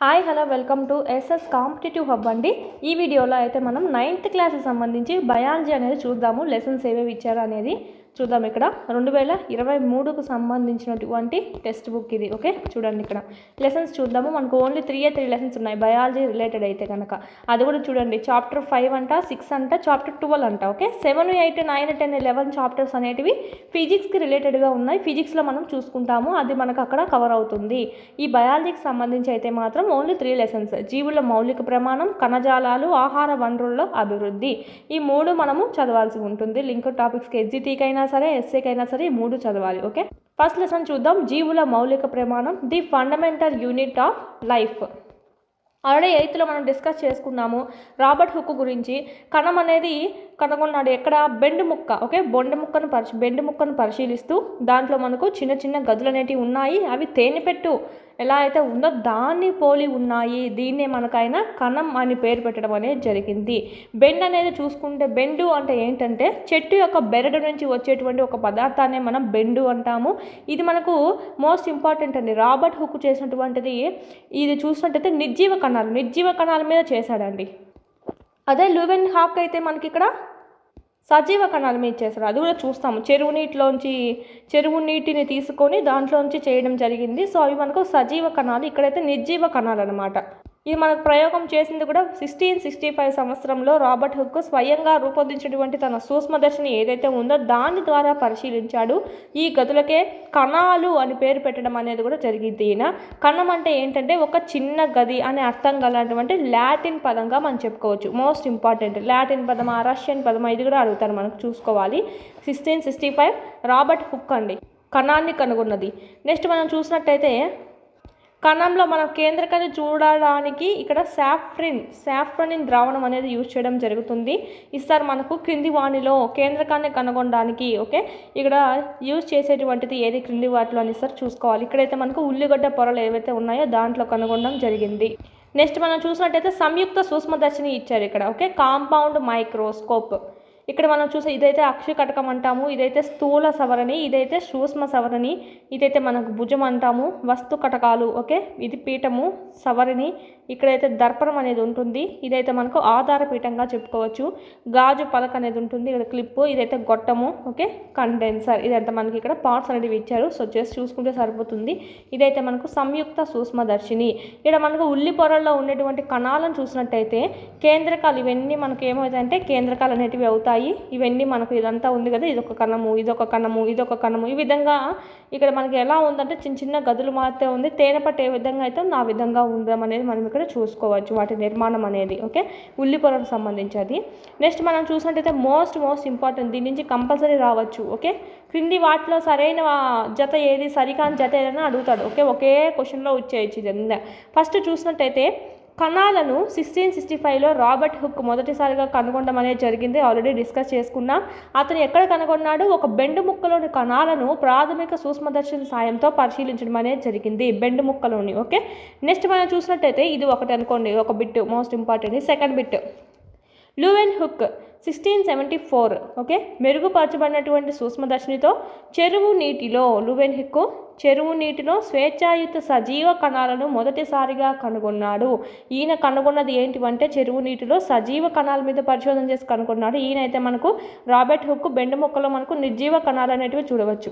Hi hello welcome to SS competitive hub అండి. ఈ వీడియోలో అయితే మనం 9th క్లాస్కి సంబంధించి బయాలజీ అనేది చూద్దాము. లెసన్స్ ఏవేవి ఇచ్చారు అనేది చూద్దాం. ఇక్కడ 2023కు సంబంధించినటువంటి టెక్స్ట్ బుక్ ఇది. ఓకే, చూడండి ఇక్కడ లెసన్స్ చూద్దాము. మనకు ఓన్లీ 3 లెసన్స్ ఉన్నాయి బయాలజీ రిలేటెడ్ అయితే కనుక. అది కూడా చూడండి, చాప్టర్ 5 అంట, 6 అంట, చాప్టర్ 12 అంట. ఓకే, 7, 8, 9, 10, 11 చాప్టర్స్ అనేటివి ఫిజిక్స్కి రిలేటెడ్గా ఉన్నాయి. ఫిజిక్స్లో మనం చూసుకుంటాము, అది మనకు అక్కడ కవర్ అవుతుంది. ఈ బయాలజీకి సంబంధించి అయితే మాత్రం ఓన్లీ 3 లెసన్స్: జీవుల మౌలిక ప్రమాణం, కణజాలాలు, ఆహార వనరుల్లో అభివృద్ధి. ఈ 3 మనము చదవాల్సి ఉంటుంది. లింక్ టాపిక్స్కి ఎస్జిటీకైనా సరే, ఎస్ఏకైనా సరే ఈ 3 చదవాలి. ఓకే, ఫస్ట్ లెసన్ చూద్దాం. జీవుల మౌలిక ప్రమాణం, the fundamental unit of life. Already 8th మనం డిస్కస్ చేసుకున్నాము రాబర్ట్ హుక్ గురించి. కణం అనేది కనుగొన్నాడు ఎక్కడ? బెండు ముక్క. ఓకే, బెండు ముక్కను పరిశీలిస్తూ దాంట్లో మనకు చిన్న చిన్న గదులు అనేటివి ఉన్నాయి. అవి తేనెపెట్టు ఎలా అయితే ఉందో దాన్ని పోలి ఉన్నాయి. దీన్నే మనకైనా కణం అని పేరు పెట్టడం అనేది జరిగింది. బెండ్ అనేది చూసుకుంటే, బెండు అంటే ఏంటంటే చెట్టు యొక్క బెరడు నుంచి వచ్చేటువంటి ఒక పదార్థాన్ని మనం బెండు అంటాము. ఇది మనకు మోస్ట్ ఇంపార్టెంట్ అండి. రాబర్ట్ హుక్ చేసినటువంటిది ఇది చూసినట్టయితే నిర్జీవ కణాల మీద చేశాడండి. అదే లూవెన్ హాక్ అయితే మనకి ఇక్కడ సజీవ కణాల మీద చేశారు. అది కూడా చూస్తాము. చెరువు నీటిని తీసుకొని దాంట్లోంచి చేయడం జరిగింది. సో అవి మనకు సజీవ కణాలు, ఇక్కడైతే నిర్జీవ కణాలు అనమాట. ఇది మనకు ప్రయోగం చేసింది కూడా 1665 సంవత్సరంలో రాబర్ట్ హుక్ స్వయంగా రూపొందించినటువంటి తన సూక్ష్మదర్శిని ఏదైతే ఉందో దాని ద్వారా పరిశీలించాడు. ఈ గదులకే కణాలు అని పేరు పెట్టడం అనేది కూడా జరిగింది. ఈయన కణం అంటే ఏంటంటే ఒక చిన్న గది అనే అర్థం గలటువంటి లాటిన్ పదంగా మనం చెప్పుకోవచ్చు. మోస్ట్ ఇంపార్టెంట్ లాటిన్ పదమా, రష్యన్ పదమా, ఇది కూడా అడుగుతారు, మనకు చూసుకోవాలి. 1665 రాబర్ట్ హుక్ అండి కణాన్ని కనుగొన్నది. నెక్స్ట్ మనం చూసినట్టయితే కణంలో మనం కేంద్రకాన్ని చూడడానికి ఇక్కడ సాఫ్రనిన్ ద్రావణం అనేది యూజ్ చేయడం జరుగుతుంది. ఇస్తారు మనకు క్రింది వాణిలో కేంద్రకాన్ని కనుగొనడానికి. ఓకే, ఇక్కడ యూజ్ చేసేటువంటిది ఏది క్రింది వాటిలో అని ఇస్తారు, చూసుకోవాలి. ఇక్కడైతే మనకు ఉల్లిగడ్డ పొరలు ఏవైతే ఉన్నాయో దాంట్లో కనుగొనడం జరిగింది. నెక్స్ట్ మనం చూసినట్టయితే సంయుక్త సూక్ష్మదర్శిని ఇచ్చారు ఇక్కడ. Okay, compound microscope. ఇక్కడ మనం చూసే ఇదైతే అక్షకటకం అంటాము, ఇదైతే స్థూల సవరణి, ఇదైతే సూక్ష్మ సవరణి, ఇదైతే మనకు భుజం అంటాము, వస్తు కటకాలు. ఓకే, ఇది పీఠము సవరణి, ఇక్కడైతే దర్పణం అనేది ఉంటుంది, ఇదైతే మనకు ఆధార పీఠంగా చెప్పుకోవచ్చు. గాజు పలక అనేది ఉంటుంది, ఇక్కడ క్లిప్పు, ఇదైతే గొట్టము. Okay, condenser. ఇదంతా మనకి ఇక్కడ పార్ట్స్ అనేవి ఇచ్చారు. సో జస్ట్ చూసుకుంటే సరిపోతుంది. ఇదైతే మనకు సంయుక్త సూక్ష్మదర్శిని. ఇక్కడ మనకు ఉల్లి పొరల్లో ఉండేటువంటి కణాలను చూసినట్టయితే కేంద్రకాలు, ఇవన్నీ మనకు ఏమవుతాయంటే కేంద్రకాలు అనేటివి అవుతాయి. ఇవన్నీ మనకు ఇదంతా ఉంది కదా, ఇదొక కణము, ఇదొక కణము, ఇదొక కణము. ఈ విధంగా ఇక్కడ మనకి ఎలా ఉందంటే చిన్న చిన్న గదులు మాత్రమే ఉంది. తేనెపట్టు ఏ విధంగా అయితే ఆ విధంగా ఉందాం అనేది మనం ఇక్కడ చూసుకోవచ్చు, వాటి నిర్మాణం అనేది. ఓకే, ఉల్లి పొరకు సంబంధించి. నెక్స్ట్ మనం చూసినట్టయితే మోస్ట్ ఇంపార్టెంట్, దీని నుంచి కంపల్సరీ రావచ్చు. ఓకే, క్రింది వాటిలో సరైన జత ఏది, సరికాని జత ఏదైనా అడుగుతాడు. ఓకే, ఒకే క్వశ్చన్లో వచ్చేయచ్చు ఇదంతా. ఫస్ట్ చూసినట్టయితే కణాలను 1665లో రాబర్ట్ హుక్ మొదటిసారిగా కనుగొనడం అనేది జరిగింది. ఆల్రెడీ డిస్కస్ చేసుకున్నాం. అతను ఎక్కడ కనుగొన్నాడు? ఒక బెండు ముక్కలోని కణాలను ప్రాథమిక సూక్ష్మదర్శిని సాయంతో పరిశీలించడం అనేది జరిగింది, బెండు ముక్కలోని. ఓకే, నెక్స్ట్ మనం చూసినట్టయితే ఇది ఒకటి అనుకోండి, ఒక bit most important. Second bit, Leeuwenhoek 1674. Okay, మెరుగుపరచబడినటువంటి సూక్ష్మదర్శినితో లూవెన్ హుక్ చెరువు నీటిలో స్వేచ్ఛాయుత సజీవ కణాలను మొదటిసారిగా కనుగొన్నాడు. ఈయన కనుగొన్నది ఏంటివంటే చెరువు నీటిలో సజీవ కణాల మీద పరిశోధన చేసి కనుగొన్నాడు. ఈయనైతే మనకు రాబర్ట్ హుక్ బెండు మొక్కలో మనకు నిర్జీవ కణాలు అనేటివి చూడవచ్చు,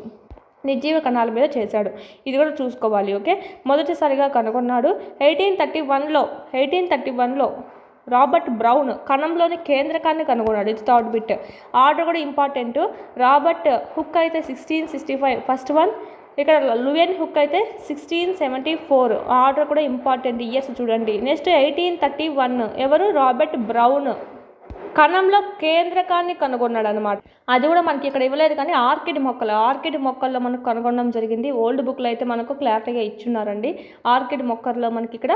నిర్జీవ కణాల మీద చేశాడు. ఇది కూడా చూసుకోవాలి. ఓకే, మొదటిసారిగా కనుగొన్నాడు 1831లో రాబర్ట్ బ్రౌన్ కణంలోని కేంద్రకాన్ని కనుగొన్నాడు. ఇది థర్డ్ బిట్. ఆర్డర్ కూడా ఇంపార్టెంట్. రాబర్ట్ హుక్ అయితే 1665 ఫస్ట్ వన్, ఇక్కడ లూవెన్ హుక్ అయితే 1674. ఆర్డర్ కూడా ఇంపార్టెంట్, ఇయర్స్ చూడండి. నెక్స్ట్ 1831 ఎవరు? రాబర్ట్ బ్రౌన్ కణంలో కేంద్రకాన్ని కనుగొన్నాడు అనమాట. అది కూడా మనకి ఇక్కడ ఇవ్వలేదు కానీ ఆర్కిడ్ మొక్కల్లో మనకు కనుగొనడం జరిగింది. ఓల్డ్ బుక్లో అయితే మనకు క్లారిటీగా ఇచ్చున్నారండి. ఆర్కిడ్ మొక్కల్లో మనకి ఇక్కడ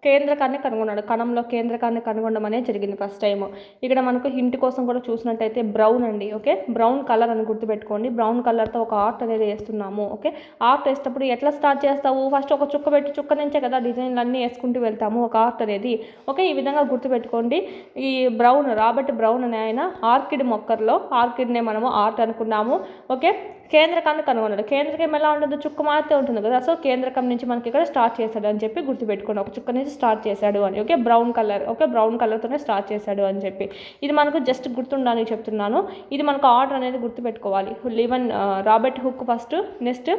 కేంద్రకాన్ని కనుగొన్నాడు. కణంలో కేంద్రకాన్ని కనుగొనడం అనేది జరిగింది ఫస్ట్ టైం. ఇక్కడ మనకు హింట్ కోసం కూడా చూసినట్టయితే బ్రౌన్ అండి. ఓకే, బ్రౌన్ కలర్ అని గుర్తుపెట్టుకోండి. బ్రౌన్ కలర్తో ఒక ఆర్ట్ అనేది వేస్తున్నాము. ఓకే, ఆర్ట్ వేసేటప్పుడు ఎట్లా స్టార్ట్ చేస్తావు? ఫస్ట్ ఒక చుక్క పెట్టి చుక్క నుంచే కదా డిజైన్లు అన్నీ వేసుకుంటూ వెళ్తాము ఒక ఆర్ట్ అనేది. ఓకే, ఈ విధంగా గుర్తుపెట్టుకోండి. ఈ బ్రౌన్, రాబర్ట్ బ్రౌన్ అనే ఆయన ఆర్కిడ్ మొక్కల్లో ఆర్కిడ్నే మనము ఆర్ట్ అనుకున్నాము. ఓకే, కేంద్రకాన్ని కనుగొన్నాడు. కేంద్రకం ఎలా ఉంటుంది? చుక్క మాత్రమే ఉంటుంది కదా. సో కేంద్రకం నుంచి మనకి ఇక్కడ స్టార్ట్ చేశాడు అని చెప్పి గుర్తుపెట్టుకోండి. ఒక చుక్క నుంచి స్టార్ట్ చేశాడు అని. Okay, brown colour. Okay, brown కలర్తోనే స్టార్ట్ చేశాడు అని చెప్పి ఇది మనకు జస్ట్ గుర్తుండాలని చెప్తున్నాను. ఇది మనకు ఆర్డర్ అనేది గుర్తుపెట్టుకోవాలి. Robert Hooke first, next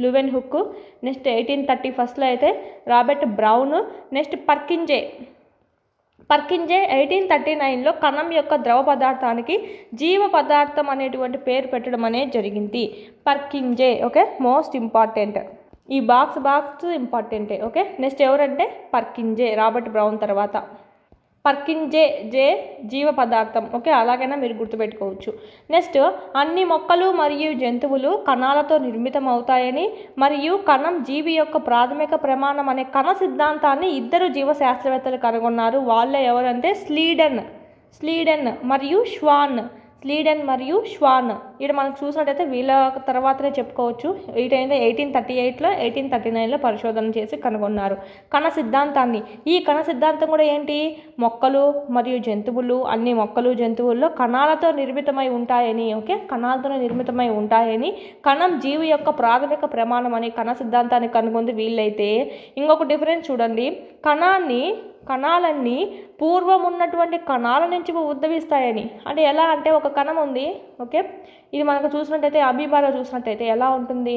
Leeuwenhoek, next 1830 ఫస్ట్లో అయితే రాబర్ట్ బ్రౌన్, నెక్స్ట్ పర్కింజే 1839లో కణం యొక్క ద్రవ పదార్థానికి జీవ పదార్థం అనేటువంటి పేరు పెట్టడం అనేది జరిగింది. పర్కింజే. Okay, most important. ఈ బాక్స్ ఇంపార్టెంటే. ఓకే, నెక్స్ట్ ఎవరంటే పర్కింజే, రాబర్ట్ బ్రౌన్ తర్వాత పర్కింజే జీవ పదార్థం. ఓకే, అలాగైనా మీరు గుర్తుపెట్టుకోవచ్చు. నెక్స్ట్ అన్ని మొక్కలు మరియు జంతువులు కణాలతో నిర్మితం అవుతాయని మరియు కణం జీవి యొక్క ప్రాథమిక ప్రమాణం అనే కణ సిద్ధాంతాన్ని ఇద్దరు జీవశాస్త్రవేత్తలు కనుగొన్నారు. వాళ్ళే ఎవరంటే స్లీడెన్ మరియు ష్వాన్. ఇక్కడ మనకు చూసినట్టయితే వీళ్ళ తర్వాతనే చెప్పుకోవచ్చు. వీటైతే 1838లో 1839లో పరిశోధన చేసి కనుగొన్నారు కణ సిద్ధాంతాన్ని. ఈ కణ సిద్ధాంతం కూడా ఏంటి? మొక్కలు మరియు జంతువులు, అన్ని మొక్కలు జంతువుల్లో కణాలతో నిర్మితమై ఉంటాయని. ఓకే, కణాలతోనే నిర్మితమై ఉంటాయని, కణం జీవి యొక్క ప్రాథమిక ప్రమాణం అని కణ సిద్ధాంతాన్ని కనుగొంది వీళ్ళైతే. ఇంకొక డిఫరెన్స్ చూడండి, కణాలన్నీ పూర్వం ఉన్నటువంటి కణాల నుంచి ఉద్భవిస్తాయని. అంటే ఎలా అంటే ఒక కణం ఉంది. ఓకే, ఇది మనకు చూసినట్టయితే అమీబాలో చూసినట్టయితే ఎలా ఉంటుంది?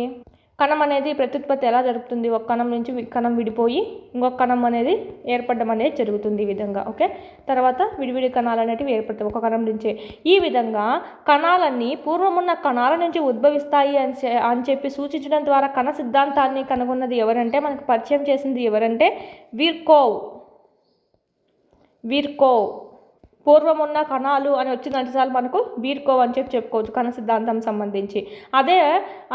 కణం అనేది ప్రత్యుత్పత్తి ఎలా జరుగుతుంది? ఒక కణం నుంచి కణం విడిపోయి ఇంకొక కణం అనేది ఏర్పడడం అనేది జరుగుతుంది ఈ విధంగా. ఓకే, తర్వాత విడివిడి కణాలు అనేటివి ఏర్పడతాయి ఒక కణం నుంచే. ఈ విధంగా కణాలన్నీ పూర్వమున్న కణాల నుంచి ఉద్భవిస్తాయి అని చెప్పి సూచించడం ద్వారా కణ సిద్ధాంతాన్ని కనుగొన్నది ఎవరంటే, మనకు పరిచయం చేసింది ఎవరంటే విర్కోవ్. పూర్వమున్న కణాలు అని వచ్చిందంటే చాలు మనకు వీర్కోవ్ అని చెప్పుకోవచ్చు కణ సిద్ధాంతం సంబంధించి. అదే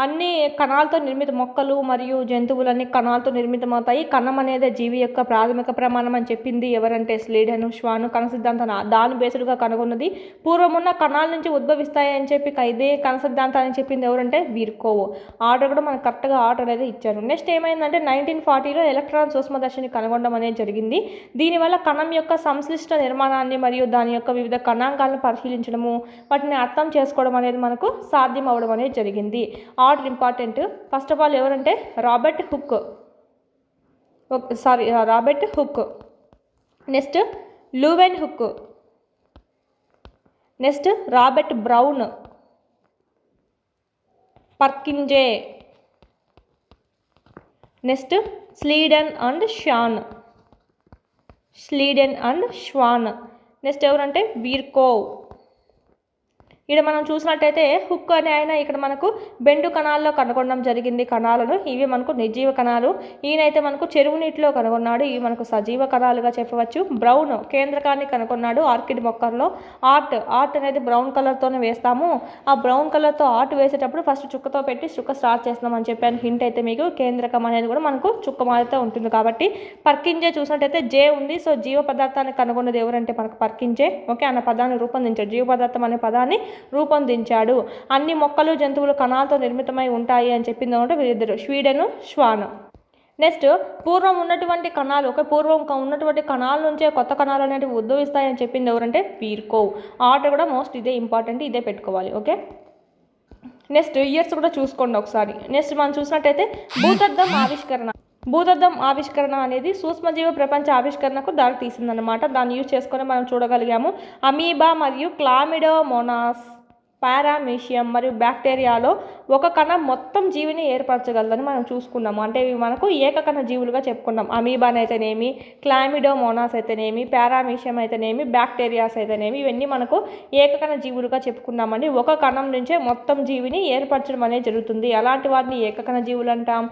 అన్ని కణాలతో నిర్మిత మొక్కలు మరియు జంతువులన్నీ కణాలతో నిర్మితమవుతాయి. కణం అనేది జీవి యొక్క ప్రాథమిక ప్రమాణం అని చెప్పింది ఎవరంటే స్లీడెన్, ష్వాన్. కణ సిద్ధాంతం దాని బేస్డ్గా కనుగొన్నది. పూర్వమున్న కణాల నుంచి ఉద్భవిస్తాయి అని చెప్పి ఇదే కణ సిద్ధాంతాన్ని చెప్పింది ఎవరంటే వీర్కోవ్. ఆర్డర్ కూడా మనకు కరెక్ట్గా ఆర్డర్ అనేది ఇచ్చారు. నెక్స్ట్ ఏమైందంటే 1940లో ఎలక్ట్రాన్ సూక్ష్మదర్శిని కనుగొనడం అనేది జరిగింది. దీనివల్ల కణం యొక్క సంశ్లిష్ట నిర్మాణాన్ని మరియు దాని యొక్క వివిధ కణాంగాలను పరిశీలించడము, వాటిని అర్థం చేసుకోవడం అనేది మనకు సాధ్యం అవడం అనేది జరిగింది. Order important. First of all ఎవరంటే Robert Hooke, next Leeuwenhoek, next Robert Brown, Purkinje, next Schleiden and Schwann. Next ఎవరంటే వీర్కోవ్. ఇక్కడ మనం చూసినట్టయితే హుక్ అనే ఆయన ఇక్కడ మనకు బెండు కణాల్లో కనుగొనడం జరిగింది కణాలను. ఇవి మనకు నిర్జీవ కణాలు. ఈయనైతే మనకు చెరువు నీటిలో కనుగొన్నాడు. ఇవి మనకు సజీవ కణాలుగా చెప్పవచ్చు. బ్రౌన్ కేంద్రకాన్ని కనుగొన్నాడు ఆర్కిడ్ మొక్కల్లో. ఆర్ట్ అనేది బ్రౌన్ కలర్తోనే వేస్తాము. ఆ బ్రౌన్ కలర్తో ఆర్ట్ వేసేటప్పుడు ఫస్ట్ చుక్కతో పెట్టి చుక్క స్టార్ట్ చేస్తామని చెప్పాను. హింట్ అయితే మీకు కేంద్రకం అనేది కూడా మనకు చుక్క మాదిరితో ఉంటుంది కాబట్టి. పర్కింజే చూసినట్టయితే జే ఉంది. సో జీవ పదార్థాన్ని కనుగొన్నది ఎవరంటే మనకు పర్కింజే. ఓకే, అన్న పదాన్ని రూపొందించాడు. జీవ పదార్థం అనే పదాన్ని రూపొందించాడు. అన్ని మొక్కలు జంతువులు కణాలతో నిర్మితమై ఉంటాయి అని చెప్పింది అంటే వీరిద్దరు, స్వీడెన్, ష్వాన్. నెక్స్ట్ పూర్వం ఉన్నటువంటి కణాల నుంచే కొత్త కణాలు అనేవి ఉద్భవిస్తాయని చెప్పింది ఎవరంటే వీర్కోవ్. ఆర్డర్ కూడా మోస్ట్ ఇదే ఇంపార్టెంట్, ఇదే పెట్టుకోవాలి. ఓకే, నెక్స్ట్ ఇయర్స్ కూడా చూసుకోండి ఒకసారి. నెక్స్ట్ మనం చూసినట్టయితే భూతద్దం ఆవిష్కరణ అనేది సూక్ష్మజీవ ప్రపంచ ఆవిష్కరణకు దారి తీసిందనమాట. దాన్ని యూజ్ చేసుకొని మనం చూడగలిగాము. అమీబా మరియు క్లామిడోమోనాస్, పారామీషియం మరియు బ్యాక్టీరియాలో ఒక కణం మొత్తం జీవిని ఏర్పరచగలదని మనం చూసుకున్నాము. అంటే ఇవి మనకు ఏకకణ జీవులుగా చెప్పుకున్నాం. అమీబాన్ అయితేనేమి, క్లామిడోమోనాస్ అయితేనేమి, పారామీషియం అయితేనేమి, బ్యాక్టీరియాస్ అయితేనేమి, ఇవన్నీ మనకు ఏకకణ జీవులుగా చెప్పుకున్నామండి. ఒక కణం నుంచే మొత్తం జీవిని ఏర్పరచడం అనేది జరుగుతుంది. అలాంటి వాటిని ఏకకణ జీవులు అంటాం.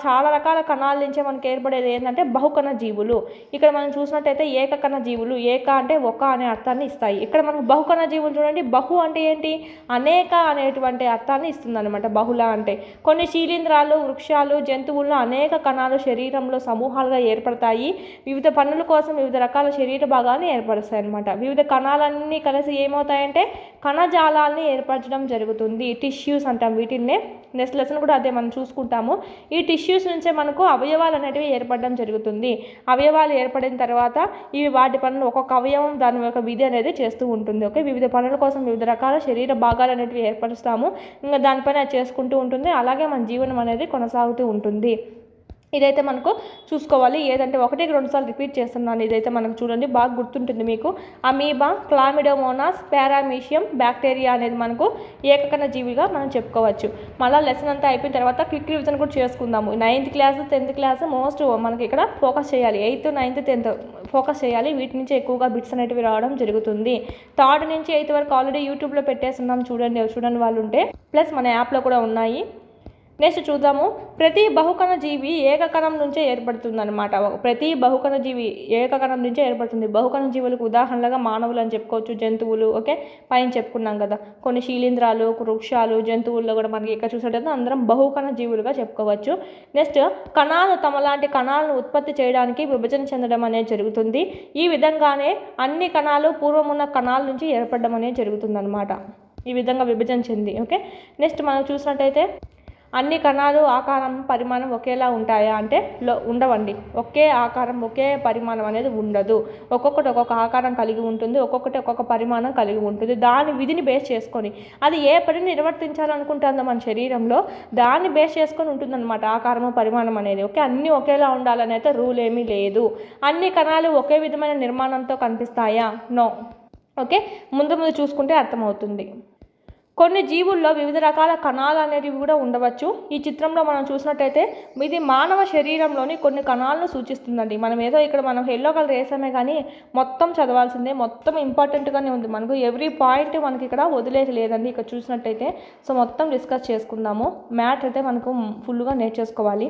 చాలా రకాల కణాల నుంచే మనకి ఏర్పడేది ఏంటంటే బహుకణ జీవులు. ఇక్కడ మనం చూసినట్టయితే ఏకకణ జీవులు, ఏక అంటే ఒక అనే అర్థాన్ని ఇస్తాయి. ఇక్కడ మనకు బహుకణ జీవులు చూడండి, బహు అంటే ఏంటి, అనేక అనేటువంటి అర్థాన్ని ఇస్తుంది అనమాట బహుళ అంటే. కొన్ని శిలీంధ్రాలు, వృక్షాలు, జంతువుల్లో అనేక కణాలు శరీరంలో సమూహాలుగా ఏర్పడతాయి. వివిధ పనుల కోసం వివిధ రకాల శరీర భాగాలను ఏర్పరుస్తాయి అనమాట. వివిధ కణాలన్నీ కలిసి ఏమవుతాయంటే కణజాలాన్ని ఏర్పరచడం జరుగుతుంది. టిష్యూస్ అంటాం వీటిల్నే. నెక్స్ట్ లెసన్ కూడా అదే మనం చూసుకుంటాము. ఈ టిష్యూస్ నుంచే మనకు అవయవాలు అనేటివి ఏర్పడడం జరుగుతుంది. అవయవాలు ఏర్పడిన తర్వాత ఇవి వాటి పనులు ఒక్కొక్క అవయవం దాని యొక్క విధి అనేది చేస్తూ ఉంటుంది. ఓకే, వివిధ పనుల కోసం వివిధ రకాల శరీర భాగాలు అనేటివి ఏర్పరుస్తాము. ఇంకా దానిపైన చేసుకుంటూ ఉంటుంది. అలాగే మన జీవనం అనేది కొనసాగుతూ ఉంటుంది. ఇదైతే మనకు చూసుకోవాలి. ఏదంటే 1-2 సార్లు రిపీట్ చేస్తున్నాను. ఇదైతే మనకు చూడండి బాగా గుర్తుంటుంది మీకు. అమీబా, క్లామిడోమోనాస్, పారామీషియం, బ్యాక్టీరియా అనేది మనకు ఏకకణ జీవిగా మనం చెప్పుకోవచ్చు. మళ్ళీ లెసన్ అంతా అయిపోయిన తర్వాత క్విక్ రివిజన్ కూడా చేసుకుందాము. 9th class 10th class most మనకి ఇక్కడ ఫోకస్ చేయాలి. 8th 9th 10th ఫోకస్ చేయాలి. వీటి నుంచి ఎక్కువగా బిట్స్ అనేటివి రావడం జరుగుతుంది. 3rd నుంచి 8th వరకు ఆల్రెడీ యూట్యూబ్లో పెట్టేస్తున్నాం, చూడండి వాళ్ళు ఉంటే. ప్లస్ మన యాప్లో కూడా ఉన్నాయి. నెక్స్ట్ చూద్దాము. ప్రతి బహుకణ జీవి ఏకకణం నుంచే ఏర్పడుతుంది అనమాట. ప్రతి బహుకణ జీవి ఏకకణం నుంచే ఏర్పడుతుంది. బహుకణ జీవులకు ఉదాహరణలుగా మానవులు అని చెప్పుకోవచ్చు, జంతువులు. ఓకే, పైన చెప్పుకున్నాం కదా. కొన్ని శిలీంధ్రాలు, వృక్షాలు, జంతువుల్లో కూడా మనకి ఇక్కడ చూసినట్టయితే అందరం బహుకణ జీవులుగా చెప్పుకోవచ్చు. నెక్స్ట్ కణాలు తమలాంటి కణాలను ఉత్పత్తి చేయడానికి విభజన చెందడం అనేది జరుగుతుంది. ఈ విధంగానే అన్ని కణాలు పూర్వమున్న కణాల నుంచి ఏర్పడడం అనేది జరుగుతుంది అనమాట. ఈ విధంగా విభజన చెంది. ఓకే, నెక్స్ట్ మనం చూసినట్టయితే అన్ని కణాలు ఆకారం పరిమాణం ఒకేలా ఉంటాయా అంటే ఉండవండి. ఒకే ఆకారం ఒకే పరిమాణం అనేది ఉండదు. ఒక్కొక్కటి ఒక్కొక్క ఆకారం కలిగి ఉంటుంది, ఒక్కొక్కటి ఒక్కొక్క పరిమాణం కలిగి ఉంటుంది. దాని విధిని బేస్ చేసుకొని అది ఏ పనిని నిర్వర్తించాలనుకుంటుందో మన శరీరంలో దాన్ని బేస్ చేసుకొని ఉంటుందన్నమాట ఆకారము పరిమాణం అనేది. ఓకే, అన్నీ ఒకేలా ఉండాలని అయితే రూల్ ఏమీ లేదు. అన్ని కణాలు ఒకే విధమైన నిర్మాణంతో కనిపిస్తాయా? నో. ఓకే, ముందు చూసుకుంటే అర్థమవుతుంది. కొన్ని జీవుల్లో వివిధ రకాల కణాలు అనేటివి కూడా ఉండవచ్చు. ఈ చిత్రంలో మనం చూసినట్టయితే ఇది మానవ శరీరంలోని కొన్ని కణాలను సూచిస్తుందండి. మనం ఏదో ఇక్కడ మనం ఎల్లో కలర్ వేసామే కానీ మొత్తం చదవాల్సిందే, మొత్తం ఇంపార్టెంట్గానే ఉంది. మనకు ఎవ్రీ పాయింట్ మనకి ఇక్కడ వదిలేసి లేదండి. ఇక్కడ చూసినట్టయితే సో మొత్తం డిస్కస్ చేసుకుందాము. మ్యాథ్ అయితే మనకు ఫుల్గా నేర్చేసుకోవాలి,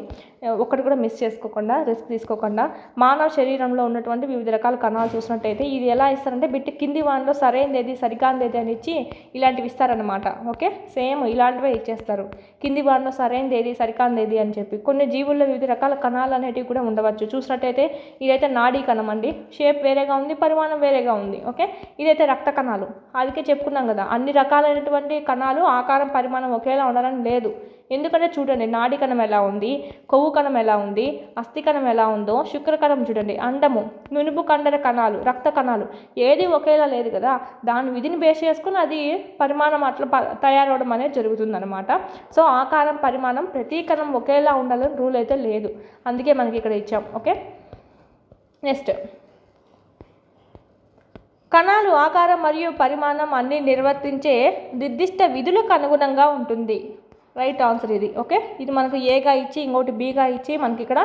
ఒకటి కూడా మిస్ చేసుకోకుండా, రిస్క్ తీసుకోకుండా. మానవ శరీరంలో ఉన్నటువంటి వివిధ రకాల కణాలు చూసినట్టయితే ఇది ఎలా ఇస్తారంటే బిట్టి కింది వాటిలో సరైనది సరికాందేది అని ఇచ్చి ఇలాంటివి ఇస్తారన్నమాట. ఓకే, సేమ్ ఇలాంటివే ఇచ్చేస్తారు. కింది వాటిలో సరైనది సరికాందేది అని చెప్పి. కొన్ని జీవుల్లో వివిధ రకాల కణాలు అనేటివి కూడా ఉండవచ్చు. చూసినట్టయితే ఇదైతే నాడీ కణం అండి. షేప్ వేరేగా ఉంది, పరిమాణం వేరేగా ఉంది. ఓకే, ఇదైతే రక్త కణాలు. అందుకే చెప్పుకున్నాం కదా అన్ని రకాలైనటువంటి కణాలు ఆకారం పరిమాణం ఒకేలా ఉండాలని లేదు. ఎందుకంటే చూడండి నాడీ కణం ఎలా ఉంది, కొవ్వు కణం ఎలా ఉంది, అస్థి కణం ఎలా ఉందో, శుక్రకణం చూడండి, అండము, నునుపు కండర కణాలు, రక్త కణాలు ఏది ఒకేలా లేదు కదా. దాని విధిని బేస్ చేసుకుని అది పరిమాణం అట్లా తయారవడం అనేది జరుగుతుంది అనమాట. సో ఆకారం పరిమాణం ప్రతి కణం ఒకేలా ఉండాలని రూల్ అయితే లేదు. అందుకే మనకి ఇక్కడ ఇచ్చాం. ఓకే, నెక్స్ట్ కణాలు ఆకారం మరియు పరిమాణం అన్నీ నిర్వర్తించే నిర్దిష్ట విధులకు అనుగుణంగా ఉంటుంది. రైట్ ఆన్సర్ ఇది. ఓకే, ఇది మనకు ఏగా ఇచ్చి ఇంకోటి బీగా ఇచ్చి మనకి ఇక్కడ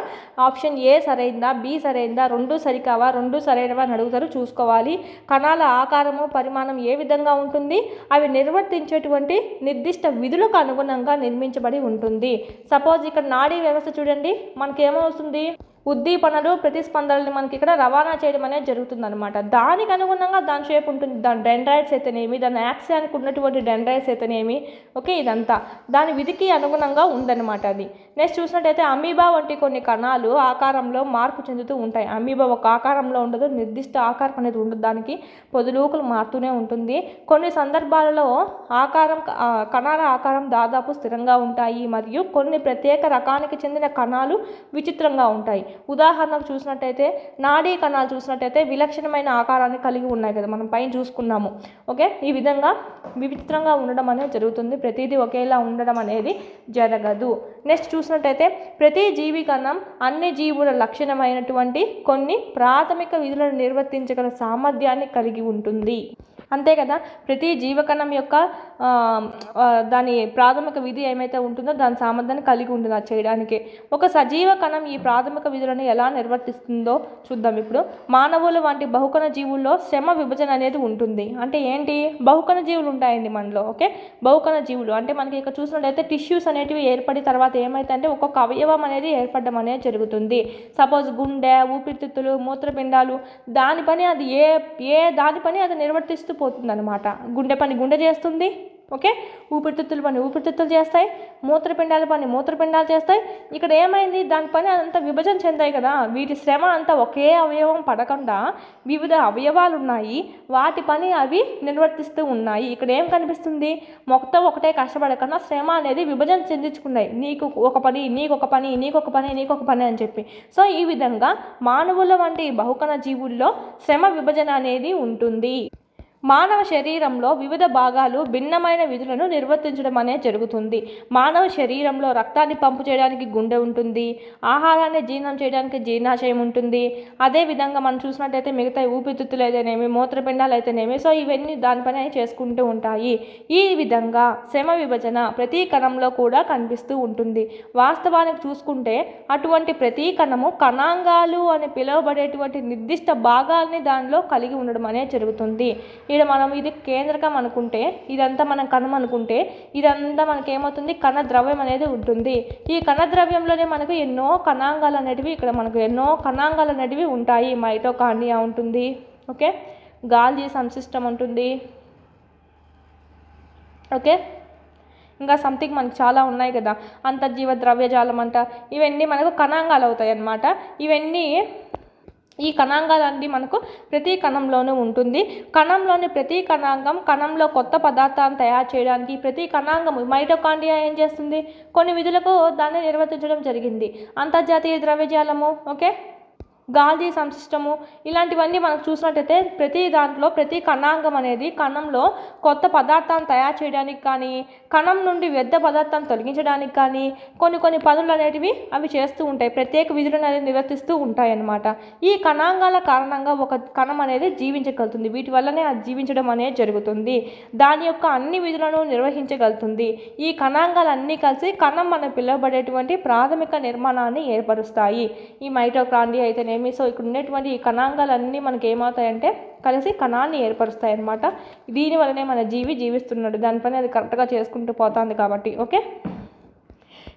ఆప్షన్ ఏ సరైందా, బి సరైందా, రెండు సరికావా, రెండు సరైనవా అని అడుగుతారు. చూసుకోవాలి. కణాల ఆకారము పరిమాణం ఏ విధంగా ఉంటుంది, అవి నిర్వర్తించేటువంటి నిర్దిష్ట విధులకు అనుగుణంగా నిర్మించబడి ఉంటుంది. సపోజ్ ఇక్కడ నాడీ వ్యవస్థ చూడండి, మనకి ఏమవుతుంది, ఉద్దీపనలు ప్రతిస్పందనలు మనకి ఇక్కడ రవాణా చేయడం అనేది జరుగుతుందన్నమాట. దానికి అనుగుణంగా దాని షేప్ ఉంటుంది. దాని డెండ్రైట్స్ అయితేనేమి, దాని యాక్సియానికి ఉన్నటువంటి డెండ్రైట్స్ అయితేనేమి. ఓకే, ఇదంతా దాని విధికి అనుగుణంగా ఉందన్నమాట అది. నెక్స్ట్ చూసినట్టయితే అమీబా వంటి కొన్ని కణాలు ఆకారంలో మార్పు చెందుతూ ఉంటాయి. అమీబా ఒక ఆకారంలో ఉండదు, నిర్దిష్ట ఆకారం అనేది ఉండదు, దానికి పొదులూకులు మారుతూనే ఉంటుంది. కొన్ని సందర్భాలలో కణాల ఆకారం దాదాపు స్థిరంగా ఉంటాయి మరియు కొన్ని ప్రత్యేక రకానికి చెందిన కణాలు విచిత్రంగా ఉంటాయి. ఉదాహరణకు చూసినట్టయితే నాడీ కణాలు చూసినట్టయితే విలక్షణమైన ఆకారాన్ని కలిగి ఉన్నాయి కదా, మనం పైన చూసుకున్నాము. ఓకే, ఈ విధంగా విచిత్రంగా ఉండడం అనేది జరుగుతుంది. ప్రతిదీ ఒకేలా ఉండడం అనేది జరగదు. నెక్స్ట్ చూసినట్టయితే ప్రతి జీవి కణం అన్ని జీవుల లక్షణమైనటువంటి కొన్ని ప్రాథమిక విధులను నిర్వర్తించగల సామర్థ్యాన్ని కలిగి ఉంటుంది. అంతే కదా, ప్రతి జీవకణం యొక్క దాని ప్రాథమిక విధి ఏమైతే ఉంటుందో దాని సామర్థ్యాన్ని కలిగి ఉంటుంది అది చేయడానికి. ఒక సజీవ కణం ఈ ప్రాథమిక విధులను ఎలా నిర్వర్తిస్తుందో చూద్దాం ఇప్పుడు. మానవులు వంటి బహుకణ జీవుల్లో శ్రమ విభజన అనేది ఉంటుంది. అంటే ఏంటి, బహుకణ జీవులు ఉంటాయండి మనలో. ఓకే, బహుకణ జీవులు అంటే మనకి ఇక్కడ చూసినట్లయితే టిష్యూస్ అనేటివి ఏర్పడి తర్వాత ఏమైతే అంటే ఒక్కొక్క అవయవం అనేది ఏర్పడడం అనేది జరుగుతుంది. సపోజ్ గుండె, ఊపిరితిత్తులు, మూత్రపిండాలు, దాని పని అది దాని పని అది నిర్వర్తిస్తూ పోతుంది అనమాట. గుండె పని గుండె చేస్తుంది, ఓకే, ఊపిరితిత్తుల పని ఊపిరితిత్తులు చేస్తాయి, మూత్రపిండాల పని మూత్రపిండాలు చేస్తాయి. ఇక్కడ ఏమైంది, దాని పని అదంతా విభజన చెందాయి కదా. వీటి శ్రమ అంతా ఒకే అవయవం పడకుండా వివిధ అవయవాలు ఉన్నాయి, వాటి పని అవి నిర్వర్తిస్తూ ఉన్నాయి. ఇక్కడ ఏం కనిపిస్తుంది, మొత్తం ఒకటే కష్టపడకుండా శ్రమ అనేది విభజన చెందించుకున్నాయి. నీకు ఒక పని, నీకొక పని, నీకొక పని, నీకొక పని అని చెప్పి. సో ఈ విధంగా మానవుల వంటి బహుకణ జీవుల్లో శ్రమ విభజన అనేది ఉంటుంది. మానవ శరీరంలో వివిధ భాగాలు భిన్నమైన విధులను నిర్వర్తించడం అనేది జరుగుతుంది. మానవ శరీరంలో రక్తాన్ని పంపు చేయడానికి గుండె ఉంటుంది, ఆహారాన్ని జీర్ణం చేయడానికి జీర్ణాశయం ఉంటుంది. అదేవిధంగా మనం చూసినట్టయితే మిగతా ఊపిరితిత్తులు అయితేనేమి, మూత్రపిండాలు అయితేనేమి, సో ఇవన్నీ దానిపైన చేసుకుంటూ ఉంటాయి. ఈ విధంగా శ్రమ విభజన ప్రతి కణంలో కూడా కనిపిస్తూ ఉంటుంది. వాస్తవానికి చూసుకుంటే అటువంటి ప్రతి కణము కణాంగాలు అని పిలువబడేటువంటి నిర్దిష్ట భాగాల్ని దానిలో కలిగి ఉండడం అనేది జరుగుతుంది. ఇక్కడ మనం ఇది కేంద్రకం అనుకుంటే, ఇదంతా మనం కణం అనుకుంటే, ఇదంతా మనకి ఏమవుతుంది, కణ ద్రవ్యం అనేది ఉంటుంది. ఈ కణ ద్రవ్యంలోనే మనకు ఎన్నో కణాంగాలు అనేటివి ఉంటాయి. మైటోకాండ్రియా ఉంటుంది, ఓకే, గాల్జీ సంసిస్టమ్ ఉంటుంది, ఓకే, ఇంకా సంథింగ్ మనకు చాలా ఉన్నాయి కదా, అంతర్జీవ ద్రవ్యజాలం అంట, ఇవన్నీ మనకు కణాంగాలు అవుతాయి అన్నమాట. ఇవన్నీ ఈ కణాంగాలన్నీ మనకు ప్రతి కణంలోనూ ఉంటుంది. కణంలోని ప్రతి కణాంగం కణంలో కొత్త పదార్థాలను తయారు చేయడానికి ప్రతి కణాంగం మైటోకాండ్రియా ఏం చేస్తుంది, కొన్ని విధులకు దాన్ని నిర్వర్తించడం జరిగింది. అంతర్జాతీయ ద్రవ్యజాలము, ఓకే, గాల్జీ సంసిస్టము, ఇలాంటివన్నీ మనకు చూసినట్టయితే ప్రతి దాంట్లో ప్రతి కణాంగం అనేది కణంలో కొత్త పదార్థాన్ని తయారు చేయడానికి కానీ, కణం నుండి వ్యర్థ పదార్థాన్ని తొలగించడానికి కానీ కొన్ని పనులు అనేటివి అవి చేస్తూ ఉంటాయి. ప్రత్యేక విధులను అనేది నిర్వర్తిస్తూ ఉంటాయి అన్నమాట. ఈ కణాంగాల కారణంగా ఒక కణం అనేది జీవించగలుగుతుంది. వీటి వల్లనే అది జీవించడం అనేది జరుగుతుంది. దాని యొక్క అన్ని విధులను నిర్వహించగలుగుతుంది. ఈ కణాంగాలన్నీ కలిసి కణం అని పిలువబడేటువంటి ప్రాథమిక నిర్మాణాన్ని ఏర్పరుస్తాయి. ఈ మైటోకాండ్రియా అయితేనే సో ఇక్కడ ఉన్నటువంటి ఈ కణాంగాలన్నీ మనకి ఏమవుతాయంటే కలిసి కణాన్ని ఏర్పరుస్తాయి అన్నమాట. దీనివల్లనే మన జీవిస్తున్నాడు, దానిపైన అది కరెక్ట్గా చేసుకుంటూ పోతుంది కాబట్టి. ఓకే,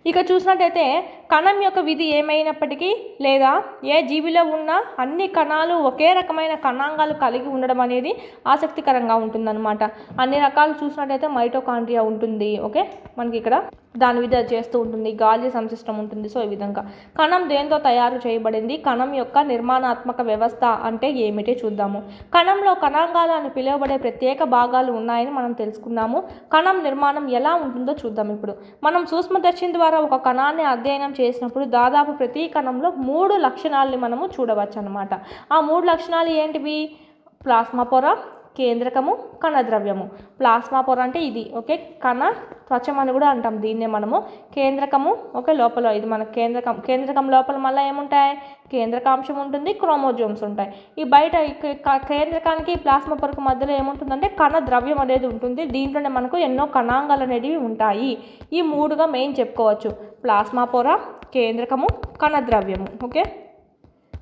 ఇక చూసినట్టయితే కణం యొక్క విధి ఏమైనప్పటికీ లేదా ఏ జీవిలో ఉన్న అన్ని కణాలు ఒకే రకమైన కణాంగాలు కలిగి ఉండడం అనేది ఆసక్తికరంగా ఉంటుందన్నమాట. అన్ని రకాలు చూసినట్టయితే మైటోకాండ్రియా ఉంటుంది, ఓకే, మనకి ఇక్కడ దాని విధ చేస్తూ ఉంటుంది, గాల్జీ సంసిస్టమ్ ఉంటుంది. సో ఈ విధంగా కణం దేంతో తయారు చేయబడింది, కణం యొక్క నిర్మాణాత్మక వ్యవస్థ అంటే ఏమిటి చూద్దాము. కణంలో కణాంగాలు అని పిలువబడే ప్రత్యేక భాగాలు ఉన్నాయని మనం తెలుసుకున్నాము. కణం నిర్మాణం ఎలా ఉంటుందో చూద్దాం ఇప్పుడు. మనం సూక్ష్మదర్శిని ద్వారా ఒక కణాన్ని అధ్యయనం చేసినప్పుడు దాదాపు ప్రతి కణంలో 3 లక్షణాలని మనము చూడవచ్చు అన్నమాట. ఆ 3 లక్షణాలు ఏంటివి, ప్లాస్మా పొర, కేంద్రకము, కణద్రవ్యము. ప్లాస్మా పొర అంటే ఇది, ఓకే, కణ త్వచం అని కూడా అంటాం దీన్నే మనము. కేంద్రకము, ఓకే, లోపల ఇది మన కేంద్రకం లోపల మళ్ళీ ఏముంటాయి, కేంద్రకాంశం ఉంటుంది, క్రోమోజోమ్స్ ఉంటాయి. ఈ బయట కేంద్రకానికి ప్లాస్మా పొరకు మధ్యలో ఏముంటుందంటే కణ ద్రవ్యం అనేది ఉంటుంది. దీంట్లోనే మనకు ఎన్నో కణాంగాలు అనేవి ఉంటాయి. ఈ 3గా మెయిన్ చెప్పుకోవచ్చు, ప్లాస్మా పొర, కేంద్రకము, కణద్రవ్యము. ఓకే,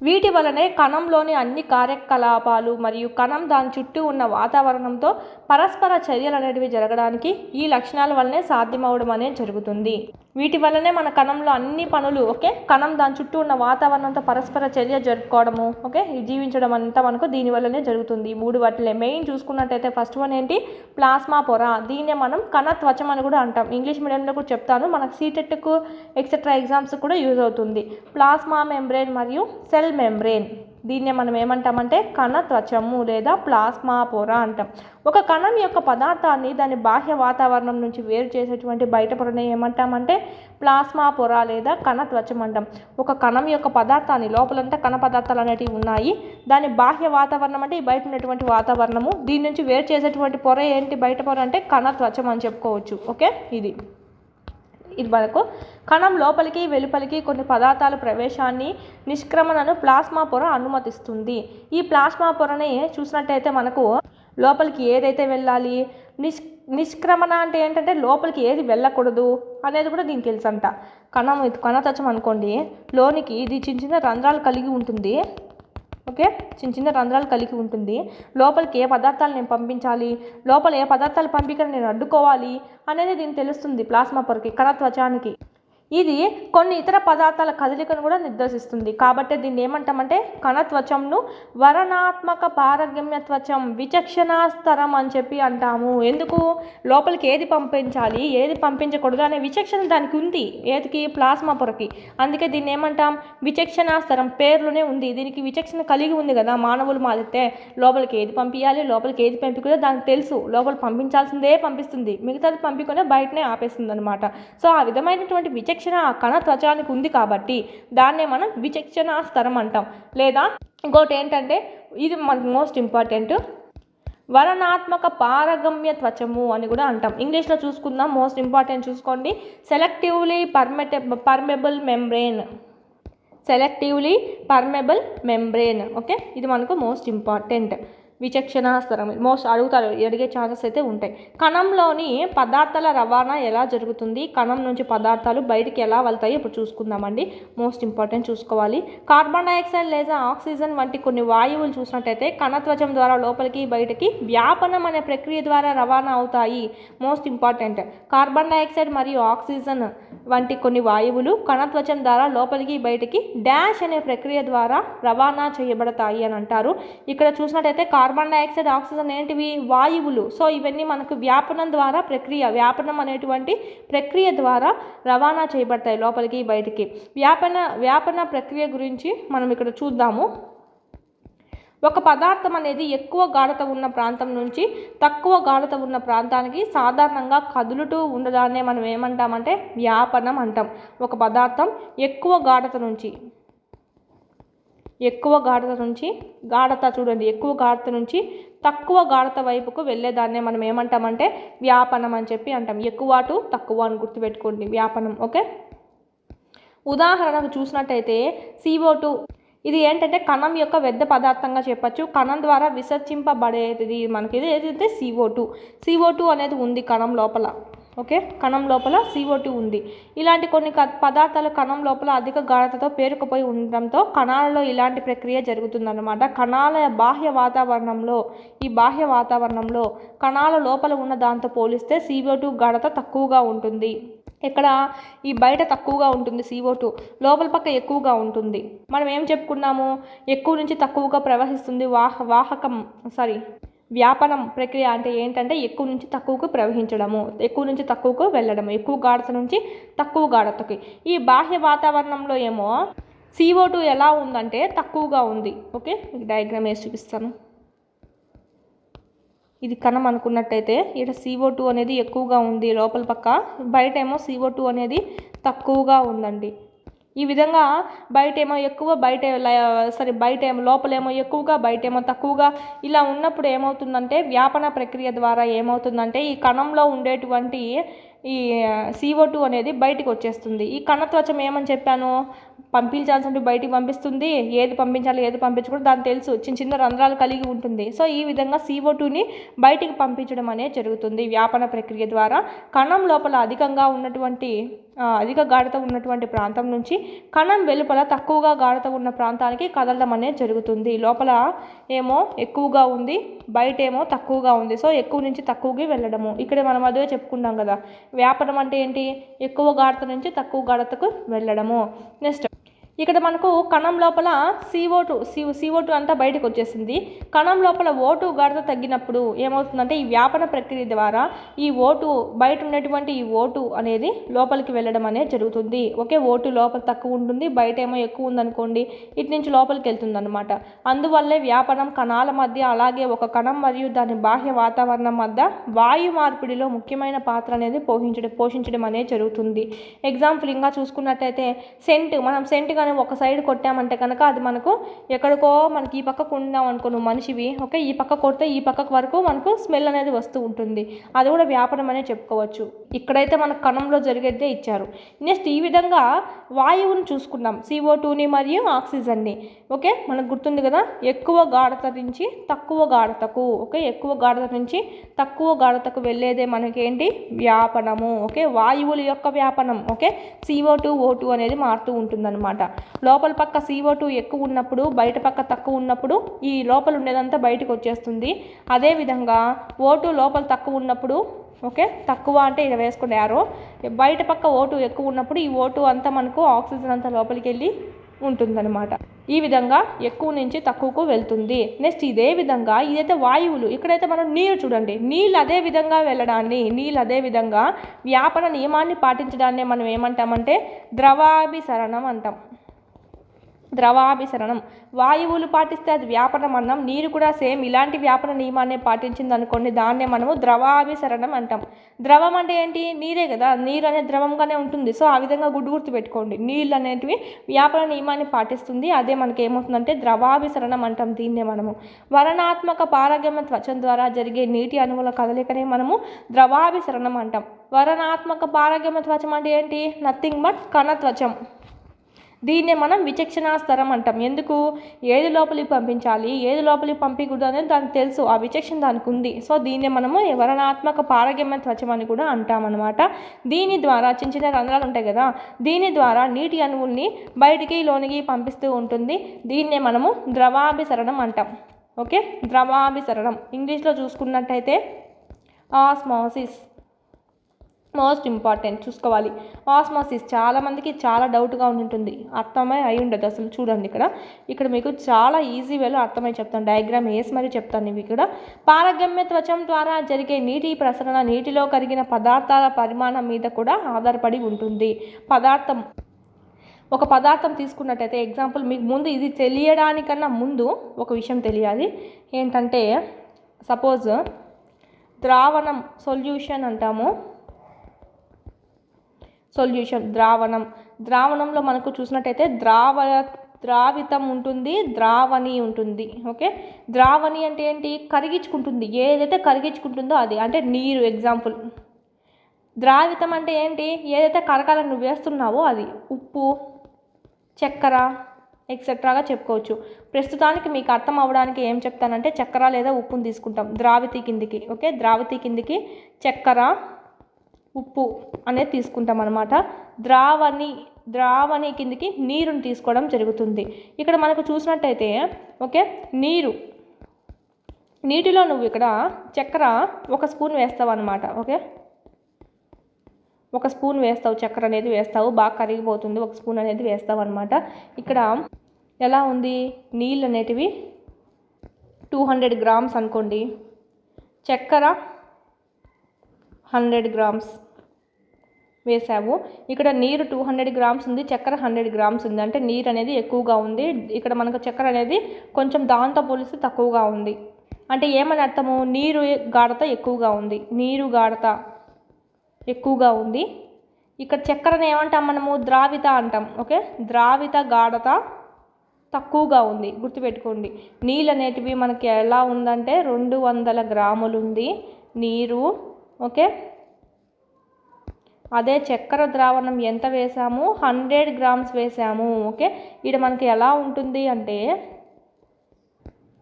వీటి వలనే కణంలోని అన్ని కార్యకలాపాలు మరియు కణం దాని చుట్టూ ఉన్న వాతావరణంతో పరస్పర చర్యలు అనేటివి జరగడానికి ఈ లక్షణాల వల్లనే సాధ్యమవడం అనేది జరుగుతుంది. వీటి వల్లనే మన కణంలో అన్ని పనులు, ఓకే, కణం దాని చుట్టూ ఉన్న వాతావరణంతో పరస్పర చర్య జరుపుకోవడము, ఓకే, జీవించడం అంతా మనకు దీనివల్లనే జరుగుతుంది. 3 వాటిలో మెయిన్ చూసుకున్నట్టయితే ఫస్ట్ వన్ ఏంటి, ప్లాస్మా పొర. దీన్నే మనం కణ త్వచం అని కూడా అంటాం. ఇంగ్లీష్ మీడియంలో కూడా చెప్తాను, మనకు సీటెట్కు ఎక్సెట్రా ఎగ్జామ్స్ కూడా యూజ్ అవుతుంది. ప్లాస్మా మెంబ్రేన్ మరియు సెల్ మెంబ్రేన్, దీన్నే మనం ఏమంటామంటే కణ త్వచము లేదా ప్లాస్మా పొర అంటాం. ఒక కణం యొక్క పదార్థాన్ని దాని బాహ్య వాతావరణం నుంచి వేరు చేసేటువంటి బయట పొరని ఏమంటామంటే ప్లాస్మా పొర లేదా కణ త్వచం అంటాం. ఒక కణం యొక్క పదార్థాన్ని లోపలంతా కణ పదార్థాలు అనేటివి ఉన్నాయి, దాని బాహ్య వాతావరణం అంటే ఈ బయట ఉన్నటువంటి వాతావరణము, దీని నుంచి వేరు చేసేటువంటి పొర ఏంటి, బయట పొర అంటే కణ త్వచం అని చెప్పుకోవచ్చు. ఓకే, ఇది మనకు కణం లోపలికి వెలుపలికి కొన్ని పదార్థాల ప్రవేశాన్ని నిష్క్రమణను ప్లాస్మా పొర అనుమతిస్తుంది. ఈ ప్లాస్మా పొరని చూసినట్టయితే మనకు లోపలికి ఏదైతే వెళ్ళాలి, నిష్క్రమణ అంటే ఏంటంటే లోపలికి ఏది వెళ్ళకూడదు అనేది కూడా దీనికి తెలుసు అంట. కణత్వచం అనుకోండి, లోనికి ఇది చిన్న చిన్న రంధ్రాలు కలిగి ఉంటుంది. ఓకే, చిన్న చిన్న రంధ్రాలు కలిగి ఉంటుంది. లోపలికి ఏ పదార్థాలు నేను పంపించాలి, లోపల ఏ పదార్థాలు పంపికను నేను అడ్డుకోవాలి అనేది దీనికి తెలుస్తుంది ప్లాస్మా పొరకి, కణత్వచానికి. ఇది కొన్ని ఇతర పదార్థాల కదలికను కూడా నిర్దేశిస్తుంది. కాబట్టి దీన్ని ఏమంటామంటే కణత్వచంను వరణాత్మక పారగమ్య త్వచం, విచక్షణ స్తరం అని చెప్పి అంటాము. ఎందుకు, లోపలికి ఏది పంపించాలి ఏది పంపించకూడదు అనే విచక్షణ దానికి ఉంది, ఏదికి, ప్లాస్మా పొరకి. అందుకే దీన్ని ఏమంటాం, విచక్షణ స్తరం. పేర్లోనే ఉంది, దీనికి విచక్షణ కలిగి ఉంది కదా. మానవులు మారితే లోపలికి ఏది పంపించాలి, లోపలికి ఏది పంపించకూడదు దానికి తెలుసు. లోపల పంపించాల్సిందే పంపిస్తుంది, మిగతాది పంపించుకునే బయటనే ఆపేస్తుంది అనమాట. సో ఆ విధమైనటువంటి విచక్షణ ఆ కణత్వచానికి ఉంది కాబట్టి దాన్నే మనం విచక్షణ స్తరం అంటాం. లేదా ఇంకోటి ఏంటంటే, ఇది మనకు మోస్ట్ ఇంపార్టెంట్, వరణాత్మక పారగమ్య త్వచము అని కూడా అంటాం. ఇంగ్లీష్లో చూసుకుందాం, మోస్ట్ ఇంపార్టెంట్ చూసుకోండి, selectively permeable membrane. Selectively permeable membrane. Okay, ఇది మనకు మోస్ట్ ఇంపార్టెంట్. విచక్షణ స్తరం మోస్ట్ అడిగే ఛాన్సెస్ అయితే ఉంటాయి. కణంలోని పదార్థాల రవాణా ఎలా జరుగుతుంది, కణం నుంచి పదార్థాలు బయటికి ఎలా వెళ్తాయి ఇప్పుడు చూసుకుందామండి. మోస్ట్ ఇంపార్టెంట్ చూసుకోవాలి. కార్బన్ డైఆక్సైడ్ లేదా ఆక్సిజన్ వంటి కొన్ని వాయువులు చూసినట్టయితే కణత్వచం ద్వారా లోపలికి బయటికి వ్యాపనం అనే ప్రక్రియ ద్వారా రవాణా అవుతాయి. మోస్ట్ ఇంపార్టెంట్, కార్బన్ డైఆక్సైడ్ మరియు ఆక్సిజన్ వంటి కొన్ని వాయువులు కణత్వచం ద్వారా లోపలికి బయటికి డాష్ అనే ప్రక్రియ ద్వారా రవాణా చేయబడతాయి అని అంటారు. ఇక్కడ చూసినట్టయితే కార్బన్ డైఆక్సైడ్, ఆక్సిజన్ ఏంటివి, వాయువులు. సో ఇవన్నీ మనకు వ్యాపనం ద్వారా వ్యాపనం అనేటువంటి ప్రక్రియ ద్వారా రవాణా చేయబడతాయి లోపలికి బయటికి. వ్యాపన ప్రక్రియ గురించి మనం ఇక్కడ చూద్దాము. ఒక పదార్థం అనేది ఎక్కువ గాఢత ఉన్న ప్రాంతం నుంచి తక్కువ గాఢత ఉన్న ప్రాంతానికి సాధారణంగా కదులుతూ ఉండడాన్నే మనం ఏమంటామంటే వ్యాపనం అంటాం. ఒక పదార్థం ఎక్కువ గాఢత నుంచి తక్కువ గాఢత వైపుకు వెళ్ళేదాన్నే మనం ఏమంటామంటే వ్యాపనం అని చెప్పి అంటాం. ఎక్కువ టు తక్కువ అని గుర్తుపెట్టుకోండి, వ్యాపనం. ఓకే, ఉదాహరణకు చూసినట్టయితే CO2, ఇది ఏంటంటే కణం యొక్క వ్యర్థ పదార్థంగా చెప్పచ్చు. కణం ద్వారా విసర్జింపబడేది మనకి ఇది ఏదైతే CO2 అనేది ఉంది కణం లోపల. ఓకే, కణం లోపల CO2 ఉంది. ఇలాంటి కొన్ని పదార్థాలు కణం లోపల అధిక గాఢతతో పేరుకుపోయి ఉండడంతో కణాలలో ఇలాంటి ప్రక్రియ జరుగుతుందన్నమాట. కణాల బాహ్య వాతావరణంలో కణాల లోపల ఉన్న దాంతో పోలిస్తే CO2 గాఢత తక్కువగా ఉంటుంది. ఇక్కడ ఈ బయట తక్కువగా ఉంటుంది, CO2 లోపల పక్క ఎక్కువగా ఉంటుంది. మనం ఏం చెప్పుకున్నాము, ఎక్కువ నుంచి తక్కువగా ప్రవహిస్తుంది. వ్యాపనం ప్రక్రియ అంటే ఏంటంటే ఎక్కువ నుంచి తక్కువకు ప్రవహించడము, ఎక్కువ నుంచి తక్కువకు వెళ్ళడము, ఎక్కువ గాఢత నుంచి తక్కువ గాఢతకి. ఈ బాహ్య వాతావరణంలో ఏమో CO2 ఎలా ఉందంటే తక్కువగా ఉంది. ఓకే, మీకు డయాగ్రామ్ వేసి చూపిస్తాను. ఇది కణం అనుకున్నట్టయితే ఇక్కడ CO2 అనేది ఎక్కువగా ఉంది లోపల పక్క, బయట ఏమో CO2 అనేది తక్కువగా ఉందండి. ఈ విధంగా బయటేమో ఎక్కువ, బయటేమో లోపలేమో ఎక్కువగా, బయటేమో తక్కువగా ఇలా ఉన్నప్పుడు ఏమవుతుందంటే వ్యాపన ప్రక్రియ ద్వారా ఏమవుతుందంటే ఈ కణంలో ఉండేటువంటి ఈ CO2 అనేది బయటికి వచ్చేస్తుంది. ఈ కణత్వచం ఏమని చెప్పాను, పంపించాల్సింది బయటికి పంపిస్తుంది, ఏది పంపించాలి ఏది పంపించకూడదు దానికి తెలుసు, చిన్న చిన్న రంధ్రాలు కలిగి ఉంటుంది. సో ఈ విధంగా CO2ని బయటికి పంపించడం అనేది జరుగుతుంది వ్యాపన ప్రక్రియ ద్వారా. కణం లోపల అధిక గాఢత ఉన్నటువంటి ప్రాంతం నుంచి కణం వెలుపల తక్కువగా గాఢత ఉన్న ప్రాంతానికి కదలడం అనేది జరుగుతుంది. లోపల ఏమో ఎక్కువగా ఉంది, బయట ఏమో తక్కువగా ఉంది. సో ఎక్కువ నుంచి తక్కువకి వెళ్ళడము. ఇక్కడ మనం అదే చెప్పుకున్నాం కదా, వ్యాపనం అంటే ఏంటి, ఎక్కువ గాఢత నుంచి తక్కువ గాఢతకు వెళ్ళడము. నెక్స్ట్ ఇక్కడ మనకు కణం లోపల CO2 అంతా బయటకు వచ్చేసింది. కణం లోపల O2 గాఢత తగ్గినప్పుడు ఏమవుతుందంటే ఈ వ్యాపన ప్రక్రియ ద్వారా ఈ O2 బయట ఉన్నటువంటి ఈ O2 అనేది లోపలికి వెళ్ళడం అనేది జరుగుతుంది. ఓకే, O2 లోపల తక్కువ ఉంటుంది, బయట ఏమో ఎక్కువ ఉందనుకోండి, ఇటు నుంచి లోపలికి వెళ్తుంది అనమాట. అందువల్లే వ్యాపనం కణాల మధ్య, అలాగే ఒక కణం మరియు దాని బాహ్య వాతావరణం మధ్య వాయు మార్పిడిలో ముఖ్యమైన పాత్ర అనేది పోషించడం అనేది జరుగుతుంది. ఎగ్జాంపుల్ ఇంకా చూసుకున్నట్టయితే మనం సెంట్ కానీ ఒక సైడ్ కొట్టామంటే కనుక అది మనకు ఎక్కడికో మనకి ఈ పక్కకు ఉన్నాం అనుకో నువ్వు మనిషివి, ఓకే, ఈ పక్క కొడితే ఈ పక్కకు వరకు మనకు స్మెల్ అనేది వస్తూ ఉంటుంది. అది కూడా వ్యాపనం అనే చెప్పుకోవచ్చు. ఇక్కడైతే మన కణంలో జరిగేదే ఇచ్చారు. నెక్స్ట్ ఈ విధంగా వాయువుని చూసుకున్నాం, CO2ని మరియు ఆక్సిజన్ని. ఓకే, మనకు గుర్తుంది కదా, ఎక్కువ గాఢత నుంచి తక్కువ గాఢతకు, ఓకే, ఎక్కువ గాఢత నుంచి తక్కువ గాఢతకు వెళ్ళేదే మనకేంటి వ్యాపనము. ఓకే, వాయువుల యొక్క వ్యాపనం. ఓకే, CO2 O2 అనేది మారుతూ ఉంటుందన్నమాట. లోపల పక్క CO2 ఎక్కువ ఉన్నప్పుడు బయట పక్క తక్కువ ఉన్నప్పుడు ఈ లోపల ఉండేదంతా బయటకు వచ్చేస్తుంది. అదేవిధంగా O2 లోపల తక్కువ ఉన్నప్పుడు, ఓకే, తక్కువ అంటే ఇలా వేసుకునే యారో, బయట పక్క O2 ఎక్కువ ఉన్నప్పుడు ఈ O2 అంతా మనకు ఆక్సిజన్ అంతా లోపలికి వెళ్ళి ఉంటుందన్నమాట. ఈ విధంగా ఎక్కువ నుంచి తక్కువకు వెళ్తుంది. నెక్స్ట్ ఇదే విధంగా ఇదైతే వాయువులు. ఇక్కడైతే మనం నీరు చూడండి, నీళ్ళు అదే విధంగా వెళ్ళడాన్ని, నీళ్ళు అదే విధంగా వ్యాపన నియమాన్ని పాటించడాన్ని మనం ఏమంటామంటే ద్రవాభిసరణం అంటాం. ద్రవాభిసరణం. వాయువులు పాటిస్తే అది వ్యాపనం అన్నాం, నీరు కూడా సేమ్ ఇలాంటి వ్యాపన నియమాన్ని పాటించింది అనుకోండి, దాన్నే మనము ద్రవాభిసరణం అంటాం. ద్రవం అంటే ఏంటి, నీరే కదా, నీరు అనేది ద్రవంగానే ఉంటుంది. సో ఆ విధంగా గుర్తు పెట్టుకోండి, నీళ్ళు అనేటివి వ్యాపన నియమాన్ని పాటిస్తుంది, అదే మనకి ఏమవుతుందంటే ద్రవాభిసరణం అంటాం. దీన్నే మనము వరణాత్మక పారగమ్య త్వచం ద్వారా జరిగే నీటి అణువుల కదలికనే మనము ద్రవాభిసరణం అంటాం. వరణాత్మక పారగమ్య త్వచం అంటే ఏంటి, నథింగ్ బట్ కణత్వచం. దీన్నే మనం విచక్షణా స్తరం అంటాం. ఎందుకు, ఏది లోపలికి పంపించాలి ఏది లోపలికి పంపించకూడదు అనేది దానికి తెలుసు, ఆ విచక్షణ దానికి ఉంది. సో దీన్నే మనము వరణాత్మక పారగమ్య త్వచం అని కూడా అంటామన్నమాట. దీని ద్వారా చిన్న చిన్న రంధ్రాలు ఉంటాయి కదా, దీని ద్వారా నీటి అణువుల్ని బయటికి లోనికి పంపిస్తూ ఉంటుంది. దీన్నే మనము ద్రవాభిసరణం అంటాం. ఓకే, ద్రవాభిసరణం. ఇంగ్లీష్లో చూసుకున్నట్టయితే ఆస్మాసిస్, మోస్ట్ ఇంపార్టెంట్ చూసుకోవాలి. ఆస్మాసిస్ చాలామందికి చాలా డౌట్గా ఉంటుంది, అర్థమై అయి ఉండదు అసలు. చూడండి ఇక్కడ మీకు చాలా ఈజీ వేలో అర్థమై చెప్తాను, డయాగ్రామ్ వేసి మరీ చెప్తాను. ఇవి ఇక్కడ పారగమ్య త్వచం ద్వారా జరిగే నీటి ప్రసరణ నీటిలో కరిగిన పదార్థాల పరిమాణం మీద కూడా ఆధారపడి ఉంటుంది. ఒక పదార్థం తీసుకున్నట్టయితే ఎగ్జాంపుల్ మీకు ముందు ఇది తెలియడానికన్నా ముందు ఒక విషయం తెలియాలి. ఏంటంటే సపోజ్ ద్రావణం, సొల్యూషన్ అంటాము. సొల్యూషన్, ద్రావణంలో మనకు చూసినట్టయితే ద్రావితం ఉంటుంది, ద్రావణి ఉంటుంది. ఓకే, ద్రావణి అంటే ఏంటి, కరిగించుకుంటుంది, ఏదైతే కరిగించుకుంటుందో అది, అంటే నీరు ఎగ్జాంపుల్. ద్రావితం అంటే ఏంటి, ఏదైతే కరకాలను నువ్వు వేస్తున్నావో అది, ఉప్పు, చక్కెర ఎక్సెట్రాగా చెప్పుకోవచ్చు. ప్రస్తుతానికి మీకు అర్థం అవ్వడానికి ఏం చెప్తానంటే చక్కెర లేదా ఉప్పుని తీసుకుంటాం ద్రావితి కిందికి. ఓకే, ద్రావితి కిందికి చక్కెర, ఉప్పు అనేది తీసుకుంటాం అనమాట. ద్రావణి కిందికి నీరుని తీసుకోవడం జరుగుతుంది. ఇక్కడ మనకు చూసినట్టయితే ఓకే, నీటిలో నువ్వు ఇక్కడ చక్కెర 1 స్పూన్ వేస్తావు అనమాట. ఓకే, 1 స్పూన్ వేస్తావు, చక్కెర అనేది వేస్తావు, బాగా కరిగిపోతుంది, 1 స్పూన్ అనేది వేస్తావు అనమాట. ఇక్కడ ఎలా ఉంది, నీళ్ళు అనేటివి 200 గ్రామ్స్ అనుకోండి, చక్కెర 100 గ్రామ్స్ వేసావు. ఇక్కడ నీరు 200 గ్రామ్స్ ఉంది, చక్కెర 100 గ్రామ్స్ ఉంది, అంటే నీరు అనేది ఎక్కువగా ఉంది. ఇక్కడ మనకు చక్కెర అనేది కొంచెం దాంతో పోలిస్తే తక్కువగా ఉంది. అంటే ఏమని అర్థము, నీరు గాఢత ఎక్కువగా ఉంది, నీరు గాఢత ఎక్కువగా ఉంది. ఇక్కడ చక్కెరను ఏమంటాం మనము, ద్రావిత అంటాం. ఓకే, ద్రావిత గాఢత తక్కువగా ఉంది, గుర్తుపెట్టుకోండి. నీళ్ళు అనేటివి మనకి ఎలా ఉందంటే 200 గ్రాములు ఉంది నీరు. ఓకే, అదే చక్కెర ద్రావణం ఎంత వేసాము, 100 గ్రామ్స్ వేసాము. ఓకే, ఇక్కడ మనకి ఎలా ఉంటుంది అంటే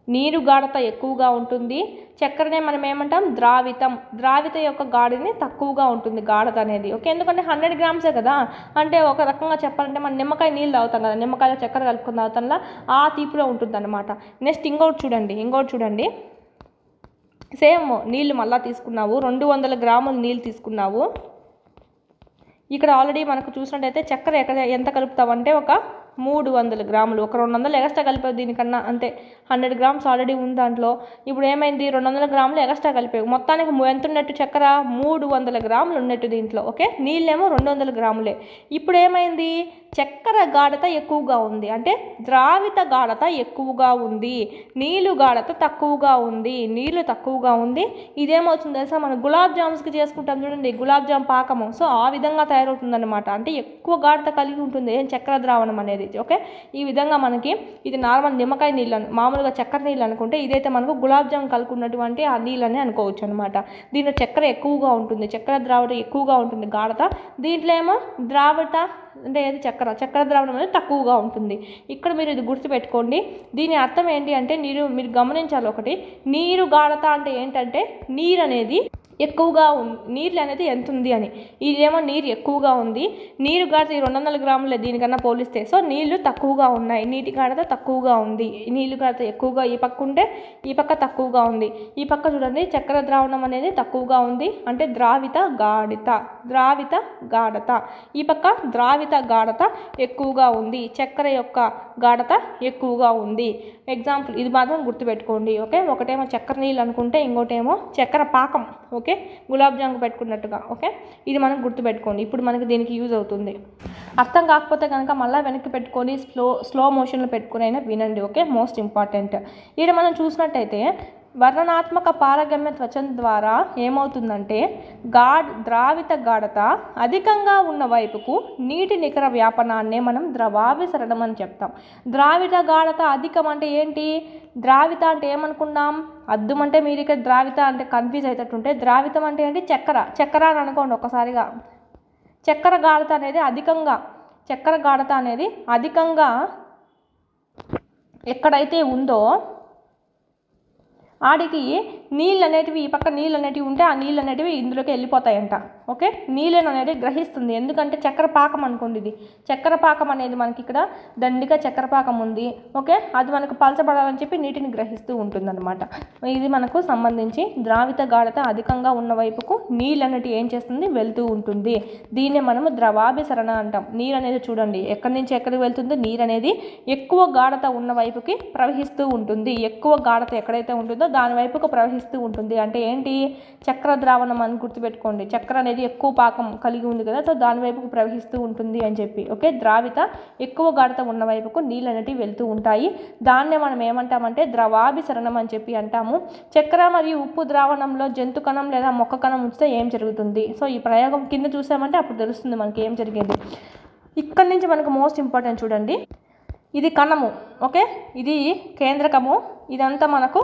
నీరు గాఢత ఎక్కువగా ఉంటుంది, చక్కెరనే మనం ఏమంటాం ద్రావిత యొక్క గాఢని తక్కువగా ఉంటుంది, గాఢత అనేది. ఓకే, ఎందుకంటే 100 గ్రామ్సే కదా, అంటే ఒక రకంగా చెప్పాలంటే మనం నిమ్మకాయ నీళ్ళు తాగుతాం కదా, నిమ్మకాయలో చక్కెర కలుపుకొని తాగుతాంలా ఆ తీపిలో ఉంటుంది అనమాట. నెక్స్ట్ ఇంకోటి చూడండి, సేమ్ నీళ్ళు మళ్ళీ తీసుకున్నావు, 200 గ్రాములు నీళ్ళు తీసుకున్నావు. ఇక్కడ ఆల్రెడీ మనకు చూసినట్టయితే చక్కెర ఎంత కలుపుతావంటే ఒక 300 గ్రాములు, ఒక 200 ఎక్స్ట్రా కలిపావు దీనికన్నా, అంతే. 100 గ్రామ్స్ ఆల్రెడీ ఉంది దాంట్లో. ఇప్పుడు ఏమైంది, 200 గ్రాములు ఎక్స్ట్రా కలిపావు, మొత్తానికి ఎంత ఉన్నట్టు చక్కెర 300 గ్రాములు ఉన్నట్టు దీంట్లో. ఓకే, నీళ్ళేమో 200 గ్రాములే. ఇప్పుడు ఏమైంది, చక్కెర గాఢత ఎక్కువగా ఉంది, అంటే ద్రావిత గాఢత ఎక్కువగా ఉంది, నీళ్ళు గాఢత తక్కువగా ఉంది, నీళ్ళు తక్కువగా ఉంది. ఇదేమవుతుంది తెలుసా, మనం గులాబ్ జామ్స్కి చేసుకుంటాం చూడండి, గులాబ్ జామ్ పాకము, సో ఆ విధంగా తయారవుతుందన్నమాట. అంటే ఎక్కువ గాఢత కలిగి ఉంటుంది చక్కెర ద్రావణం అనేది. ఓకే. ఈ విధంగా మనకి ఇది నార్మల్ నిమ్మకాయ నీళ్ళు మామూలుగా చక్కెర నీళ్ళు అనుకుంటే, ఇదైతే మనకు గులాబ్ జామ్ కలుపుకున్నటువంటి ఆ నీళ్ళని అనుకోవచ్చు అనమాట. దీంట్లో చక్కెర ఎక్కువగా ఉంటుంది, చక్కెర ద్రావణం ఎక్కువగా ఉంటుంది గాఢత. దీంట్లో ఏమో ద్రావత అంటే ఏది చక్కెర ద్రావణం అనేది తక్కువగా ఉంటుంది. ఇక్కడ మీరు ఇది గుర్తుపెట్టుకోండి. దీని అర్థం ఏంటి అంటే మీరు గమనించాలి ఒకటి, నీరు గాఢత అంటే ఏంటంటే నీరు అనేది ఎక్కువగా నీళ్ళు అనేది ఎంత ఉంది అని. ఇదేమో నీరు ఎక్కువగా ఉంది, నీరు గాఢత 200 గ్రాములే దీనికన్నా పోలిస్తే. సో నీళ్లు తక్కువగా ఉన్నాయి, నీటి గాఢత తక్కువగా ఉంది. నీళ్ళు గాఢత ఎక్కువగా ఈ పక్క ఉంటే ఈ పక్క తక్కువగా ఉంది. ఈ పక్క చూడండి చక్కెర ద్రావణం అనేది తక్కువగా ఉంది, అంటే ద్రావిత గాఢత. ఈ పక్క ద్రావిత గాఢత ఎక్కువగా ఉంది, చక్కెర యొక్క గాఢత ఎక్కువగా ఉంది. ఎగ్జాంపుల్ ఇది మాత్రం గుర్తుపెట్టుకోండి, ఓకే. ఒకటేమో చక్కెర నీళ్ళు అనుకుంటే, ఇంకోటేమో చక్కెర పాకం, ఓకే, గులాబ్ జామున్ పెట్టుకున్నట్టుగా, ఓకే. ఇది మనం గుర్తుపెట్టుకోండి. ఇప్పుడు మనకి దీనికి యూజ్ అవుతుంది. అర్థం కాకపోతే కనుక మళ్ళీ వెనక్కి పెట్టుకొని స్లో మోషన్లో పెట్టుకుని అయినా వినండి, ఓకే. Most important. ఇక్కడ మనం చూసినట్టయితే వర్ణనాత్మక పారగమ్య త్వచం ద్వారా ఏమవుతుందంటే ద్రావిత గాఢత అధికంగా ఉన్న వైపుకు నీటి నికర వ్యాపనాన్నే మనం ద్రవాభిసరణం అని చెప్తాం. ద్రావిత గాఢత అధికం అంటే ఏంటి? ద్రావిత అంటే ఏమనుకున్నాం? అద్దం అంటే మీరు ఇక్కడ ద్రావిత అంటే కన్ఫ్యూజ్ అవుతుంటే, ద్రావితం అంటే ఏంటి? చక్కెర అని అనుకోండి ఒక్కసారిగా. చక్కెర గాఢత అనేది అధికంగా ఎక్కడైతే ఉందో ఆడికి నీళ్ళు అనేటివి, ఈ పక్క నీళ్ళు అనేటివి ఉంటే ఆ నీళ్ళు అనేటివి ఇందులోకి వెళ్ళిపోతాయంట, ఓకే. నీళ్ళను అనేది గ్రహిస్తుంది, ఎందుకంటే చక్కెర పాకం అనుకోండి. ఇది చక్కెర పాకం అనేది మనకి ఇక్కడ దండిగా చక్కెర పాకం ఉంది, ఓకే. అది మనకు పలచబడాలని చెప్పి నీటిని గ్రహిస్తూ ఉంటుందన్నమాట. ఇది మనకు సంబంధించి ద్రావిత గాఢత అధికంగా ఉన్న వైపుకు నీళ్ళు అనేటివి ఏం చేస్తుంది? వెళ్తూ ఉంటుంది. దీన్నే మనము ద్రవాభిసరణ అంటాం. నీరు అనేది చూడండి ఎక్కడి నుంచి ఎక్కడికి వెళ్తుంది, నీరు అనేది ఎక్కువ గాఢత ఉన్న వైపుకి ప్రవహిస్తూ ఉంటుంది. ఎక్కువ గాఢత ఎక్కడైతే ఉంటుందో దాని వైపుకు ప్రవహిస్తూ ఉంటుంది. అంటే ఏంటి? చక్కెర ద్రావణం అని గుర్తుపెట్టుకోండి. చక్కెర అనేది ఎక్కువ పాకం కలిగి ఉంది కదా, సో దాని వైపుకు ప్రవహిస్తూ ఉంటుంది అని చెప్పి, ఓకే. ద్రావిత ఎక్కువ గాఢత ఉన్న వైపుకు నీళ్ళు అనేటివి వెళ్తూ ఉంటాయి. దాన్నే మనం ఏమంటామంటే ద్రవాభిసరణం అని చెప్పి అంటాము. చక్కెర మరియు ఉప్పు ద్రావణంలో జంతు కణం లేదా మొక్క కణం ఉంచితే ఏం జరుగుతుంది? సో ఈ ప్రయోగం కింద చూసామంటే అప్పుడు తెలుస్తుంది మనకి ఏం జరిగేది. ఇక్కడి నుంచి మనకు మోస్ట్ ఇంపార్టెంట్ చూడండి, ఇది కణము, ఓకే. ఇది కేంద్రకము, ఇదంతా మనకు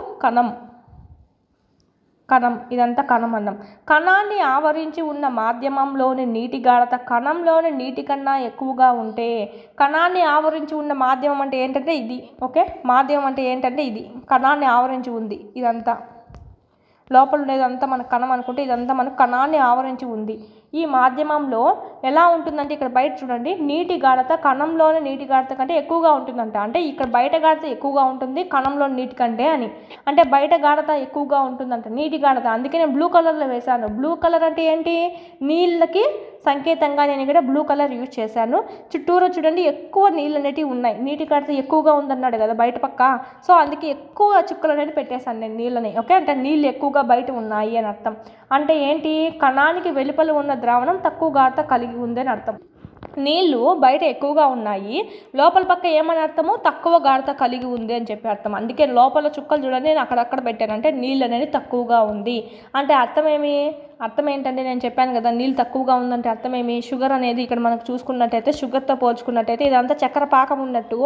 కణం, ఇదంతా కణం అన్నాం. కణాన్ని ఆవరించి ఉన్న మాధ్యమంలోని నీటి గాఢత కణంలోని నీటి కన్నా ఎక్కువగా ఉంటే, కణాన్ని ఆవరించి ఉన్న మాధ్యమం అంటే ఏంటంటే ఇది, ఓకే. మాధ్యమం అంటే ఏంటంటే ఇది కణాన్ని ఆవరించి ఉంది. ఇదంతా లోపల ఉండేదంతా మన కణం అనుకుంటే, ఇదంతా మన కణాన్ని ఆవరించి ఉంది. ఈ మాధ్యమంలో ఎలా ఉంటుందంటే ఇక్కడ బయట చూడండి, నీటి గాఢత కణంలోని నీటి గాఢత కంటే ఎక్కువగా ఉంటుందంట. అంటే ఇక్కడ బయట గాఢత ఎక్కువగా ఉంటుంది కణంలోని నీటి కంటే అని, అంటే బయట గాఢత ఎక్కువగా ఉంటుందంట నీటి గాఢత. అందుకే నేను బ్లూ కలర్లో వేశాను. బ్లూ కలర్ అంటే ఏంటి? నీళ్ళకి సంకేతంగా నేను ఇక్కడ బ్లూ కలర్ యూజ్ చేశాను. చుట్టూరు చూడండి ఎక్కువ నీళ్ళు అనేటివి ఉన్నాయి, నీటి గాఢత ఎక్కువగా ఉందన్నాడు కదా బయట పక్క, సో అందుకే ఎక్కువ చుక్కలు అనేది పెట్టేశాను నేను నీళ్ళని, ఓకే. అంటే నీళ్ళు ఎక్కువగా బయట ఉన్నాయి అని అర్థం. అంటే ఏంటి? కణానికి వెలుపల ఉన్న ద్రావణం తక్కువ గాఢత కలిగి ఉందని అర్థం. నీళ్ళు బయట ఎక్కువగా ఉన్నాయి, లోపల పక్క ఏమని అర్థము? తక్కువ గాఢత కలిగి ఉంది అని చెప్పి అర్థం. అందుకే లోపల చుక్కలు చూడండి నేను అక్కడక్కడ పెట్టాను, అంటే నీళ్ళు అనేది తక్కువగా ఉంది అంటే అర్థం ఏంటంటే నేను చెప్పాను కదా నీళ్ళు తక్కువగా ఉందంటే అర్థమేమి? షుగర్ అనేది ఇక్కడ మనకు చూసుకున్నట్టయితే షుగర్తో పోల్చుకున్నట్టయితే ఇదంతా చక్కెర పాకం ఉన్నట్టు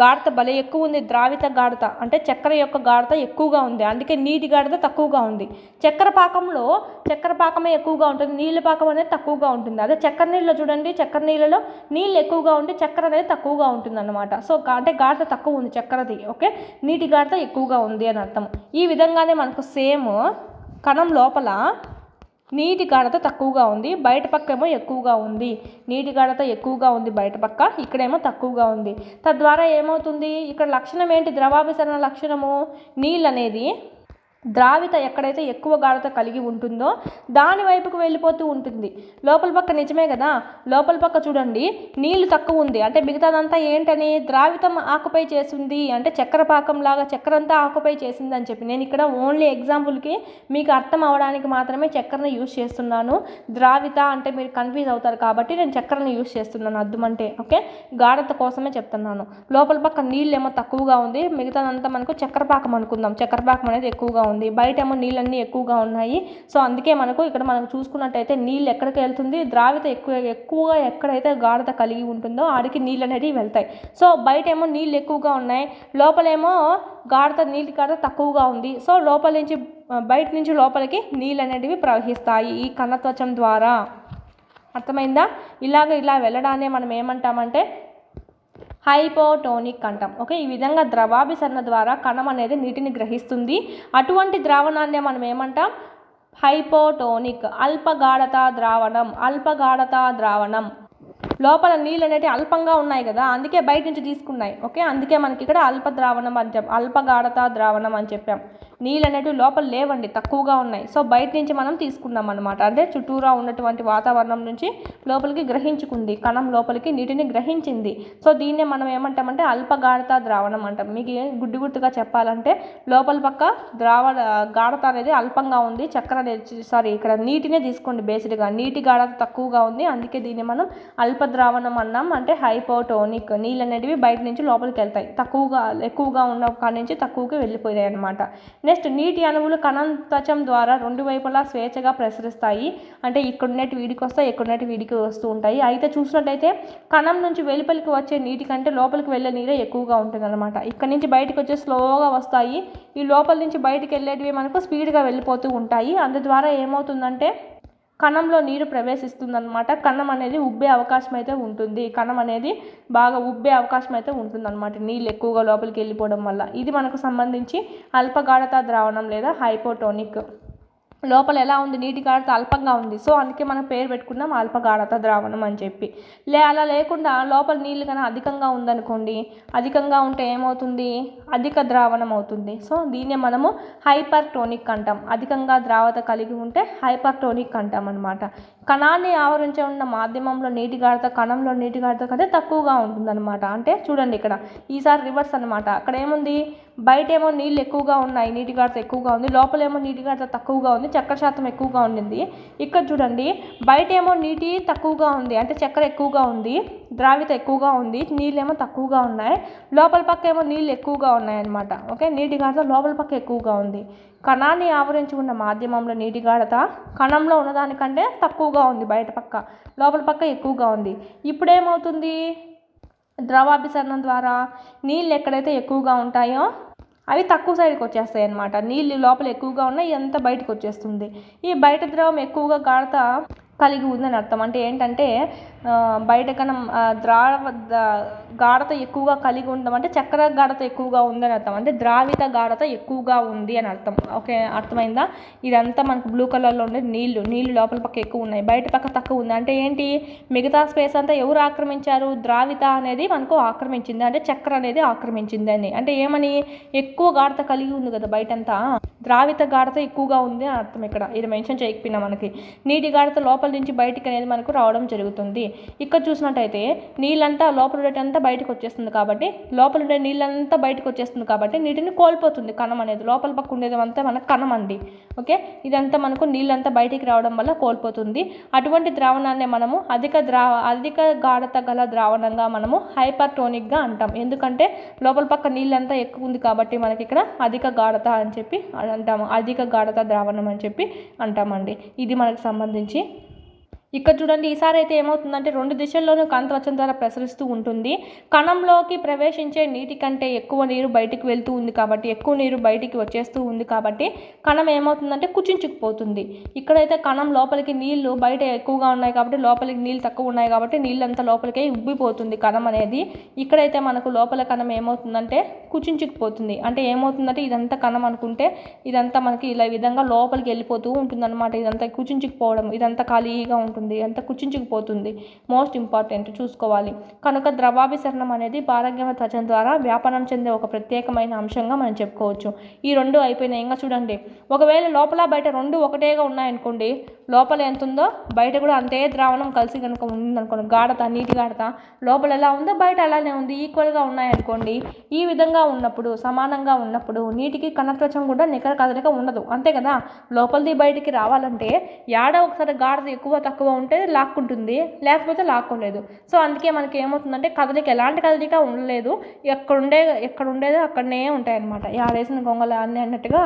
గాఢత భలే ఎక్కువ ఉంది. ద్రావిత గాఢత అంటే చక్కెర యొక్క గాఢత ఎక్కువగా ఉంది, అందుకే నీటి గాఢత తక్కువగా ఉంది. చక్కెర పాకమే ఎక్కువగా ఉంటుంది, నీళ్ళ పాకం అనేది తక్కువగా ఉంటుంది. అదే చక్కెర నీళ్ళలో చూడండి, చక్కెర నీళ్ళలో నీళ్ళు ఎక్కువగా ఉంటే చక్కెర అనేది తక్కువగా ఉంటుంది అన్నమాట. సో అంటే గాఢత తక్కువ ఉంది చక్కెరది, ఓకే. నీటి గాఢత ఎక్కువగా ఉంది అని అర్థం. ఈ విధంగానే మనకు సేమ్ కణం లోపల నీటి గాఢత తక్కువగా ఉంది, బయట పక్క ఏమో ఎక్కువగా ఉంది. నీటి గాఢత ఎక్కువగా ఉంది బయట పక్క, ఇక్కడేమో తక్కువగా ఉంది. తద్వారా ఏమవుతుంది? ఇక్కడ లక్షణం ఏంటి? ద్రవాభిసరణ లక్షణము, నీళ్ళు అనేది ద్రావిత ఎక్కడైతే ఎక్కువ గాఢత కలిగి ఉంటుందో దాని వైపుకు వెళ్ళిపోతూ ఉంటుంది. లోపల పక్క నిజమే కదా, లోపల పక్క చూడండి నీళ్లు తక్కువ ఉంది, అంటే మిగతాదంతా ఏంటని? ద్రావితం ఆక్యుపై చేసింది, అంటే చక్కెర పాకం లాగా చక్కెర అంతా ఆక్యుపై చేసింది అని చెప్పి నేను ఇక్కడ ఓన్లీ ఎగ్జాంపుల్కి మీకు అర్థం అవడానికి మాత్రమే చక్కెరని యూజ్ చేస్తున్నాను. ద్రావిత అంటే మీరు కన్ఫ్యూజ్ అవుతారు కాబట్టి నేను చక్కెరని యూజ్ చేస్తున్నాను అర్థం అంటే, ఓకే. గాఢత కోసమే చెప్తున్నాను. లోపల పక్క నీళ్ళు ఏమో తక్కువగా ఉంది, మిగతాదంతా మనకు చక్కెర పాకం అనుకుందాం, చక్కెర పాకం అనేది ఎక్కువగా ఉంది. ఉంది, బయటేమో నీళ్ళన్నీ ఎక్కువగా ఉన్నాయి. సో అందుకే మనకు ఇక్కడ మనం చూసుకున్నట్టయితే నీళ్ళు ఎక్కడికి వెళ్తుంది, ద్రావిత ఎక్కువగా ఎక్కడైతే గాఢత కలిగి ఉంటుందో ఆడికి నీళ్ళు అనేవి వెళ్తాయి. సో బయటేమో నీళ్ళు ఎక్కువగా ఉన్నాయి, లోపలేమో నీటి గాఢత తక్కువగా ఉంది. సో బయట నుంచి లోపలికి నీళ్ళు అనేటివి ప్రవహిస్తాయి ఈ కణత్వచం ద్వారా. అర్థమైందా? ఇలా వెళ్ళడాన్ని మనం ఏమంటామంటే హైపోటోనిక్ అంటాం. ఓకే, ఈ విధంగా ద్రవాభిసరణ ద్వారా కణం అనేది నీటిని గ్రహిస్తుంది. అటువంటి ద్రావణాన్ని మనం ఏమంటాం? హైపోటోనిక్. అల్పగాఢత ద్రావణం. లోపల నీళ్ళు అనేవి అల్పంగా ఉన్నాయి కదా, అందుకే బయట నుంచి తీసుకున్నాయి. ఓకే, అందుకే మనకి ఇక్కడ అల్పగాఢత ద్రావణం అని చెప్పాం. నీళ్ళు అనేవి లోపల లేవండి, తక్కువగా ఉన్నాయి. సో బయట నుంచి మనం తీసుకున్నాం అనమాట. అంటే చుట్టూరా ఉన్నటువంటి వాతావరణం నుంచి లోపలికి గ్రహించుకుంది, కణం లోపలికి నీటిని గ్రహించింది. సో దీన్నే మనం ఏమంటామంటే అల్పగాఢత ద్రావణం అంటాం. మీకు గుర్తుగా చెప్పాలంటే లోపల పక్క గాఢత అనేది అల్పంగా ఉంది, ఇక్కడ నీటినే తీసుకోండి. బేసిక్గా నీటి గాఢత తక్కువగా ఉంది, అందుకే దీన్ని మనం అల్పద్రావణం అన్నాం. అంటే హైపోటోనిక్. నీళ్ళు అనేటివి బయట నుంచి లోపలికి వెళ్తాయి, ఎక్కువగా ఉన్న కాడి నుంచి తక్కువకి వెళ్ళిపోయాయి అనమాట. నెక్స్ట్, నీటి అణువులు కణత్వచం ద్వారా రెండు వైపులా స్వేచ్ఛగా ప్రసరిస్తాయి. అంటే ఇక్కడున్నట్టు వీడికి వస్తాయి, ఇక్కడున్నట్టు వీడికి వస్తూ ఉంటాయి. అయితే చూసినట్టయితే కణం నుంచి వెలుపలికి వచ్చే నీటి కంటే లోపలికి వెళ్ళే నీరే ఎక్కువగా ఉంటుంది అనమాట. ఇక్కడ నుంచి బయటకు వచ్చే స్లోగా వస్తాయి, ఈ లోపల నుంచి బయటకు వెళ్ళేటివి మనకు స్పీడ్గా వెళ్ళిపోతూ ఉంటాయి. అందు ద్వారా ఏమవుతుందంటే కణంలో నీరు ప్రవేశిస్తుందన్నమాట. కణం అనేది ఉబ్బే అవకాశం అయితే ఉంటుంది, బాగా ఉబ్బే అవకాశం అయితే ఉంటుందన్నమాట, నీళ్ళు ఎక్కువగా లోపలికి వెళ్ళిపోవడం వల్ల. ఇది మనకు సంబంధించి అల్పగాఢత ద్రావణం లేదా హైపోటోనిక్. లోపల ఎలా ఉంది, నీటి గాఢత అల్పంగా ఉంది. సో అందుకే మనం పేరు పెట్టుకున్నాం అల్పగాఢత ద్రావణం అని చెప్పి. అలా లేకుండా లోపల నీళ్ళు కన్నా అధికంగా ఉందనుకోండి, అధికంగా ఉంటే ఏమవుతుంది, అధిక ద్రావణం అవుతుంది. సో దీన్నే మనము హైపర్టోనిక్ అంటాం. అధికంగా ద్రావత కలిగి ఉంటే హైపర్టోనిక్ అంటాం అనమాట. కణాన్ని ఆవరించి ఉన్న మాధ్యమంలో నీటి గాఢత కణంలో నీటి గాఢత కంటే తక్కువగా ఉంటుందన్నమాట. అంటే చూడండి, ఇక్కడ ఈసారి రివర్స్ అనమాట. అక్కడ ఏముంది, బయటేమో నీళ్ళు ఎక్కువగా ఉన్నాయి, నీటి గాఢత ఎక్కువగా ఉంది, లోపలేమో నీటి గాఢత తక్కువగా ఉంది, చక్కెర శాతం ఎక్కువగా ఉండింది. ఇక్కడ చూడండి, బయటేమో నీటి తక్కువగా ఉంది, అంటే చక్కెర ఎక్కువగా ఉంది, ద్రావిత ఎక్కువగా ఉంది, నీళ్ళేమో తక్కువగా ఉన్నాయి, లోపల పక్క ఏమో నీళ్ళు ఎక్కువగా ఉన్నాయి అనమాట. ఓకే, నీటి గాఢత లోపల పక్క ఎక్కువగా ఉంది. కణాన్ని ఆవరించి ఉన్న మాధ్యమంలో నీటి గాఢత కణంలో ఉన్నదానికంటే తక్కువగా ఉంది, బయట పక్క లోపల పక్క ఎక్కువగా ఉంది. ఇప్పుడేమవుతుంది, ద్రవాభిసరణం ద్వారా నీళ్ళు ఎక్కడైతే ఎక్కువగా ఉంటాయో అవి తక్కువ సైడ్కి వచ్చేస్తాయి అన్నమాట. నీళ్ళు లోపల ఎక్కువగా ఉన్నాయి, ఎంత బయటకు వచ్చేస్తుంది. ఈ బయట ద్రవం ఎక్కువగా గాఢత కలిగి ఉందని అర్థం. అంటే ఏంటంటే బయట కణం గాఢత ఎక్కువగా కలిగి ఉండడం అంటే చక్కెర గాఢత ఎక్కువగా ఉందని అర్థం. అంటే ద్రావిత గాఢత ఎక్కువగా ఉంది అని అర్థం. ఓకే, అర్థమైందా? ఇదంతా మనకు బ్లూ కలర్లో ఉండే నీళ్ళు లోపల పక్క ఎక్కువ ఉన్నాయి, బయట పక్క తక్కువ ఉంది. అంటే ఏంటి, మిగతా స్పేస్ అంతా ఎవరు ఆక్రమించారు, ద్రావిత అనేది మనకు ఆక్రమించింది, అంటే చక్కెర అనేది ఆక్రమించింది అని. అంటే ఏమని, ఎక్కువ గాఢత కలిగి ఉంది కదా బయటంతా, ద్రావిత గాఢత ఎక్కువగా ఉంది అని అర్థం. ఇక్కడ ఇది మెన్షన్ చేయకపోయినా మనకి నీటి గాఢత లోపల నుంచి బయటికి అనేది మనకు రావడం జరుగుతుంది. ఇక్కడ చూసినట్టయితే నీళ్ళంతా లోపల ఉండేటంతా బయటకు వచ్చేస్తుంది, కాబట్టి లోపల ఉండే నీళ్ళంతా బయటకు వచ్చేస్తుంది, కాబట్టి నీటిని కోల్పోతుంది కణం అనేది. లోపల పక్క ఉండేది అంతా మనకు కణం అండి. ఓకే, ఇదంతా మనకు నీళ్ళంతా బయటికి రావడం వల్ల కోల్పోతుంది. అటువంటి ద్రావణాన్ని మనము అధిక గాఢత గల ద్రావణంగా మనము హైపర్టోనిక్గా అంటాం. ఎందుకంటే లోపల పక్క నీళ్ళంతా ఎక్కువ ఉంది కాబట్టి మనకి ఇక్కడ అధిక గాఢత అని చెప్పి అంటాము, అధిక గాఢత ద్రావణం అని చెప్పి అంటామండి. ఇది మనకు సంబంధించి. ఇక్కడ చూడండి, ఈసారి అయితే ఏమవుతుందంటే రెండు దిశల్లోనూ కణత్వచం ద్వారా ప్రసరిస్తూ ఉంటుంది. కణంలోకి ప్రవేశించే నీటి కంటే ఎక్కువ నీరు బయటికి వెళ్తూ ఉంది కాబట్టి, ఎక్కువ నీరు బయటికి వచ్చేస్తూ ఉంది కాబట్టి కణం ఏమవుతుందంటే కుచించుకుపోతుంది. ఇక్కడైతే కణం లోపలికి నీళ్లు బయట ఎక్కువగా ఉన్నాయి కాబట్టి లోపలికి నీళ్ళు తక్కువ ఉన్నాయి కాబట్టి నీళ్ళంతా లోపలికే ఉబ్బిపోతుంది కణం అనేది. ఇక్కడైతే మనకు లోపల కణం ఏమవుతుందంటే కుచించుకుపోతుంది. అంటే ఏమవుతుందంటే ఇదంతా కణం అనుకుంటే ఇదంతా మనకి ఇలా విధంగా లోపలికి వెళ్ళిపోతూ ఉంటుంది అనమాట. ఇదంతా కుచించుకుపోవడం, ఇదంతా ఖాళీగా ఉంటుంది, అంత కుచించుకుపోతుంది. మోస్ట్ ఇంపార్టెంట్ చూసుకోవాలి. కనుక ద్రవాభిసరణం అనేది పారగమ్య త్వచం ద్వారా వ్యాపనం చెందే ఒక ప్రత్యేకమైన అంశంగా మనం చెప్పుకోవచ్చు. ఈ రెండు అయిపోయినాయి. ఇంకా చూడండి, ఒకవేళ లోపల బయట రెండు ఒకటేగా ఉన్నాయనుకోండి, లోపల ఎంత ఉందో బయట కూడా అంతే ద్రావణం కలిసి కనుక ఉందనుకోండి, గాఢత నీటి గాఢత లోపల ఎలా ఉందో బయట అలానే ఉంది, ఈక్వల్గా ఉన్నాయనుకోండి. ఈ విధంగా ఉన్నప్పుడు, సమానంగా ఉన్నప్పుడు నీటికి కణత్వచం కూడా నికర కదలిక ఉండదు, అంతే కదా. లోపలిది బయటికి రావాలంటే ఒకసారి గాఢత ఎక్కువ తక్కువ ఉంటే లాక్కుంటుంది, లేకపోతే లాక్కోలేదు. సో అందుకే మనకి ఏమవుతుందంటే కదలిక, ఎలాంటి కదలిక ఉండలేదు, ఎక్కడ ఉండేదో అక్కడనే ఉంటాయి అన్నమాట. యాడేసిన గొంగళ అన్నీ అన్నట్టుగా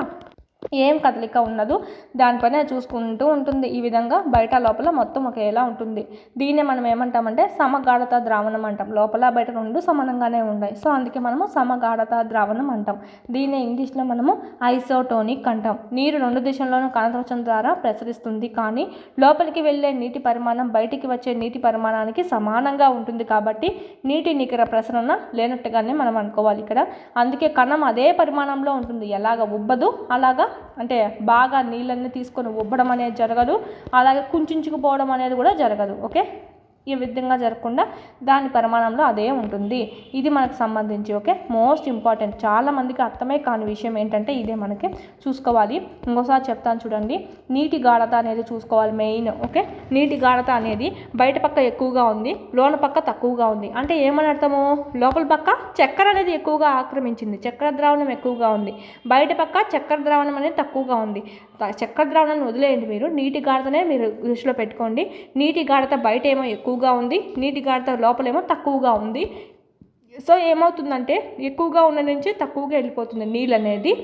ఏం కదలిక ఉండదు, దానిపైన చూసుకుంటూ ఉంటుంది. ఈ విధంగా బయట లోపల మొత్తం ఒకేలా ఉంటుంది. దీన్నే మనం ఏమంటామంటే సమగాఢత ద్రావణం అంటాం. లోపల బయట రెండు సమానంగానే ఉన్నాయి, సో అందుకే మనము సమగాఢత ద్రావణం అంటాం. దీన్నే ఇంగ్లీష్లో మనము ఐసోటోనిక్ అంటాం. నీరు రెండు దిశల్లోనూ కణత్వచం ద్వారా ప్రసరిస్తుంది, కానీ లోపలికి వెళ్ళే నీటి పరిమాణం బయటికి వచ్చే నీటి పరిమాణానికి సమానంగా ఉంటుంది. కాబట్టి నీటి నికర ప్రసరణ లేనట్టుగానే మనం అనుకోవాలి ఇక్కడ. అందుకే కణం అదే పరిమాణంలో ఉంటుంది, ఎలాగ ఉబ్బదు అలాగా, అంటే బాగా నీళ్ళన్నీ తీసుకొని ఉబ్బడం అనేది జరగదు, అలాగే కుంచుకుపోవడం అనేది కూడా జరగదు. ఓకే, ఈ విధంగా జరగకుండా దాని పరిమాణంలో అదే ఉంటుంది. ఇది మనకు సంబంధించి ఓకే మోస్ట్ ఇంపార్టెంట్. చాలామందికి అర్థమే కాని విషయం ఏంటంటే ఇదే మనకి చూసుకోవాలి. ఇంకోసారి చెప్తాను చూడండి. నీటి గాఢత అనేది చూసుకోవాలి మెయిన్. ఓకే, నీటి గాఢత అనేది బయట పక్క ఎక్కువగా ఉంది, లోన పక్క తక్కువగా ఉంది అంటే ఏమని అర్థము? లోపల పక్క చక్కెర అనేది ఎక్కువగా ఆక్రమించింది, చక్కెర ద్రావణం ఎక్కువగా ఉంది, బయట పక్క చక్కెర ద్రావణం అనేది తక్కువగా ఉంది. చక్కెర ద్రావణాన్ని వదిలేయండి, మీరు నీటి గాఢతనే మీరు దృష్టిలో పెట్టుకోండి. నీటి గాఢత బయట ఏమో ఎక్కువగా ఉంది, నీటి గాఢత లోపలేమో తక్కువగా ఉంది. సో ఏమవుతుందంటే ఎక్కువగా ఉన్న నుంచి తక్కువగా వెళ్ళిపోతుంది నీళ్ళు అనేది.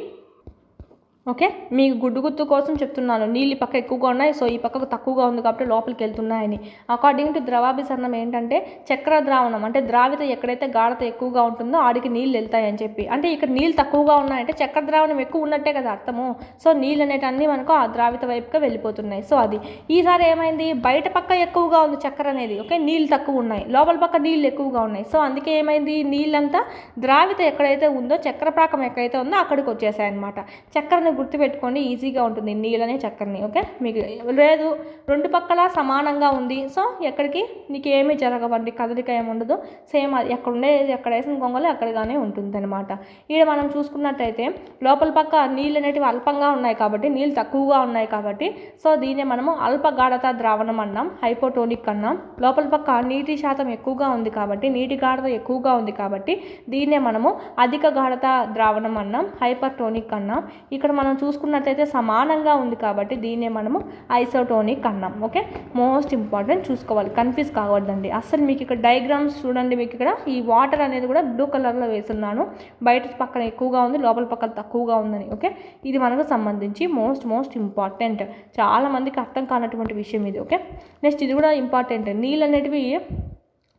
ఓకే, మీకు గుడ్డు గుర్తు కోసం చెప్తున్నాను. నీళ్ళు పక్క ఎక్కువగా ఉన్నాయి, సో ఈ పక్కకు తక్కువగా ఉంది కాబట్టి లోపలికి వెళ్తున్నాయని. అకార్డింగ్ టు ద్రవాభిసరణం ఏంటంటే చక్కెర ద్రావణం అంటే ద్రావిత ఎక్కడైతే గాఢత ఎక్కువగా ఉంటుందో ఆడికి నీళ్ళు వెళ్తాయని చెప్పి. అంటే ఇక్కడ నీళ్ళు తక్కువగా ఉన్నాయంటే చక్కెర ద్రావణం ఎక్కువ ఉన్నట్టే కదా అర్థము. సో నీళ్ళు అనేటన్నీ మనకు ఆ ద్రావిత వైపుగా వెళ్ళిపోతున్నాయి. సో అది ఈసారి ఏమైంది, బయట పక్క ఎక్కువగా ఉంది చక్కెర అనేది. ఓకే, నీళ్ళు తక్కువ ఉన్నాయి, లోపల పక్క నీళ్ళు ఎక్కువగా ఉన్నాయి. సో అందుకే ఏమైంది, నీళ్ళంతా ద్రావిత ఎక్కడైతే ఉందో చక్కెర పాకం ఎక్కడైతే ఉందో అక్కడికి వచ్చేసాయి అనమాట. చక్కెరని గుర్తుపెట్టుకోండి, ఈజీగా ఉంటుంది నీళ్ళనే చక్కెరని. ఓకే, మీకు లేదు రెండు పక్కల సమానంగా ఉంది, సో ఎక్కడికి నీకు ఏమీ జరగవండి, కదలిక ఏమి ఉండదు. సేమ్ అది ఎక్కడ ఉండేది ఎక్కడ వేసిన కొంగలు అక్కడగానే ఉంటుంది అనమాట. ఇక్కడ మనం చూసుకున్నట్టయితే లోపల పక్క నీళ్ళు అనేటివి అల్పంగా ఉన్నాయి కాబట్టి, నీళ్ళు తక్కువగా ఉన్నాయి కాబట్టి, సో దీన్నే మనము అల్ప గాఢత ద్రావణం అన్నాం, హైపోటోనిక్ అన్నాం. లోపల పక్క నీటి శాతం ఎక్కువగా ఉంది కాబట్టి, నీటి గాఢత ఎక్కువగా ఉంది కాబట్టి దీన్నే మనము అధిక గాఢత ద్రావణం అన్నాం, హైపర్టోనిక్ అన్నాం. ఇక్కడ మనం చూసుకున్నట్లయితే సమానంగా ఉంది కాబట్టి దీన్నే మనము ఐసోటోనిక్ అన్నాం. ఓకే, మోస్ట్ ఇంపార్టెంట్ చూసుకోవాలి, కన్ఫ్యూజ్ కావద్దండి అసలు. మీకు ఇక్కడ డయాగ్రామ్స్ చూడండి, మీకు ఇక్కడ ఈ వాటర్ అనేది కూడా బ్లూ కలర్లో వేస్తున్నాను, బయట పక్కన ఎక్కువగా ఉంది లోపల పక్కన తక్కువగా ఉందని. ఓకే, ఇది మనకు సంబంధించి మోస్ట్ ఇంపార్టెంట్, చాలామందికి అర్థం కానటువంటి విషయం ఇది. ఓకే, నెక్స్ట్ ఇది కూడా ఇంపార్టెంట్. నీళ్ళు అనేటివి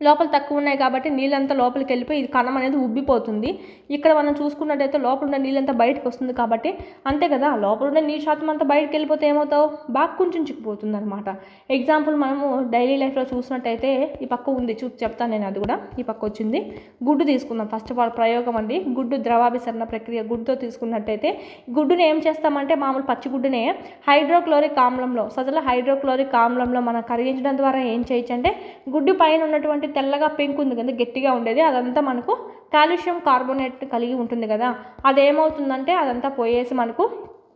లోపల తక్కువ ఉన్నాయి కాబట్టి నీళ్ళంతా లోపలికి వెళ్ళిపోయి ఇది కణం అనేది ఉబ్బిపోతుంది. ఇక్కడ మనం చూసుకున్నట్టయితే లోపల ఉన్న నీళ్ళంతా బయటకు వస్తుంది కాబట్టి అంతే కదా, లోపల ఉన్న నీరు శాతం అంతా బయటకు వెళ్ళిపోతే ఏమవుతావు, బాగా కుంచుకుపోతుంది అనమాట. ఎగ్జాంపుల్ మనము డైలీ లైఫ్లో చూసినట్టయితే ఈ పక్క ఉంది చెప్తాను నేను, అది కూడా ఈ పక్క వచ్చింది. గుడ్డు తీసుకుందాం ఫస్ట్ ఆఫ్ ఆల్, ప్రయోగం అండి. గుడ్డు ద్రవాభిసరణ ప్రక్రియ గుడ్డుతో తీసుకున్నట్టయితే గుడ్డుని ఏం చేస్తామంటే మామూలు పచ్చిగుడ్డునే హైడ్రోక్లోరిక్ ఆమ్లంలో, సజల హైడ్రోక్లోరిక్ ఆమ్లంలో మనం కరిగించడం ద్వారా ఏం చేయొచ్చు అంటే గుడ్డు పైన ఉన్నటువంటి తెల్లగా పెంకు ఉంది కదా గట్టిగా ఉండేది, అదంతా మనకు కాల్షియం కార్బోనేట్ కలిగి ఉంటుంది కదా, అదేమవుతుందంటే అదంతా పోయేసి మనకు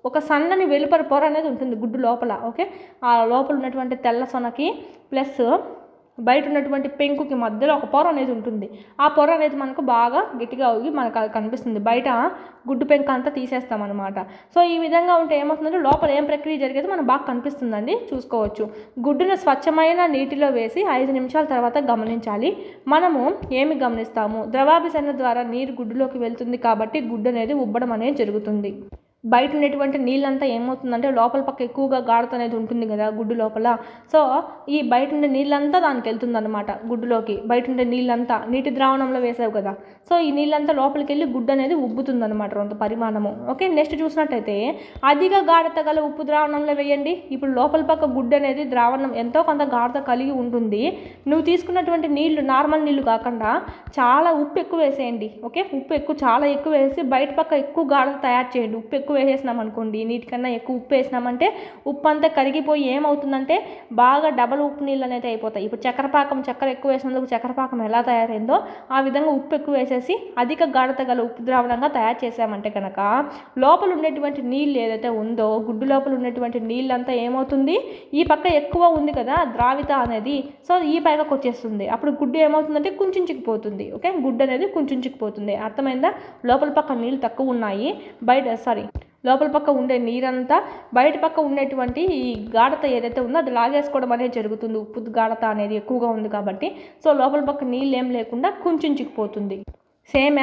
ఒక సన్నని వెలుపరి పొర అనేది ఉంటుంది గుడ్డు లోపల. ఓకే, ఆ లోపల ఉన్నటువంటి తెల్ల సొనకి ప్లస్ బయట ఉన్నటువంటి పెంకుకి మధ్యలో ఒక పొర అనేది ఉంటుంది. ఆ పొర అనేది మనకు బాగా గట్టిగా ఊగి మనకు అది కనిపిస్తుంది, బయట గుడ్డు పెంక అంతా తీసేస్తామన్నమాట. సో ఈ విధంగా ఉంటే ఏమవుతుందంటే లోపల ఏం ప్రక్రియ జరిగేది మనకు బాగా కనిపిస్తుందండి, చూసుకోవచ్చు. గుడ్డును స్వచ్ఛమైన నీటిలో వేసి 5 నిమిషాల తర్వాత గమనించాలి. మనము ఏమి గమనిస్తాము, ద్రవాభిసరణ ద్వారా నీరు గుడ్డులోకి వెళ్తుంది కాబట్టి గుడ్డు అనేది ఉబ్బడం అనేది జరుగుతుంది. బయట ఉన్నటువంటి నీళ్ళంతా ఏమవుతుందంటే లోపల పక్క ఎక్కువగా గాఢత అనేది ఉంటుంది కదా గుడ్డు లోపల, సో ఈ బయట ఉండే నీళ్ళంతా దానికి వెళ్తుంది అనమాట గుడ్డులోకి. బయట ఉండే నీళ్ళంతా నీటి ద్రావణంలో వేసావు కదా, సో ఈ నీళ్ళంతా లోపలికి వెళ్ళి గుడ్డు అనేది ఉబ్బుతుంది అనమాట కొంత పరిమాణము. ఓకే, నెక్స్ట్ చూసినట్టయితే అధిక గాఢత గల ఉప్పు ద్రావణంలో వేయండి. ఇప్పుడు లోపల పక్క గుడ్డు అనేది ద్రావణం ఎంతో కొంత గాఢత కలిగి ఉంటుంది. నువ్వు తీసుకున్నటువంటి నీళ్లు నార్మల్ నీళ్లు కాకుండా చాలా ఉప్పు ఎక్కువ వేసేయండి. ఓకే, ఉప్పు చాలా ఎక్కువ వేసి బయట పక్క ఎక్కువ గాఢత తయారు చేయండి. ఉప్పు ఎక్కువ వేసేసినాం అనుకోండి, నీటికన్నా ఎక్కువ ఉప్పు వేసినామంటే ఉప్పు అంతా కరిగిపోయి ఏమవుతుందంటే బాగా డబల్ ఉప్పు నీళ్ళు అనేది అయిపోతాయి. ఇప్పుడు చక్కెర ఎక్కువ వేసినందుకు చక్కెరపాకం ఎలా తయారైందో ఆ విధంగా ఉప్పు ఎక్కువ వేసేసి అధిక గాఢత గల ఉప్పు ద్రావణంగా తయారు చేసామంటే కనుక లోపల ఉండేటువంటి నీళ్ళు ఏదైతే ఉందో గుడ్డు లోపల ఉన్నటువంటి నీళ్ళంతా ఏమవుతుంది, ఈ పక్క ఎక్కువ ఉంది కదా ద్రావిత అనేది, సో ఈ పైకి వచ్చేస్తుంది. అప్పుడు గుడ్డు ఏమవుతుందంటే కుంచుకుపోతుంది. ఓకే, గుడ్డు అనేది కుంచుకుపోతుంది. అర్థమైందా? లోపల పక్క నీళ్ళు తక్కువ ఉన్నాయి, లోపల పక్క ఉండే నీరంతా బయట పక్క ఉండేటువంటి ఈ గాఢత ఏదైతే ఉందో అది లాగేసుకోవడం అనేది జరుగుతుంది. ఉప్పు గాఢత అనేది ఎక్కువగా ఉంది కాబట్టి, సో లోపల పక్క నీళ్ళు ఏం లేకుండా కుంచుకుపోతుంది. సేమ్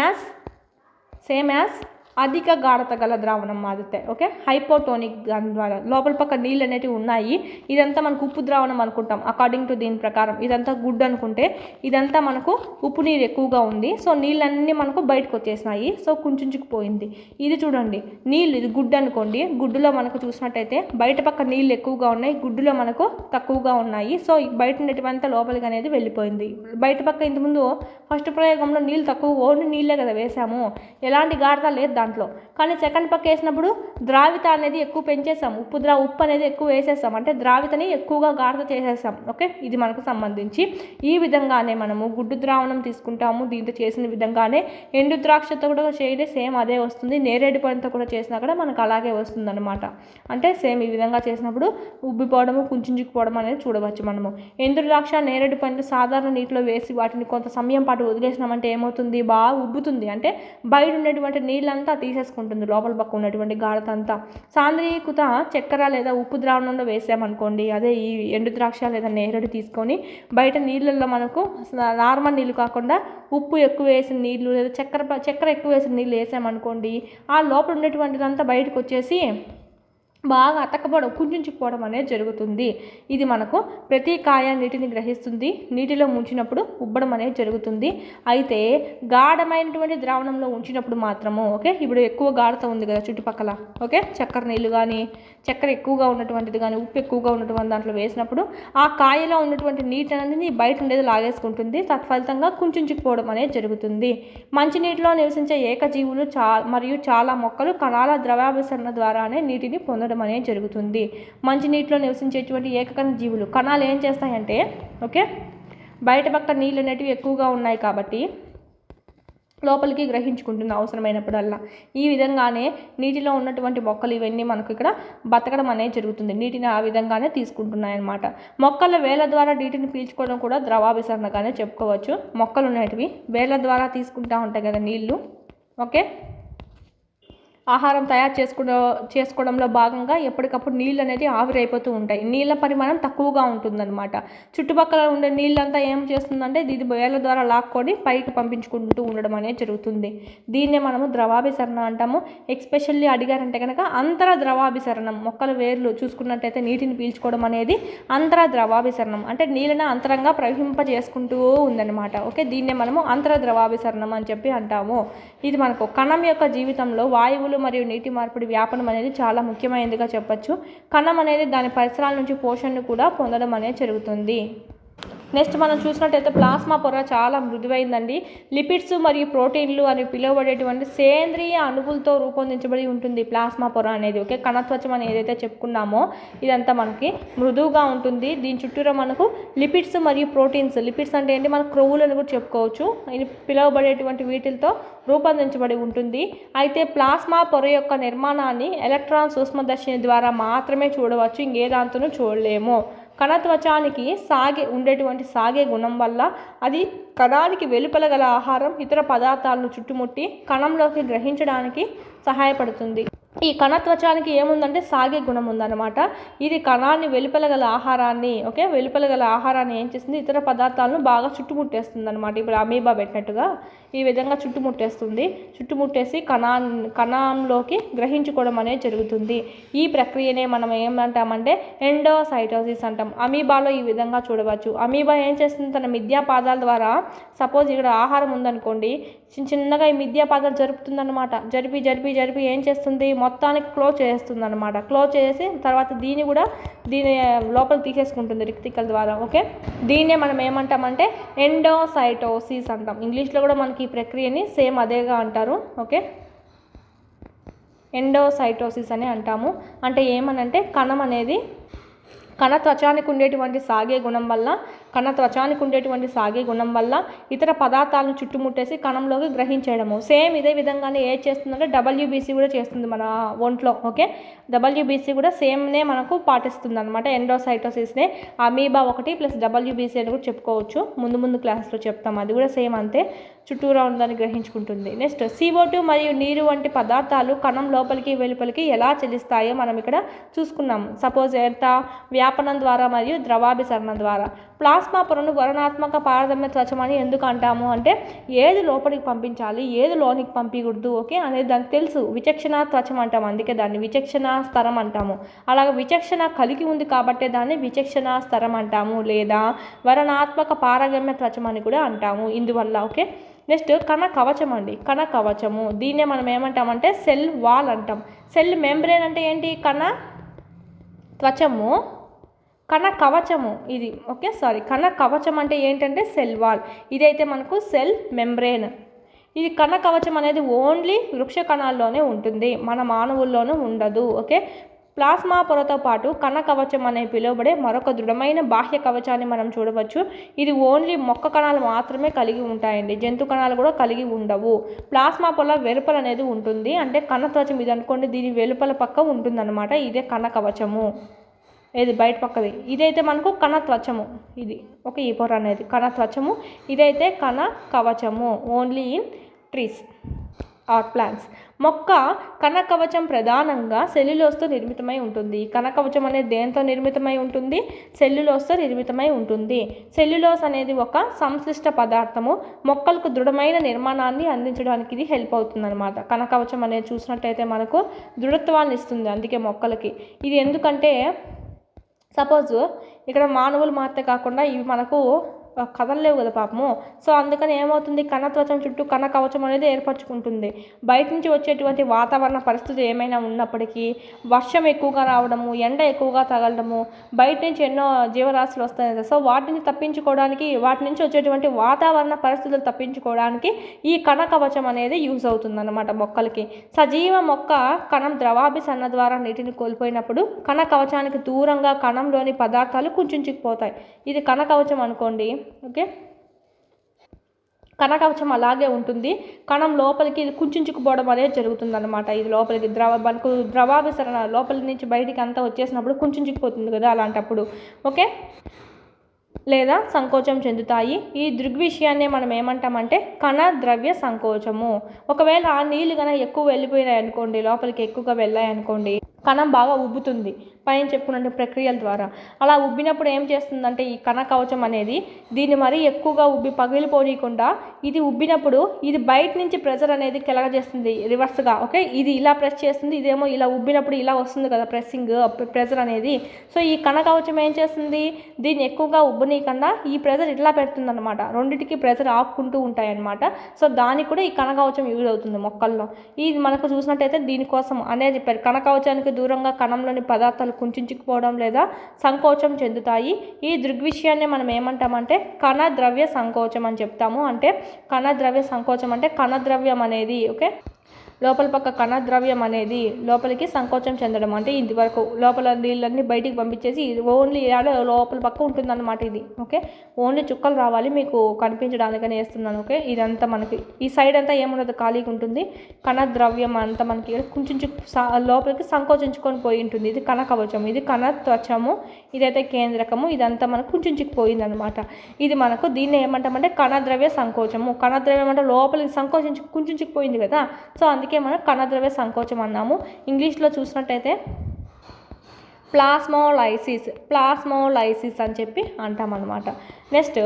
యాజ్ అధిక గాఢత గల ద్రావణం మాదితే. ఓకే, హైపోటోనిక్ దాని ద్వారా లోపల పక్క నీళ్ళు అనేటివి ఉన్నాయి. ఇదంతా మనకు ఉప్పు ద్రావణం అనుకుంటాం అకార్డింగ్ టు దీని ప్రకారం. ఇదంతా గుడ్ అనుకుంటే ఇదంతా మనకు ఉప్పు నీరు ఎక్కువగా ఉంది. సో నీళ్ళన్నీ మనకు బయటకు వచ్చేసినాయి. సో కుంచుకుపోయింది. ఇది చూడండి నీళ్ళు, ఇది గుడ్ అనుకోండి. గుడ్డులో మనకు చూసినట్టయితే బయట పక్క నీళ్ళు ఎక్కువగా ఉన్నాయి, గుడ్డులో మనకు తక్కువగా ఉన్నాయి. సో బయట ఉన్నటువంతా లోపలికి అనేది వెళ్ళిపోయింది. బయట పక్క ఇంతకుముందు ఫస్ట్ ప్రయోగంలో నీళ్ళు తక్కువ, ఓన్లీ నీళ్ళే కదా వేసాము, ఎలాంటి గాఢత లేదు దాంట్లో. కానీ సెకండ్ పక్క వేసినప్పుడు ద్రావిత అనేది ఎక్కువ పెంచేసాం, ఉప్పు అనేది ఎక్కువ వేసేసాం, అంటే ద్రావితని ఎక్కువగా గాఢత చేసేసాం. ఓకే, ఇది మనకు సంబంధించి ఈ విధంగానే మనము గుడ్డు ద్రావణం తీసుకుంటాము. దీంతో చేసిన విధంగానే ఎండు ద్రాక్షతో కూడా చేయడే సేమ్ అదే వస్తుంది. నేరేడు పండుతో కూడా చేసినా కూడా మనకు అలాగే వస్తుంది అనమాట. అంటే సేమ్ ఈ విధంగా చేసినప్పుడు ఉబ్బిపోవడము, కుంచుకుపోవడం అనేది చూడవచ్చు మనము. ఎండు ద్రాక్ష, నేరేడు పండు సాధారణ నీటిలో వేసి వాటిని కొంత సమయం పాటు వదిలేసినామంటే ఏమవుతుంది, బాగా ఉబ్బుతుంది. అంటే బయట ఉన్నటువంటి నీళ్ళంతా తీసేసుకుంటుంది, లోపల పక్క ఉన్నటువంటి గాఢత అంతా. సాంద్రీకృత చక్కెర లేదా ఉప్పు ద్రావణంలో వేసామనుకోండి, అదే ఈ ఎండు ద్రాక్ష లేదా నేరేడు తీసుకొని బయట నీళ్ళల్లో మనకు నార్మల్ నీళ్ళు కాకుండా ఉప్పు ఎక్కువ వేసిన నీళ్ళు లేదా చక్కెర ఎక్కువ వేసిన నీళ్ళు వేసామనుకోండి, ఆ లోపల ఉన్నటువంటిదంతా బయటకు వచ్చేసి బాగా అతకపోవడం, కుంచుకుపోవడం అనేది జరుగుతుంది. ఇది మనకు ప్రతి కాయ నీటిని గ్రహిస్తుంది. నీటిలో ముంచినప్పుడు ఉబ్బడం అనేది జరుగుతుంది. అయితే గాఢమైనటువంటి ద్రావణంలో ఉంచినప్పుడు మాత్రము, ఓకే, ఇప్పుడు ఎక్కువ గాఢత ఉంది కదా చుట్టుపక్కల, ఓకే, చక్కెర నీళ్ళు కానీ చక్కెర ఎక్కువగా ఉన్నటువంటిది కానీ ఉప్పు ఎక్కువగా ఉన్నటువంటి దాంట్లో వేసినప్పుడు ఆ కాయలో ఉన్నటువంటి నీటి అనేది బయట ఉండేది లాగేసుకుంటుంది. తత్ఫలితంగా కుంచుకుపోవడం అనేది జరుగుతుంది. మంచినీటిలో నివసించే ఏకజీవులు మరియు చాలా మొక్కలు కణాల ద్రవాభిసరణ ద్వారానే నీటిని పొందడం అనేది జరుగుతుంది. మంచినీటిలో నివసించేటువంటి ఏకకణ జీవులు కణాలు ఏం చేస్తాయంటే, ఓకే, బయట పక్క నీళ్ళు అనేటివి ఎక్కువగా ఉన్నాయి కాబట్టి లోపలికి గ్రహించుకుంటుంది అవసరమైనప్పుడల్లా. ఈ విధంగానే నీటిలో ఉన్నటువంటి మొక్కలు ఇవన్నీ మనకు ఇక్కడ బతకడం అనేది జరుగుతుంది. నీటిని ఆ విధంగానే తీసుకుంటున్నాయి అన్నమాట. మొక్కల వేళ్ళ ద్వారా నీటిని పీల్చుకోవడం కూడా ద్రవాభిసరణగానే చెప్పుకోవచ్చు. మొక్కలు అనేటివి వేళ్ళ ద్వారా తీసుకుంటూ ఉంటాయి కదా నీళ్ళు. ఓకే, ఆహారం తయారు చేసుకోవడంలో భాగంగా ఎప్పటికప్పుడు నీళ్ళు అనేది ఆవిరైపోతూ ఉంటాయి. నీళ్ళ పరిమాణం తక్కువగా ఉంటుందన్నమాట. చుట్టుపక్కల ఉండే నీళ్ళంతా ఏం చేస్తుందంటే ఇది వేళ్ళ ద్వారా లాక్కొని పైకి పంపించుకుంటూ ఉండడం అనేది జరుగుతుంది. దీన్నే మనము ద్రవాభిసరణ అంటాము. ఎక్స్పెషల్లీ అడిగారంటే కనుక అంతర ద్రవాభిసరణం. మొక్కల వేర్లు చూసుకున్నట్టయితే నీటిని పీల్చుకోవడం అనేది అంతర ద్రవాభిసరణం, అంటే నీళ్ళని అంతరంగా ప్రవహింపజేసుకుంటూ ఉందన్నమాట. ఓకే, దీన్నే మనము అంతర ద్రవాభిసరణం అని చెప్పి అంటాము. ఇది మనకు కణం యొక్క జీవితంలో వాయువులు మరియు నీటి మార్పిడి వ్యాపనం అనేది చాలా ముఖ్యమైనదిగా చెప్పచ్చు. కణం అనేది దాని పరిసరాల నుంచి పోషణను కూడా పొందడం అనేది జరుగుతుంది. నెక్స్ట్ మనం చూసినట్టయితే ప్లాస్మా పొర చాలా మృదువైందండి. లిపిడ్స్ మరియు ప్రోటీన్లు అని పిలువబడేటువంటి సేంద్రియ అణువులతో రూపొందించబడి ఉంటుంది ప్లాస్మా పొర అనేది. ఓకే, కణత్వచం అని ఏదైతే చెప్పుకున్నామో ఇదంతా మనకి మృదువుగా ఉంటుంది. దీని చుట్టూరా మనకు లిపిడ్స్ మరియు ప్రోటీన్స్, లిపిడ్స్ అంటే ఏంటి, మన క్రొవ్వులను కూడా చెప్పుకోవచ్చు, ఇది పిలువబడేటువంటి వీటితో రూపొందించబడి ఉంటుంది. అయితే ప్లాస్మా పొర యొక్క నిర్మాణాన్ని ఎలక్ట్రాన్ సూక్ష్మదర్శిని ద్వారా మాత్రమే చూడవచ్చు, ఇంకే దాంతోనూ చూడలేము. కణత్వచానికి ఉండేటువంటి సాగే గుణం వల్ల అది కణానికి వెలుపల గల ఆహారం ఇతర పదార్థాలను చుట్టుముట్టి కణంలోకి గ్రహించడానికి సహాయపడుతుంది. ఈ కణత్వచానికి ఏముందంటే సాగే గుణం ఉందన్నమాట. ఇది కణాన్ని వెలుపల గల ఆహారాన్ని, ఓకే, వెలుపల గల ఆహారాన్ని ఏం చేస్తుంది, ఇతర పదార్థాలను బాగా చుట్టుముట్టేస్తుంది అనమాట. ఇప్పుడు అమీబా పెట్టినట్టుగా ఈ విధంగా చుట్టుముట్టేస్తుంది. చుట్టుముట్టేసి కణంలోకి గ్రహించుకోవడం అనేది జరుగుతుంది. ఈ ప్రక్రియనే మనం ఏమంటామంటే ఎండోసైటోసిస్ అంటాం. అమీబాలో ఈ విధంగా చూడవచ్చు. అమీబా ఏం చేస్తుంది, తన మిథ్యా పాదాల ద్వారా, సపోజ్ ఇక్కడ ఆహారం ఉందనుకోండి, చిన్నగా ఈ మిథ్యా పాదాలు జరుపుతుందన్నమాట. జరిపి ఏం చేస్తుంది, మొత్తానికి క్లోజ్ చేస్తుంది అనమాట. క్లోజ్ చేసి తర్వాత దీని లోపల తీసేసుకుంటుంది రిక్తికల ద్వారా. ఓకే, దీన్నే మనం ఏమంటామంటే ఎండోసైటోసిస్ అంటాం. ఇంగ్లీష్లో కూడా మనకి ఈ ప్రక్రియని సేమ్ అదేగా అంటారు. ఓకే, ఎండోసైటోసిస్ అని అంటాము. అంటే ఏమనంటే కణం అనేది కణత్వచానికి ఉండేటువంటి సాగే గుణం వల్ల ఇతర పదార్థాలను చుట్టుముట్టేసి కణంలోకి గ్రహించడము. సేమ్ ఇదే విధంగానే ఏం చేస్తుందంటే WBC కూడా చేస్తుంది మన ఒంట్లో. ఓకే, WBC కూడా సేమ్నే మనకు పాటిస్తుంది అనమాట. ఎండోసైటోసిస్నే అమీబా 1 ప్లస్ WBC అని కూడా చెప్పుకోవచ్చు. ముందు క్లాస్లో చెప్తాం. అది కూడా సేమ్ అంతే, చుట్టూరా ఉందని గ్రహించుకుంటుంది. నెక్స్ట్ CO2 మరియు నీరు వంటి పదార్థాలు కణం లోపలికి వెలుపలికి ఎలా చెల్లిస్తాయో మనం ఇక్కడ చూసుకున్నాం. సపోజ్ ఎంత వ్యాపనం ద్వారా మరియు ద్రవాభిసరణ ద్వారా. ప్లాస్మా ప్లాస్మా పొరను వర్ణాత్మక పారదమ్య త్వచం అని ఎందుకు అంటాము అంటే ఏది లోపలికి పంపించాలి ఏది లోనికి పంపించకూడదు ఓకే అనేది దానికి తెలుసు. విచక్షణ త్వచం అంటాము, అందుకే దాన్ని విచక్షణ స్తరం అంటాము. అలాగే విచక్షణ కలిగి ఉంది కాబట్టి దాన్ని విచక్షణ స్తరం అంటాము, లేదా వర్ణాత్మక పారగమ్య త్వచం అని కూడా అంటాము ఇందువల్ల. ఓకే, నెక్స్ట్ కణ కవచం అండి. కణ కవచము దీన్నే మనం ఏమంటామంటే సెల్ వాల్ అంటాం. సెల్ మెంబ్రేన్ అంటే ఏంటి? కణ త్వచము, కణ కవచము ఇది. ఓకే కణ కవచం అంటే ఏంటంటే సెల్ వాల్, ఇదైతే మనకు సెల్ మెంబ్రేన్. ఇది కణ కవచం అనేది ఓన్లీ వృక్ష కణాల్లోనే ఉంటుంది, మన మానవుల్లోనూ ఉండదు. ఓకే, ప్లాస్మా పొరతో పాటు కణ కవచం అనే పిలువబడే మరొక దృఢమైన బాహ్య కవచాన్ని మనం చూడవచ్చు. ఇది ఓన్లీ మొక్క కణాలు మాత్రమే కలిగి ఉంటాయండి, జంతు కణాలు కూడా కలిగి ఉండవు. ప్లాస్మా పొర వెలుపల అనేది ఉంటుంది, అంటే కణ త్వచం ఇది అనుకోండి, దీని వెలుపల పక్క ఉంటుందన్నమాట. ఇదే కణ కవచము, ఏది బయట పక్కది. ఇదైతే మనకు కణ త్వచము, ఇది ఓకే, ఈ పొర అనేది కణ త్వచము. ఇదైతే కణ కవచము only in trees or plants. మొక్క కణ కవచం ప్రధానంగా సెల్యులోస్తో నిర్మితమై ఉంటుంది. కణ కవచం అనేది దేంతో నిర్మితమై ఉంటుంది? సెల్యులోస్తో నిర్మితమై ఉంటుంది. సెల్యులోస్ అనేది ఒక సంశ్లిష్ట పదార్థము, మొక్కలకు దృఢమైన నిర్మాణాన్ని అందించడానికి ఇది హెల్ప్ అవుతుంది అనమాట. కణ కవచం అనేది చూసినట్టయితే మనకు దృఢత్వాన్ని ఇస్తుంది, అందుకే మొక్కలకి ఇది. ఎందుకంటే సపోజ్ ఇక్కడ మానవులు మాత్రమే కాకుండా ఇవి మనకు కదలలేవు కదా పాపము. సో అందుకని ఏమవుతుంది, కణ త్వచం చుట్టూ కణ కవచం అనేది ఏర్పరచుకుంటుంది. బయట నుంచి వచ్చేటువంటి వాతావరణ పరిస్థితులు ఏమైనా ఉన్నప్పటికీ, వర్షం ఎక్కువగా రావడము, ఎండ ఎక్కువగా తగలడము, బయట నుంచి ఎన్నో జీవరాశులు వస్తాయి కదా, సో వాటిని తప్పించుకోవడానికి, వాటి నుంచి వచ్చేటువంటి వాతావరణ పరిస్థితులు తప్పించుకోవడానికి ఈ కణ కవచం అనేది యూజ్ అవుతుంది అన్నమాట మొక్కలకి. సజీవ మొక్క కణం ద్రవాభిసరణ ద్వారా నీటిని కోల్పోయినప్పుడు కణ కవచానికి దూరంగా కణంలోని పదార్థాలు కుంచుకుపోతాయి. ఇది కణ కవచం అనుకోండి. ఓకే, కణ కవచం అలాగే ఉంటుంది, కణం లోపలికి ఇది కుంచుకుపోవడం అనేది జరుగుతుంది అనమాట. ఇది లోపలికి మనకు ద్రవాభిసరణ లోపలి నుంచి బయటికి అంతా వచ్చేసినప్పుడు కుంచుకుపోతుంది కదా, అలాంటప్పుడు ఓకే, లేదా సంకోచం చెందుతాయి. ఈ దృగ్విషయాన్నే మనం ఏమంటామంటే కణ ద్రవ్య సంకోచము. ఒకవేళ ఆ నీళ్ళు కనుక ఎక్కువ వెళ్ళిపోయినాయి అనుకోండి, లోపలికి ఎక్కువగా వెళ్ళాయి అనుకోండి, కణం బాగా ఉబ్బుతుంది పైన చెప్పుకున్న ప్రక్రియల ద్వారా. అలా ఉబ్బినప్పుడు ఏం చేస్తుందంటే ఈ కణ కవచం అనేది దీన్ని మరీ ఎక్కువగా ఉబ్బి పగిలిపోనీయకుండా, ఇది ఉబ్బినప్పుడు ఇది బయట నుంచి ప్రెషర్ అనేది కలగజేస్తుంది రివర్స్గా. ఓకే, ఇది ఇలా ప్రెస్ చేస్తుంది, ఇదేమో ఇలా ఉబ్బినప్పుడు ఇలా వస్తుంది కదా ప్రెషర్ అనేది. సో ఈ కణ కవచం ఏం చేస్తుంది, దీన్ని ఎక్కువగా ఉబ్బనీయకుండా ఈ ప్రెషర్ ఇట్లా పెడుతుంది అనమాట. రెండింటికి ప్రెషర్ ఆపుకుంటూ ఉంటాయి అనమాట. సో దానికి కూడా ఈ కణ కవచం యూజ్ అవుతుంది మొక్కల్లో. ఇది మనకు చూసినట్టయితే దీనికోసం అనేది చెప్పారు. కణ కవచానికి దూరంగా కణంలోని పదార్థాలు కుంచుకుపోవడం లేదా సంకోచం చెందుతాయి. ఈ దృగ్విషయాన్ని మనం ఏమంటామంటే కణ ద్రవ్య సంకోచం అని చెప్తాము. అంటే కణ ద్రవ్య సంకోచం అంటే కణద్రవ్యం అనేది ఓకే లోపల పక్క కణద్రవ్యం అనేది లోపలికి సంకోచం చెందడం. అంటే ఇంతవరకు లోపల నీళ్ళన్నీ బయటికి పంపించేసి ఓన్లీ లోపల పక్క ఉంటుందన్నమాట ఇది. ఓకే, ఓన్లీ చుక్కలు రావాలి మీకు కనిపించడానికని వేస్తున్నాను. ఓకే, ఇదంతా మనకి ఈ సైడ్ అంతా ఏముండదు, ఖాళీగా ఉంటుంది. కణద్రవ్యం అంతా మనకి కొంచెం లోపలికి సంకోచించుకొని పోయి ఉంటుంది. ఇది కణ కవచం, ఇది కణ త్వచము, ఇదైతే కేంద్రకము, ఇదంతా మనకు కుంచుకుపోయింది అనమాట. ఇది మనకు దీన్ని ఏమంటామంటే కణద్రవ్య సంకోచము. కణద్రవ్యం అంటే లోపలికి కుంచుకుపోయింది కదా, సో అందుకే మనం కణద్రవ్య సంకోచం అన్నాము. ఇంగ్లీష్లో చూసినట్టయితే ప్లాస్మోలైసిస్ అని చెప్పి అంటామన్నమాట. నెక్స్ట్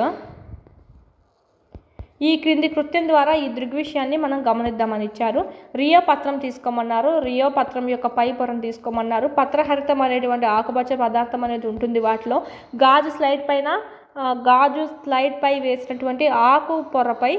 ఈ క్రింది కృత్యం ద్వారా ఈ దృగ్విషయాన్ని మనం గమనిద్దామని ఇచ్చారు. రియో పత్రం తీసుకోమన్నారు, రియో పత్రం యొక్క పై పొరను తీసుకోమన్నారు. పత్రహరితం అనేటువంటి ఆకుపచ్చ పదార్థం అనేది ఉంటుంది వాటిలో. గాజు స్లైడ్ పై వేసినటువంటి ఆకు పొరపై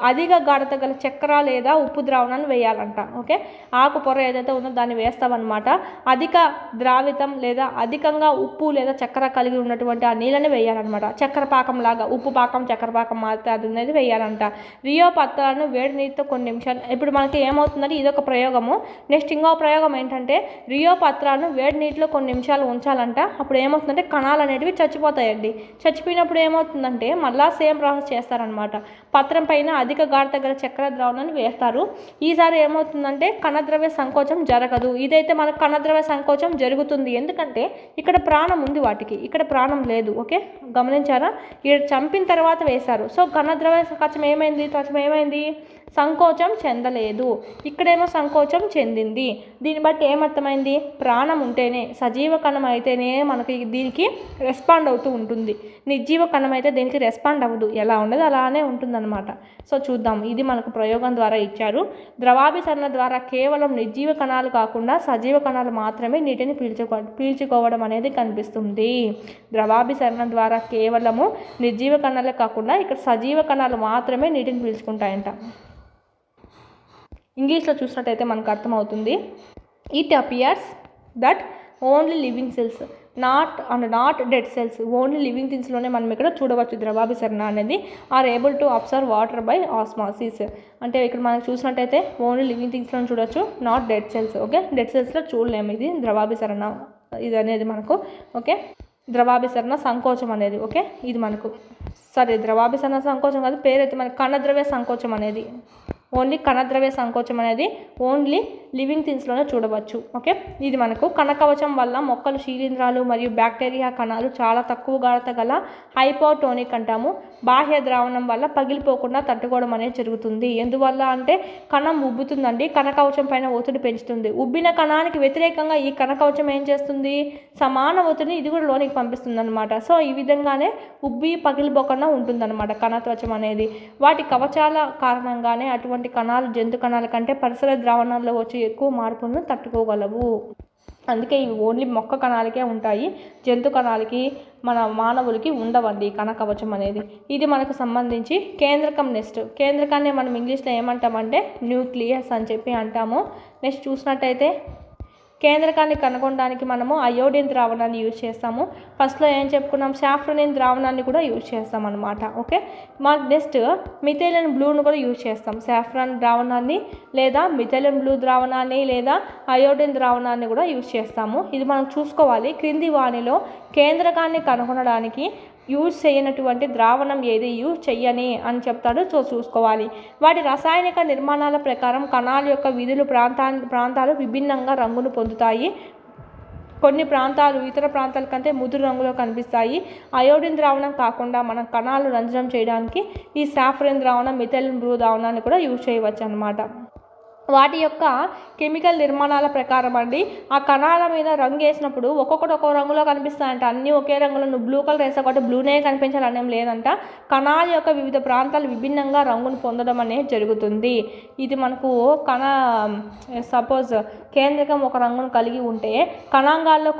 అధిక గాఢత గల చక్కెర లేదా ఉప్పు ద్రావణాన్ని వేయాలంట. ఓకే, ఆకు పొర ఏదైతే ఉందో దాన్ని వేస్తామన్నమాట. అధిక ద్రావితం లేదా అధికంగా ఉప్పు లేదా చక్కెర కలిగి ఉన్నటువంటి ఆ నీళ్ళని వేయాలన్నమాట. చక్కెర పాకం లాగా ఉప్పు పాకం చక్కెర పాకం మాత్రం అది అనేది వేయాలంట. రియో పత్రాలను వేడి నీటితో కొన్ని నిమిషాలు, ఇప్పుడు మనకి ఏమవుతుందంటే ఇదొక ప్రయోగము. నెక్స్ట్ ఇంకో ప్రయోగం ఏంటంటే రియో పత్రాలను వేడి నీటిలో కొన్ని నిమిషాలు ఉంచాలంట. అప్పుడు ఏమవుతుందంటే కణాలు అనేటివి చచ్చిపోతాయండి. చచ్చిపోయినప్పుడు ఏమవుతుందంటే మళ్ళా సేమ్ ప్రాసెస్ చేస్తారనమాట. పత్రం పైన అధిక గాఢత గల చక్కెర ద్రావణాన్ని వేస్తారు. ఈసారి ఏమవుతుందంటే కణద్రవ్య సంకోచం జరగదు. ఇదైతే మనకు కణద్రవ్య సంకోచం జరుగుతుంది, ఎందుకంటే ఇక్కడ ప్రాణం ఉంది వాటికి, ఇక్కడ ప్రాణం లేదు. ఓకే, గమనించారా? ఇక్కడ చంపిన తర్వాత వేశారు. సో కణద్రవ్య త్వచం ఏమైంది సంకోచం చెందలేదు. ఇక్కడేమో సంకోచం చెందింది. దీన్ని బట్టి ఏమర్థమైంది? ప్రాణం ఉంటేనే, సజీవ కణం అయితేనే మనకి దీనికి రెస్పాండ్ అవుతూ ఉంటుంది. నిర్జీవ కణం అయితే దీనికి రెస్పాండ్ అవ్వదు. ఎలా ఉండదు అలానే ఉంటుందన్నమాట. సో చూద్దాం, ఇది మనకు ప్రయోగం ద్వారా ఇచ్చారు. ద్రవాభిసరణ ద్వారా కేవలం నిర్జీవ కణాలు కాకుండా సజీవ కణాలు మాత్రమే నీటిని పీల్చుకోవడం అనేది కనిపిస్తుంది. ద్రవాభిసరణ ద్వారా కేవలము నిర్జీవ కణాలే కాకుండా ఇక్కడ సజీవ కణాలు మాత్రమే నీటిని పీల్చుకుంటాయంట. ఇంగ్లీష్లో చూసినట్టయితే మనకు అర్థమవుతుంది. It appears that only living cells not dead cells, only living థింగ్స్లోనే మనం ఇక్కడ చూడవచ్చు ద్రవాభిసరణ అనేది or able to observe water by osmosis. అంటే ఇక్కడ మనకు చూసినట్టయితే ఓన్లీ లివింగ్ థింగ్స్లో చూడొచ్చు, not dead cells. Okay, dead సెల్స్లో చూడలేము. ఇది ద్రవాభిసరణ ఇది అనేది మనకు. ఓకే, ద్రవాభిసరణ సంకోచం అనేది. ఓకే, ఇది మనకు ద్రవాభిసరణ సంకోచం కాదు, పేరైతే మనకు కణద్రవ్య సంకోచం అనేది, ఓన్లీ కణద్రవ్య సంకోచం అనేది ఓన్లీ లివింగ్ థింగ్స్లోనే చూడవచ్చు. ఓకే, ఇది మనకు కణకవచం వల్ల మొక్కలు, శిలీంధ్రాలు మరియు బ్యాక్టీరియా కణాలు చాలా తక్కువ గాఢత గల హైపోటోనిక్ అంటాము. బాహ్య ద్రావణం వల్ల పగిలిపోకుండా తట్టుకోవడం అనేది జరుగుతుంది. ఎందువల్ల అంటే కణం ఉబ్బుతుందండి, కణకవచం పైన ఒత్తిడి పెంచుతుంది. ఉబ్బిన కణానికి వ్యతిరేకంగా ఈ కణకవచం ఏం చేస్తుంది? సమాన ఒత్తిడిని ఇది కూడా లోనికి పంపిస్తుంది అనమాట. సో ఈ విధంగానే ఉబ్బి పగిలిపోకుండా ఉంటుందన్నమాట కణత్వచం అనేది. వాటి కవచాల కారణంగానే అటువంటి కణాలు జంతు కణాల కంటే పరిసర ద్రావణాల్లో వచ్చే ఎక్కువ మార్పులను తట్టుకోగలవు. అందుకే ఇవి ఓన్లీ మొక్క కణాలకే ఉంటాయి, జంతు కణాలకి మన మానవులకి ఉండవండి కణకవచం అనేది. ఇది మనకు సంబంధించి కేంద్రకం. నెక్స్ట్ కేంద్రకాన్ని మనం ఇంగ్లీష్లో ఏమంటామంటే న్యూక్లియస్ అని చెప్పి అంటాము. నెక్స్ట్ చూసినట్టయితే కేంద్రకాన్ని కనుగొనడానికి మనము అయోడిన్ ద్రావణాన్ని యూజ్ చేస్తాము. ఫస్ట్లో ఏం చెప్పుకున్నాం? సాఫ్రనిన్ ద్రావణాన్ని కూడా యూజ్ చేస్తాం అనమాట. ఓకే, నెక్స్ట్ మిథైలిన్ బ్లూను కూడా యూజ్ చేస్తాం. సాఫ్రాన్ ద్రావణాన్ని లేదా మిథైలిన్ బ్లూ ద్రావణాన్ని లేదా అయోడిన్ ద్రావణాన్ని కూడా యూజ్ చేస్తాము. ఇది మనం చూసుకోవాలి. క్రింది వానిలో కేంద్రకాన్ని కనుగొనడానికి యూజ్ చేయనటువంటి ద్రావణం ఏది, యూజ్ చెయ్యని అని చెప్తాడు. సో చూసుకోవాలి. వాటి రసాయనిక నిర్మాణాల ప్రకారం కణాల యొక్క విధులు ప్రాంతాలు విభిన్నంగా రంగును పొందుతాయి. కొన్ని ప్రాంతాలు ఇతర ప్రాంతాల కంటే ముదురు రంగులో కనిపిస్తాయి. అయోడిన్ ద్రావణం కాకుండా మనం కణాలు రంజనం చేయడానికి ఈ సాఫ్రన్ ద్రావణం, మిథైలిన్ బ్లూ ద్రావణాన్ని కూడా యూజ్ చేయవచ్చు అన్నమాట. వాటి యొక్క కెమికల్ నిర్మాణాల ప్రకారం అండి ఆ కణాల మీద రంగు వేసినప్పుడు ఒక్కొక్కటి ఒక్కో రంగులో కనిపిస్తాయంట. అన్నీ ఒకే రంగులో, నువ్వు బ్లూ కలర్ వేసా కాబట్టి బ్లూనే కనిపించాలని ఏం లేదంట. కణాల యొక్క వివిధ ప్రాంతాలు విభిన్నంగా రంగును పొందడం అనేది జరుగుతుంది. ఇది మనకు సపోజ్ కేంద్రకం ఒక రంగును కలిగి ఉంటే కణాంగాల్లో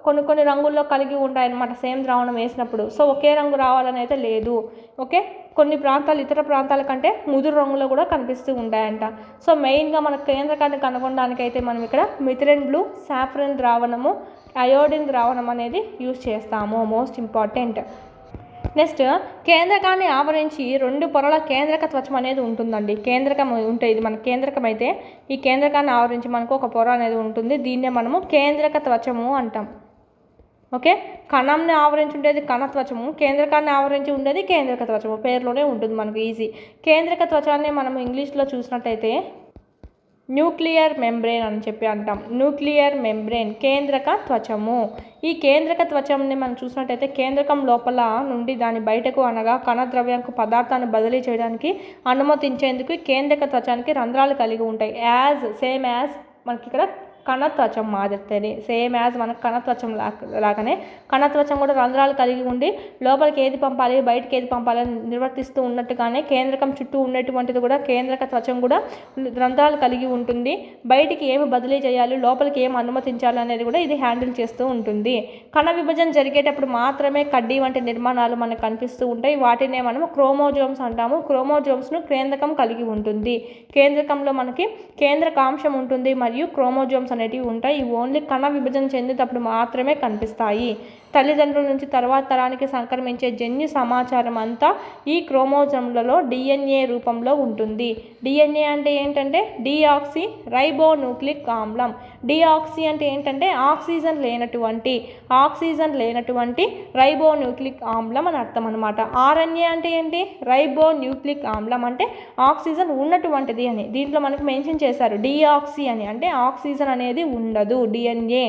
కొన్ని రంగుల్లో కలిగి ఉంటాయన్నమాట సేమ్ ద్రావణం వేసినప్పుడు. సో ఒకే రంగు రావాలని అయితే లేదు. ఓకే, కొన్ని ప్రాంతాలు ఇతర ప్రాంతాల కంటే ముదురు రంగులో కూడా కనిపిస్తూ ఉంటాయంట. సో మెయిన్గా మన కేంద్రకాన్ని కనుగొనడానికి అయితే మనం ఇక్కడ మిథైలిన్ బ్లూ, సాఫ్రన్ ద్రావణము, అయోడిన్ ద్రావణం అనేది యూజ్ చేస్తాము. Most important. నెక్స్ట్ కేంద్రకాన్ని ఆవరించి 2 పొరల కేంద్రక త్వచం అనేది ఉంటుందండి. కేంద్రకం ఉంటే ఇది మన కేంద్రకం అయితే ఈ కేంద్రకాన్ని ఆవరించి మనకు ఒక పొర అనేది ఉంటుంది. దీన్నే మనము కేంద్రక త్వచము అంటాం. ఓకే, కణంని ఆవరించి ఉండేది కణత్వచము, కేంద్రకాన్ని ఆవరించి ఉండేది కేంద్రక త్వచము. పేరులోనే ఉంటుంది మనకు ఈజీ. కేంద్రక త్వచాన్ని మనం ఇంగ్లీష్లో చూసినట్టయితే న్యూక్లియర్ మెంబ్రెయిన్ అని చెప్పి అంటాం. న్యూక్లియర్ మెంబ్రెయిన్ కేంద్రక త్వచము. ఈ కేంద్రక త్వచంని మనం చూసినట్టయితే కేంద్రకం లోపల నుండి దాని బయటకు అనగా కణద్రవ్యంకు పదార్థాన్ని బదిలీ చేయడానికి అనుమతించేందుకు కేంద్రక త్వచానికి రంధ్రాలు కలిగి ఉంటాయి. సేమ్ యాజ్ మనకి ఇక్కడ కణత్వచం మాదిరితేనే, సేమ్ యాజ్ మనకు కణత్వచం లాగానే కణత్వచం కూడా రంధ్రాలు కలిగి ఉండి లోపలికి ఏది పంపాలి బయటకి ఏది పంపాలని నిర్వర్తిస్తూ ఉన్నట్టుగానే కేంద్రకం చుట్టూ ఉండేటువంటిది కూడా కేంద్రక త్వచం కూడా రంధ్రాలు కలిగి ఉంటుంది. బయటికి ఏమి బదిలీ చేయాలి, లోపలికి ఏమి అనుమతించాలి అనేది కూడా ఇది హ్యాండిల్ చేస్తూ ఉంటుంది. కణ విభజన జరిగేటప్పుడు మాత్రమే కడ్డీ వంటి నిర్మాణాలు మనకు కనిపిస్తూ ఉంటాయి. వాటినే మనం క్రోమోజోమ్స్ అంటాము. క్రోమోజోమ్స్ను కేంద్రకం కలిగి ఉంటుంది. కేంద్రకంలో మనకి కేంద్రకాంశం ఉంటుంది మరియు క్రోమోజోమ్స్ అనేటివి ఉంటాయి. ఇవి ఓన్లీ కణ విభజన చెందేటప్పుడు మాత్రమే కనిపిస్తాయి. తల్లిదండ్రుల నుంచి తర్వాత తరానికి సంక్రమించే జన్యు సమాచారం అంతా ఈ క్రోమోజోమ్లలో డిఎన్ఏ రూపంలో ఉంటుంది. డిఎన్ఏ అంటే ఏంటంటే డిఆక్సీ రైబోన్యూక్లిక్ ఆమ్లం. డిఆక్సీ అంటే ఏంటంటే ఆక్సిజన్ లేనటువంటి రైబోన్యూక్లిక్ ఆమ్లం అని అర్థం అనమాట. ఆర్ఎన్ఏ అంటే ఏంటి? రైబోన్యూక్లిక్ ఆమ్లం అంటే ఆక్సిజన్ ఉన్నటువంటిది అని. దీంట్లో మనకు మెన్షన్ చేశారు డిఆక్సీ అని, అంటే ఆక్సిజన్ అనేది ఉండదు. డిఎన్ఏ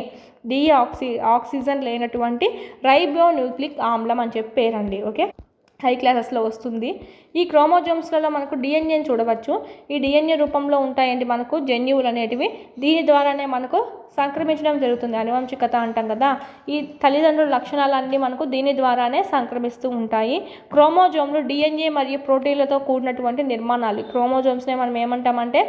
ఆక్సిజన్ లేనటువంటి రైబోన్యూక్లిక్ ఆమ్లం అని చెప్పి పేరండి. ఓకే, హై క్లాసెస్లో వస్తుంది. ఈ క్రోమోజోమ్స్లలో మనకు డిఎన్ఏని చూడవచ్చు. ఈ డిఎన్ఏ రూపంలో ఉంటాయండి మనకు జన్యువులు అనేటివి. దీని ద్వారానే మనకు సంక్రమించడం జరుగుతుంది. అనువంశికత అంటాం కదా, ఈ తల్లిదండ్రుల లక్షణాలన్నీ మనకు దీని ద్వారానే సంక్రమిస్తూ ఉంటాయి. క్రోమోజోమ్లు డిఎన్ఏ మరియు ప్రోటీన్లతో కూడినటువంటి నిర్మాణాలు. క్రోమోజోమ్స్నే మనం ఏమంటామంటే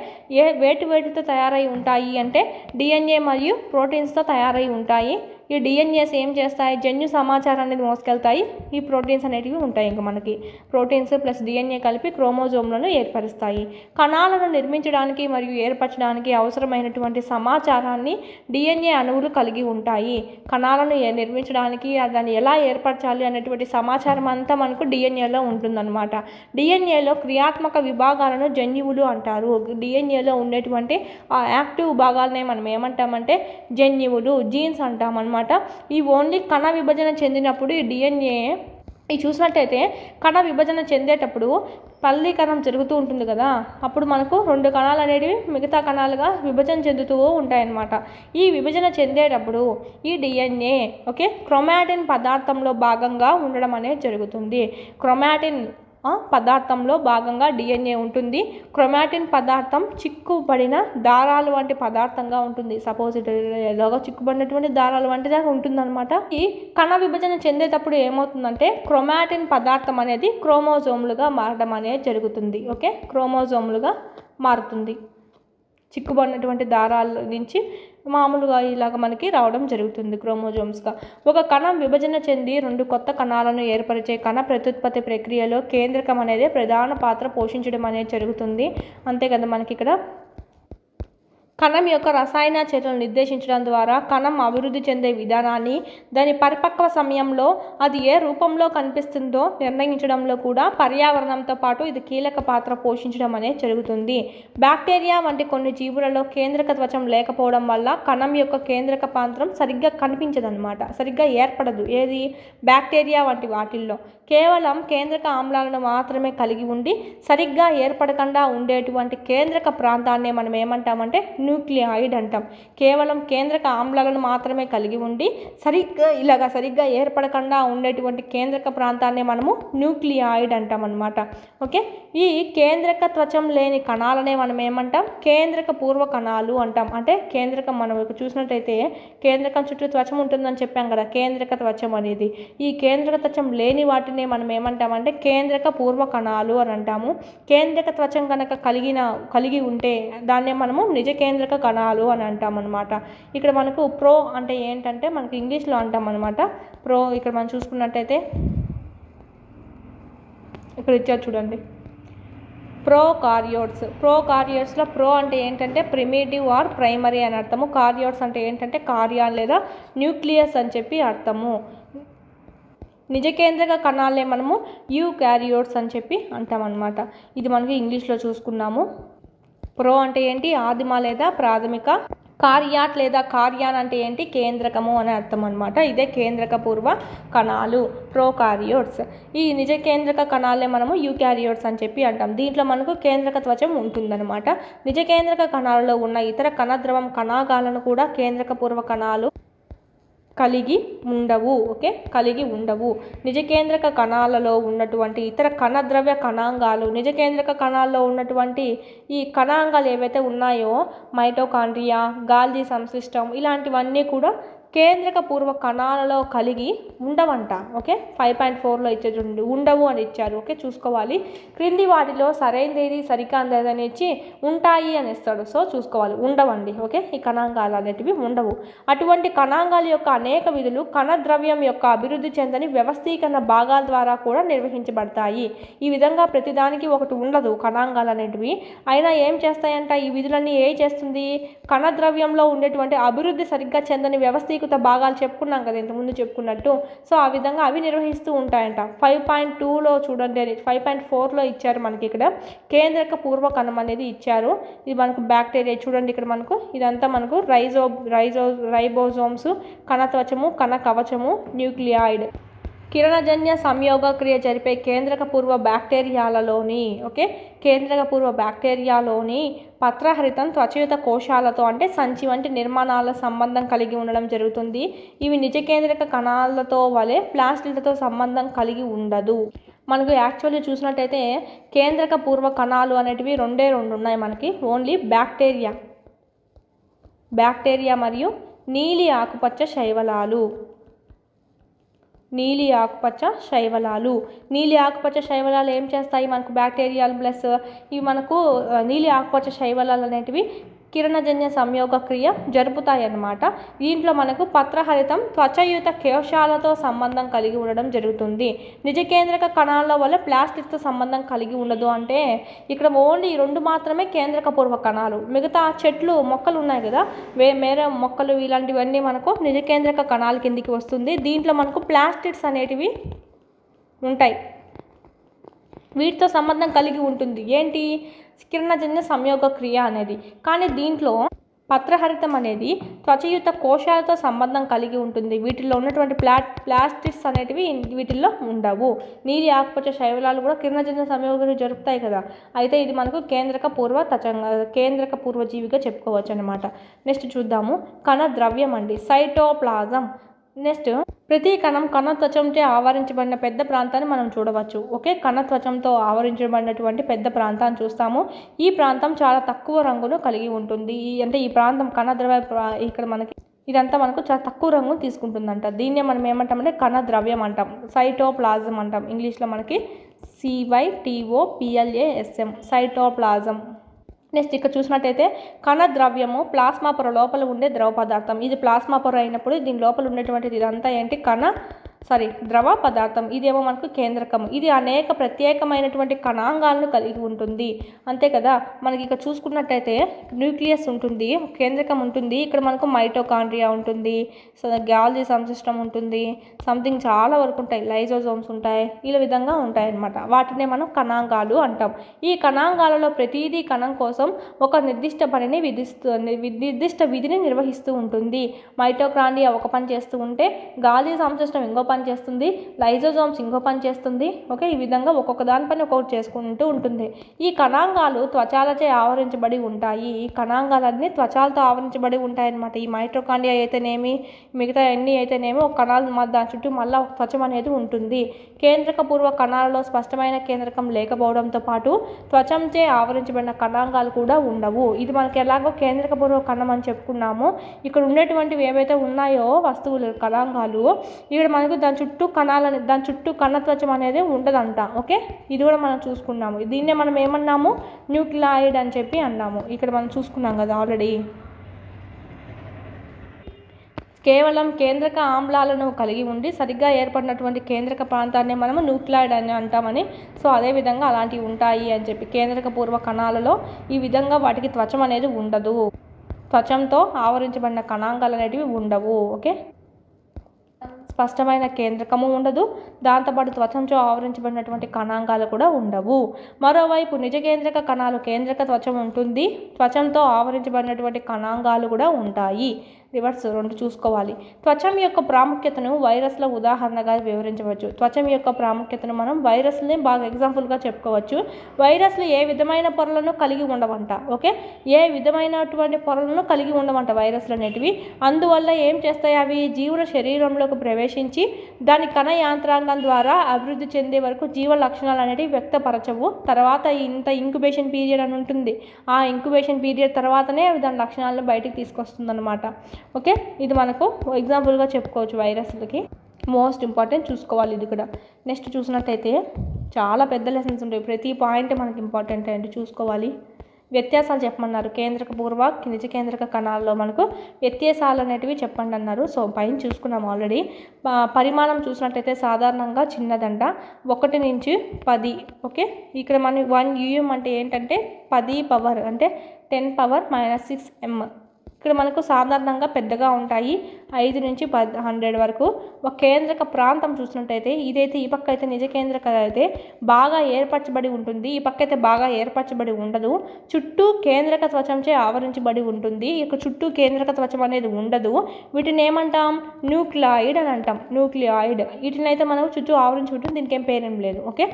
వేటితో తయారై ఉంటాయి అంటే డిఎన్ఏ మరియు ప్రోటీన్స్తో తయారై ఉంటాయి. ఈ డిఎన్ఏస్ ఏం చేస్తాయి, జన్యు సమాచారాన్ని మోసుకెళ్తాయి. ఈ ప్రోటీన్స్ అనేటివి ఉంటాయి. ఇంకా మనకి ప్రోటీన్స్ ప్లస్ డిఎన్ఏ కలిపి క్రోమోజోమ్లను ఏర్పరుస్తాయి. కణాలను నిర్మించడానికి మరియు ఏర్పరచడానికి అవసరమైనటువంటి సమాచారాన్ని డిఎన్ఏ అణువులు కలిగి ఉంటాయి. కణాలను నిర్మించడానికి దాన్ని ఎలా ఏర్పరచాలి అనేటువంటి సమాచారం అంతా మనకు డిఎన్ఏలో ఉంటుందన్నమాట. డిఎన్ఏలో క్రియాత్మక విభాగాలను జన్యువులు అంటారు. డిఎన్ఏలో ఉండేటువంటి ఆ యాక్టివ్ భాగాలనే మనం ఏమంటామంటే జన్యువులు, జీన్స్ అంటాం అన్నమాట. ఈ ఓన్లీ కణ విభజన చెందినప్పుడు ఈ డిఎన్ఏ చూసినట్టయితే కణ విభజన చెందేటప్పుడు ఫలదీకరణం జరుగుతూ ఉంటుంది కదా, అప్పుడు మనకు 2 కణాలు అనేటివి మిగతా కణాలుగా విభజన చెందుతూ ఉంటాయన్నమాట. ఈ విభజన చెందేటప్పుడు ఈ డిఎన్ఏ క్రోమాటిన్ పదార్థంలో భాగంగా ఉండడం అనేది జరుగుతుంది. క్రోమాటిన్ పదార్థంలో భాగంగా డిఎన్ఏ ఉంటుంది. క్రోమాటిన్ పదార్థం చిక్కుబడిన దారాలు వంటి పదార్థంగా ఉంటుంది. సపోజిటరీలో చిక్కుబడినటువంటి దారాలు వంటిగా ఉంటుందన్నమాట. ఈ కణ విభజన చెందేటప్పుడు ఏమవుతుందంటే క్రోమాటిన్ పదార్థం అనేది క్రోమోజోమ్లుగా మారడం అనేది జరుగుతుంది. క్రోమోజోమ్లుగా మారుతుంది. చిక్కుబడినటువంటి దారాల నుంచి మామూలుగా ఇలాగ మనకి రావడం జరుగుతుంది క్రోమోజోమ్స్గా. ఒక కణం విభజన చెంది 2 కొత్త కణాలను ఏర్పరిచే కణ ప్రత్యుత్పత్తి ప్రక్రియలో కేంద్రకం అనేది ప్రధాన పాత్ర పోషించడం అనేది జరుగుతుంది. అంతే కదా, మనకి ఇక్కడ కణం యొక్క రసాయన చర్యలను నిర్దేశించడం ద్వారా కణం అభివృద్ధి చెందే విధానాన్ని, దాని పరిపక్వ సమయంలో అది ఏ రూపంలో కనిపిస్తుందో నిర్ణయించడంలో కూడా పర్యావరణంతో పాటు ఇది కీలక పాత్ర పోషించడం అనేది జరుగుతుంది. బ్యాక్టీరియా వంటి కొన్ని జీవులలో కేంద్రక త్వచం లేకపోవడం వల్ల కణం యొక్క కేంద్రక పాత్రం సరిగ్గా కనిపించదన్నమాట, సరిగ్గా ఏర్పడదు. ఏది, బ్యాక్టీరియా వంటి వాటిల్లో కేవలం కేంద్రక ఆమ్లాలను మాత్రమే కలిగి ఉండి సరిగ్గా ఏర్పడకుండా ఉండేటువంటి కేంద్రక ప్రాంతాన్ని మనం ఏమంటామంటే న్యూక్లియాయిడ్ అంటాం. కేవలం కేంద్రక ఆమ్లాలను మాత్రమే కలిగి ఉండి సరిగ్గా ఏర్పడకుండా ఉండేటువంటి కేంద్రక ప్రాంతాన్ని మనము న్యూక్లియాయిడ్ అంటాం అన్నమాట. ఈ కేంద్రక త్వచం లేని కణాలనే మనం ఏమంటాం, కేంద్రక పూర్వ కణాలు అంటాం. అంటే కేంద్రకం మనం చూసినట్టయితే కేంద్రకం చుట్టూ త్వచం ఉంటుందని చెప్పాం కదా, కేంద్రక త్వచం అనేది. ఈ కేంద్రక త్వచం లేని వాటిని మనం ఏమంటామంటే కేంద్రక పూర్వ కణాలు అని అంటాము. కేంద్రక త్వచం కనుక కలిగి ఉంటే దాన్నే మనము నిజ కేంద్రక కణాలు అని అంటాం అనమాట. ఇక్కడ మనకు ప్రో అంటే ఏంటంటే మనకు ఇంగ్లీష్లో అంటాం అనమాట. ప్రో ఇక్కడ మనం చూసుకున్నట్టయితే ఇక్కడ ఇచ్చారు చూడండి, ప్రోకారియోట్స్లో ప్రో అంటే ఏంటంటే ప్రిమిటివ్ ఆర్ ప్రైమరీ అని అర్థము. కార్యోట్స్ అంటే ఏంటంటే కార్యాన్ లేదా న్యూక్లియస్ అని చెప్పి అర్థము. నిజ కేంద్రక కణాలే మనము యూకారియోట్స్ అని చెప్పి అంటామన్నమాట. ఇది మనకి ఇంగ్లీష్లో చూసుకున్నాము. ప్రో అంటే ఏంటి, ఆదిమ లేదా ప్రాథమిక. కార్యాట్ లేదా కార్యాన్ అంటే ఏంటి, కేంద్రకము అని అర్థం అనమాట. ఇదే కేంద్రక పూర్వ కణాలు ప్రోకారియోట్స్. ఈ నిజ కేంద్రక కణాలే మనము యూకారియోట్స్ అని చెప్పి అంటాం. దీంట్లో మనకు కేంద్రక త్వచం ఉంటుందన్నమాట. నిజ కేంద్రక కణాలలో ఉన్న ఇతర కణద్రవం కణాగాలను కూడా కేంద్రక పూర్వ కణాలు కలిగి ఉండవు. నిజ కేంద్రక కణాలలో ఉన్నటువంటి ఇతర కణద్రవ్య కణాంగాలు, నిజ కేంద్రక కణాల్లో ఉన్నటువంటి ఈ కణాంగాలు ఏవైతే ఉన్నాయో మైటోకాండ్రియా, గాల్జీ సంశ్లిష్టం ఇలాంటివన్నీ కూడా కేంద్రక పూర్వ కణాలలో కలిగి ఉండవంట. 5.4లో ఇచ్చేది ఉండవు అని ఇచ్చారు. చూసుకోవాలి. క్రింది వాటిలో సరైనది సరికాందేదని ఇచ్చి ఉంటాయి అని ఇస్తాడు. సో చూసుకోవాలి, ఉండవండి. ఈ కణాంగాలు అనేటివి ఉండవు. అటువంటి కణాంగాల యొక్క అనేక విధులు కణద్రవ్యం యొక్క అభివృద్ధి చెందని వ్యవస్థీకరణ భాగాల ద్వారా కూడా నిర్వహించబడతాయి. ఈ విధంగా ప్రతిదానికి ఒకటి ఉండదు కణాంగాలు అనేటివి. అయినా ఏం చేస్తాయంట, ఈ విధులన్నీ చేస్తుంది, కణద్రవ్యంలో ఉండేటువంటి అభివృద్ధి సరిగ్గా చెందని వ్యవస్థీకృత భాగాలు చెప్పుకున్నాం కదా ఇంతకుముందు చెప్పుకున్నట్టు. సో ఆ విధంగా అవి నిర్వహిస్తూ ఉంటాయంట. 5.2లో చూడండి, 5.4లో ఇచ్చారు మనకి. ఇక్కడ కేంద్రక పూర్వ కణం అనేది ఇచ్చారు. ఇది మనకు బ్యాక్టీరియా చూడండి. ఇక్కడ మనకు ఇదంతా మనకు రైబోజోమ్స్, కణత్వచము, కణ కవచము, న్యూక్లియాయిడ్. కిరణజన్య సంయోగ క్రియ జరిపే కేంద్రక పూర్వ బ్యాక్టీరియాలోని పత్రహరితం త్వచయుత కోశాలతో అంటే సంచి వంటి నిర్మాణాల సంబంధం కలిగి ఉండడం జరుగుతుంది. ఇవి నిజ కేంద్రక కణాలతో వలె ప్లాస్టిడ్లతో సంబంధం కలిగి ఉండదు. మనకు యాక్చువల్లీ చూసినట్టయితే కేంద్రక పూర్వ కణాలు అనేటివి రెండు ఉన్నాయి మనకి. ఓన్లీ బ్యాక్టీరియా మరియు నీలి ఆకుపచ్చ శైవలాలు. నీలి ఆకుపచ్చ శైవలాలు ఏం చేస్తాయి మనకు? బ్యాక్టీరియాలు ప్లస్ ఇవి మనకు నీలి ఆకుపచ్చ శైవలాలు అనేటివి కిరణజన్య సంయోగ క్రియ జరుపుతాయి అన్నమాట. దీంట్లో మనకు పత్రహరితం త్వచయుత కోశాలతో సంబంధం కలిగి ఉండడం జరుగుతుంది. నిజకేంద్రక కణాల వల్ల ప్లాస్టిక్తో సంబంధం కలిగి ఉండదు. అంటే ఇక్కడ ఓన్లీ ఈ రెండు మాత్రమే కేంద్రక పూర్వ కణాలు. మిగతా చెట్లు మొక్కలు ఉన్నాయి కదా, వేరే మొక్కలు ఇలాంటివన్నీ మనకు నిజకేంద్రక కణాల కిందికి వస్తుంది. దీంట్లో మనకు ప్లాస్టిక్స్ అనేటివి ఉంటాయి, వీటితో సంబంధం కలిగి ఉంటుంది. ఏంటి? కిరణజన్య సంయోగ క్రియ అనేది. కానీ దీంట్లో పత్రహరితం అనేది త్వచయుత కోశాలతో సంబంధం కలిగి ఉంటుంది. వీటిల్లో ఉన్నటువంటి ప్లాస్టిక్స్ అనేటివి వీటిల్లో ఉండవు. నీలి ఆకుపచ్చ శైవలాలు కూడా కిరణజన్య సంయోగం జరుపుతాయి కదా, అయితే ఇది మనకు కేంద్రక పూర్వజీవిగా చెప్పుకోవచ్చు అనమాట. నెక్స్ట్ చూద్దాము కణ ద్రవ్యం అండి, సైటోప్లాజం. నెక్స్ట్ ప్రతి కణం కణత్వచంతో ఆవరించబడిన పెద్ద ప్రాంతాన్ని మనం చూడవచ్చు. ఓకే, కణత్వచంతో ఆవరించబడినటువంటి పెద్ద ప్రాంతాన్ని చూస్తాము. ఈ ప్రాంతం చాలా తక్కువ రంగును కలిగి ఉంటుంది. అంటే ఈ ప్రాంతం ఇక్కడ మనకి ఇదంతా మనకు చాలా తక్కువ రంగును తీసుకుంటుందంట. దీన్నే మనం ఏమంటామంటే కణ ద్రవ్యం అంటాం, సైటోప్లాజం అంటాం. ఇంగ్లీష్లో మనకి CYTOPLASM, సైటోప్లాజం. నెక్స్ట్ ఇక్కడ చూసినట్టయితే కణ ద్రవ్యము ప్లాస్మా పొర లోపల ఉండే ద్రవ పదార్థం. ఇది ప్లాస్మా పొర అయినప్పుడు దీని లోపల ఉండేటువంటిది ఇదంతా ఏంటి? ద్రవ పదార్థం. ఇదేమో మనకు కేంద్రకము. ఇది అనేక ప్రత్యేకమైనటువంటి కణాంగాలను కలిగి ఉంటుంది. అంతే కదా, మనకి ఇక్కడ చూసుకున్నట్టయితే న్యూక్లియస్ ఉంటుంది, కేంద్రకం ఉంటుంది, ఇక్కడ మనకు మైటోకాండ్రియా ఉంటుంది, గాల్జీ సంసిస్టమ్ ఉంటుంది, సంథింగ్ చాలా వరకు ఉంటాయి, లైజోజోమ్స్ ఉంటాయి, ఇలా విధంగా ఉంటాయి అన్నమాట. వాటినే మనం కణాంగాలు అంటాం. ఈ కణాంగాలలో ప్రతిదీ కణం కోసం ఒక నిర్దిష్ట పనిని నిర్దిష్ట విధిని నిర్వహిస్తూ ఉంటుంది. మైటోకాండ్రియా ఒక పని చేస్తూ ఉంటే గాల్జీ సంసిస్టమ్ ఇంకో పని చేస్తుంది, లైజోజోమ్స్ ఇంకో పని చేస్తుంది. ఓకే, ఈ విధంగా ఒక్కొక్క దానిపైన ఒక్కొక్కటి చేసుకుంటూ ఉంటుంది. ఈ కణాంగాలు త్వచాలచే ఆవరించబడి ఉంటాయి. ఈ కణాంగాలన్నీ త్వచాలతో ఆవరించబడి ఉంటాయన్నమాట. ఈ మైటోకాండ్రియా అయితేనేమి, మిగతా అన్నీ అయితేనేమి ఒక కణాలు దాని చుట్టూ మళ్ళీ ఒక త్వచం అనేది ఉంటుంది. కేంద్రక పూర్వ కణాలలో స్పష్టమైన కేంద్రకం లేకపోవడంతో పాటు త్వచంచే ఆవరించబడిన కణాంగాలు కూడా ఉండవు. ఇది మనకి ఎలాగో కేంద్రక పూర్వ కణం అని చెప్పుకున్నాము. ఇక్కడ ఉండేటువంటివి ఏవైతే ఉన్నాయో వస్తువులు కణాంగాలు, ఇక్కడ మనకు దాని చుట్టూ కణత్వచం అనేది ఉండదంట. ఓకే, ఇది కూడా మనం చూసుకున్నాము. దీన్నే మనం ఏమన్నాము? న్యూక్లియాయిడ్ అని చెప్పి అన్నాము. ఇక్కడ మనం చూసుకున్నాం కదా ఆల్రెడీ. కేవలం కేంద్రక ఆమ్లాలను కలిగి ఉండి సరిగ్గా ఏర్పడినటువంటి కేంద్రక ప్రాంతాన్ని మనము న్యూక్లియాయిడ్ అని అంటామని. సో అదేవిధంగా అలాంటివి ఉంటాయి అని చెప్పి కేంద్రక పూర్వ కణాలలో ఈ విధంగా వాటికి త్వచం అనేది ఉండదు. త్వచంతో ఆవరించబడిన కణాంగాలు అనేటివి ఉండవు. ఓకే, స్పష్టమైన కేంద్రకము ఉండదు, దాంతోపాటు త్వచంతో ఆవరించబడినటువంటి కణాంగాలు కూడా ఉండవు. మరోవైపు నిజ కేంద్రక కణాలు కేంద్రక త్వచం ఉంటుంది, త్వచంతో ఆవరించబడినటువంటి కణాంగాలు కూడా ఉంటాయి. రివర్స్ రెండు చూసుకోవాలి. త్వచం యొక్క ప్రాముఖ్యతను వైరస్ల ఉదాహరణగా వివరించవచ్చు. త్వచం యొక్క ప్రాముఖ్యతను మనం వైరస్ని బాగా ఎగ్జాంపుల్గా చెప్పుకోవచ్చు. వైరస్లు ఏ విధమైన పొరలను కలిగి ఉండవంట. ఓకే, ఏ విధమైనటువంటి పొరలను కలిగి ఉండవంట వైరస్లు అనేటివి. అందువల్ల ఏం చేస్తాయి? అవి జీవుల శరీరంలోకి ప్రవేశించి దాని కణ యాంత్రాంగం ద్వారా అభివృద్ధి చెందే వరకు జీవ లక్షణాలు అనేటివి వ్యక్తపరచవు. తర్వాత ఇంత ఇంక్యుబేషన్ పీరియడ్ అని ఉంటుంది. ఆ ఇంక్యుబేషన్ పీరియడ్ తర్వాతనే అవి దాని లక్షణాలను బయటికి తీసుకొస్తుందన్నమాట. ఓకే, ఇది మనకు ఎగ్జాంపుల్గా చెప్పుకోవచ్చు వైరస్లకి. మోస్ట్ ఇంపార్టెంట్ చూసుకోవాలి ఇది కూడా. నెక్స్ట్ చూసినట్టయితే చాలా పెద్ద లెసన్స్ ఉంటాయి, ప్రతి పాయింట్ మనకి ఇంపార్టెంట్ అండి, చూసుకోవాలి. వ్యత్యాసాలు చెప్పమన్నారు. కేంద్రక పూర్వ నిజ కేంద్రక కణాల్లో మనకు వ్యత్యాసాలు అనేటివి చెప్పండి అన్నారు. సో పైన చూసుకున్నాం ఆల్రెడీ. పరిమాణం చూసినట్టయితే సాధారణంగా చిన్నదంట, 1 నుంచి 10. ఓకే, ఇక్కడ మన 1 UM అంటే ఏంటంటే 10 పవర్ అంటే 10⁻⁻6 M. ఇక్కడ మనకు సాధారణంగా పెద్దగా ఉంటాయి, 5 నుంచి 100 వరకు. ఒక కేంద్రక ప్రాంతం చూసినట్టయితే ఇదైతే ఈ పక్క అయితే నిజ కేంద్రక అయితే బాగా ఏర్పరచబడి ఉంటుంది, ఈ పక్క అయితే బాగా ఏర్పరచబడి ఉండదు. చుట్టూ కేంద్రక త్వచంచే ఆవరించబడి ఉంటుంది, ఇక చుట్టూ కేంద్రక త్వచం అనేది ఉండదు. వీటిని ఏమంటాం? న్యూక్లియాయిడ్ అని అంటాం. న్యూక్లియాయిడ్ వీటిని అయితే మనం చుట్టూ ఆవరించి ఉంటుంది, దీనికి ఏం పేరేం లేదు. ఓకే,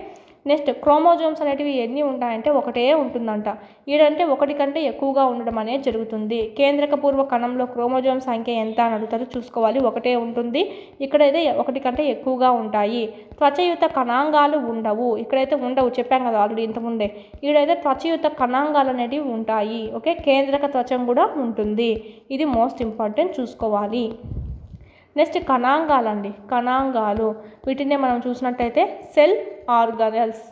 నెక్స్ట్ క్రోమోజోమ్స్ అనేటివి ఎన్ని ఉంటాయంటే ఒకటే ఉంటుందంట. ఈడంటే ఒకటి కంటే ఎక్కువగా ఉండడం అనేది జరుగుతుంది. కేంద్రక పూర్వ కణంలో క్రోమోజోమ్ సంఖ్య ఎంత అని అడుగుతారు, చూసుకోవాలి. ఒకటే ఉంటుంది. ఇక్కడైతే ఒకటి కంటే ఎక్కువగా ఉంటాయి. త్వచయుత కణాంగాలు ఉండవు. ఇక్కడైతే ఉండవు, చెప్పాం కదా ఆల్రెడీ ఇంతకుముందే. ఈడైతే త్వచయుత కణాంగాలు అనేటివి ఉంటాయి. ఓకే, కేంద్రక త్వచం కూడా ఉంటుంది. ఇది మోస్ట్ ఇంపార్టెంట్, చూసుకోవాలి. నెక్స్ట్ కణాంగాలండి. కణాంగాలు వీటినే మనం చూసినట్టయితే సెల్ ఆర్గానెల్స్.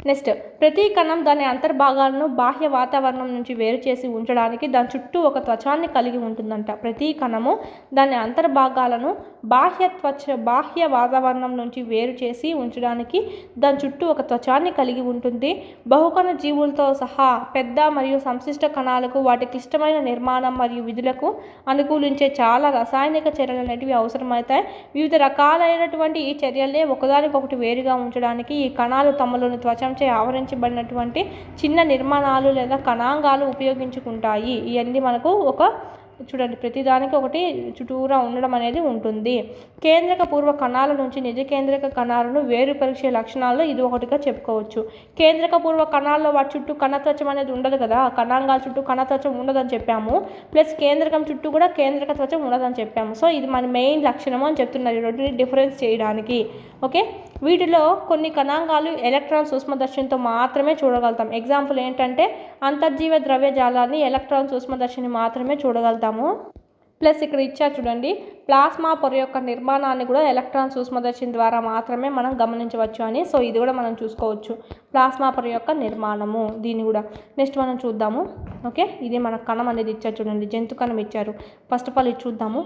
నెక్స్ట్ ప్రతి కణం దాని అంతర్భాగాలను బాహ్య వాతావరణం నుంచి వేరు చేసి ఉంచడానికి దాని చుట్టూ ఒక త్వచాన్ని కలిగి ఉంటుందంట. ప్రతి కణము దాని అంతర్భాగాలను బాహ్య వాతావరణం నుంచి వేరు చేసి ఉంచడానికి దాని చుట్టూ ఒక త్వచాన్ని కలిగి ఉంటుంది. బహుకణ జీవులతో సహా పెద్ద మరియు సంశిష్ట కణాలకు వాటి క్లిష్టమైన నిర్మాణం మరియు విధులకు అనుకూలించే చాలా రసాయనిక చర్యలు అనేటివి అవసరమవుతాయి. వివిధ రకాలైనటువంటి ఈ చర్యలే ఒకదానికొకటి వేరుగా ఉంచడానికి ఈ కణాలు తమలోని త్వచంచే ఆవరించబడినటువంటి చిన్న నిర్మాణాలు లేదా కణాంగాలు ఉపయోగించుకుంటాయి. ఇవన్నీ మనకు చూడండి, ప్రతిదానికి ఒకటి చుట్టూరా ఉండడం అనేది ఉంటుంది. కేంద్రక పూర్వ కణాల నుంచి నిజ కేంద్రక కణాలను వేరుపరిచే లక్షణాల్లో ఇది ఒకటిగా చెప్పుకోవచ్చు. కేంద్రక పూర్వ కణాల్లో వాటి చుట్టూ కణత్వచం అనేది ఉండదు కదా, కణాంగాల చుట్టూ కణత్వచం ఉండదని చెప్పాము. ప్లస్ కేంద్రకం చుట్టూ కూడా కేంద్రక త్వచం ఉండదని చెప్పాము. సో ఇది మన మెయిన్ లక్షణము అని చెప్తున్నారు, ఈ రెండింటిని డిఫరెన్స్ చేయడానికి. ఓకే, వీటిలో కొన్ని కణాంగాలు ఎలక్ట్రాన్ సూక్ష్మదర్శినితో మాత్రమే చూడగలుగుతాం. ఎగ్జాంపుల్ ఏంటంటే అంతర్జీవ ద్రవ్యజాలాన్ని ఎలక్ట్రాన్ సూక్ష్మదర్శిని మాత్రమే చూడగలుగుతాము. ప్లస్ ఇక్కడ ఇచ్చారు చూడండి, ప్లాస్మా పొర యొక్క నిర్మాణాన్ని కూడా ఎలక్ట్రాన్ సూక్ష్మదర్శిని ద్వారా మాత్రమే మనం గమనించవచ్చు అని. సో ఇది కూడా మనం చూసుకోవచ్చు, ప్లాస్మా పొర యొక్క నిర్మాణము. దీన్ని కూడా నెక్స్ట్ మనం చూద్దాము. ఓకే, ఇది మన కణం అనేది ఇచ్చారు చూడండి, జంతు కణం ఇచ్చారు. ఫస్ట్ ఆఫ్ ఆల్ ఇది చూద్దాము.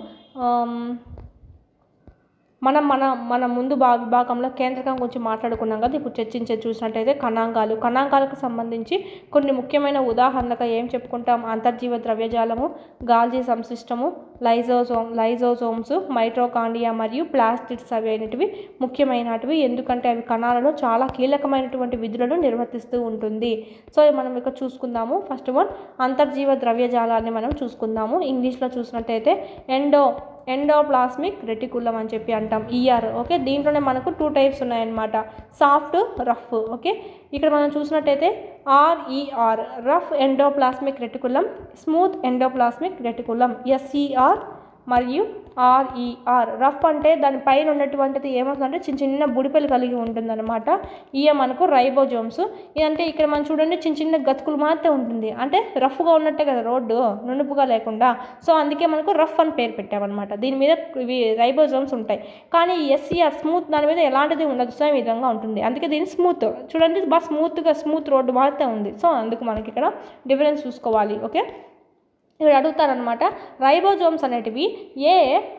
మన ముందు విభాగంలో కేంద్రకం గురించి మాట్లాడుకున్నాం కదా. ఇప్పుడు చూసినట్టయితే కణాంగాలకు సంబంధించి కొన్ని ముఖ్యమైన ఉదాహరణగా ఏం చెప్పుకుంటాం? అంతర్జీవ ద్రవ్యజాలము, గాల్జీ సంశిష్టము, లైజోజోమ్స్, మైటోకాండ్రియా మరియు ప్లాస్టిడ్స్ అనేటివి ముఖ్యమైనటివి. ఎందుకంటే అవి కణాలలో చాలా కీలకమైనటువంటి విధులను నిర్వర్తిస్తూ ఉంటుంది. సో మనం ఇక్కడ చూసుకుందాము. ఫస్ట్ వన్ అంతర్జీవ ద్రవ్యజాలాన్ని మనం చూసుకుందాము. ఇంగ్లీష్లో చూసినట్టయితే ఎండోప్లాస్మిక్ రెటికులం అని చెప్పి అంటాం, ఈఆర్. ఓకే, దీంట్లోనే మనకు 2 టైప్స్ ఉన్నాయన్నమాట, సాఫ్ట్, రఫ్. ఓకే, ఇక్కడ మనం చూసినట్టయితే RER rough endoplasmic reticulum, smooth endoplasmic reticulum, SER మరియు ఆర్ఈఆర్. రఫ్ అంటే దాని పైన ఉన్నటువంటిది ఏమవుతుందంటే చిన్న చిన్న బుడిపెలు కలిగి ఉంటుందన్నమాట. ఇవి మనకు రైబోజోమ్స్. ఇదంటే ఇక్కడ మనం చూడండి చిన్న చిన్న గతుకులు మాత్రం ఉంటుంది, అంటే రఫ్గా ఉన్నట్టే కదా రోడ్డు, నునుపుగా లేకుండా. సో అందుకే మనకు రఫ్ అని పేరు పెట్టామన్నమాట. దీని మీద ఇవి రైబోజోమ్స్ ఉంటాయి. కానీ ఎస్ఈఆర్ స్మూత్, దాని మీద ఎలాంటిది ఉండదు, సో ఈ విధంగా ఉంటుంది. అందుకే దీన్ని స్మూత్. చూడండి బాగా స్మూత్ రోడ్డు మాత్రం ఉంది. సో అందుకు మనకి ఇక్కడ డిఫరెన్స్ చూసుకోవాలి. ఓకే, ఇక్కడ అడుగుతారనమాట, రైబోజోమ్స్ అనేటివి ఏ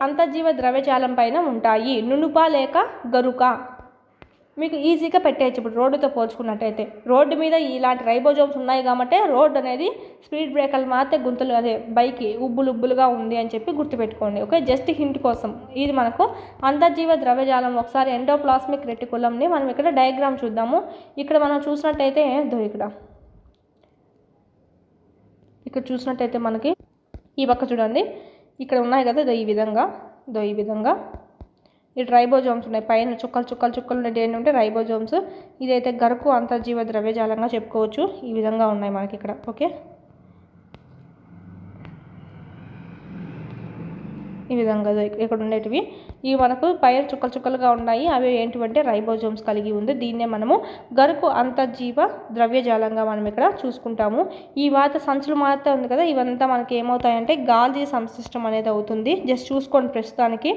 అంతర్జీవ ద్రవ్యజాలం పైన ఉంటాయి, నునుపా లేక గరుక? మీకు ఈజీగా పెట్టేయచ్చు. ఇప్పుడు రోడ్డుతో పోల్చుకున్నట్టయితే రోడ్డు మీద ఇలాంటి రైబోజోమ్స్ ఉన్నాయి కాబట్టి రోడ్డు అనేది స్పీడ్ బ్రేకర్లు మాత్రం గుంతలు బైక్ ఉబ్బులుగా ఉంది అని చెప్పి గుర్తుపెట్టుకోండి. ఓకే, జస్ట్ హింట్ కోసం. ఇది మనకు అంతర్జీవ ద్రవ్యజాలం. ఒకసారి ఎండోప్లాస్మిక్ రెటికులంని మనం ఇక్కడ డయాగ్రామ్ చూద్దాము. ఇక్కడ మనం చూసినట్టయితే ఇక్కడ చూసినట్టయితే మనకి ఈ పక్క చూడండి, ఇక్కడ ఉన్నాయి కదా, ఈ విధంగా ఈ రైబోజోమ్స్ ఉన్నాయి. పైన చుక్కలు ఉన్నట్టు ఏంటంటే రైబోజోమ్స్. ఇదైతే గరుకు అంతర్జీవ ద్రవ్యజాలంగా చెప్పుకోవచ్చు. ఈ విధంగా ఉన్నాయి మనకి ఇక్కడ. ఓకే, ఈ విధంగా ఇక్కడ ఉండేటివి ఇవి మనకు పైన చుక్కలుగా ఉన్నాయి. అవి ఏంటివంటే రైబోజోమ్స్ కలిగి ఉంది. దీన్నే మనము గరుకు అంతర్జీవ ద్రవ్యజాలంగా మనం ఇక్కడ చూసుకుంటాము. ఈ సంచులు మాత్రం ఉంది కదా, ఇవంతా మనకి ఏమవుతాయంటే గాల్జీ సంశిష్టం అనేది అవుతుంది. జస్ట్ చూసుకోండి ప్రస్తుతానికి.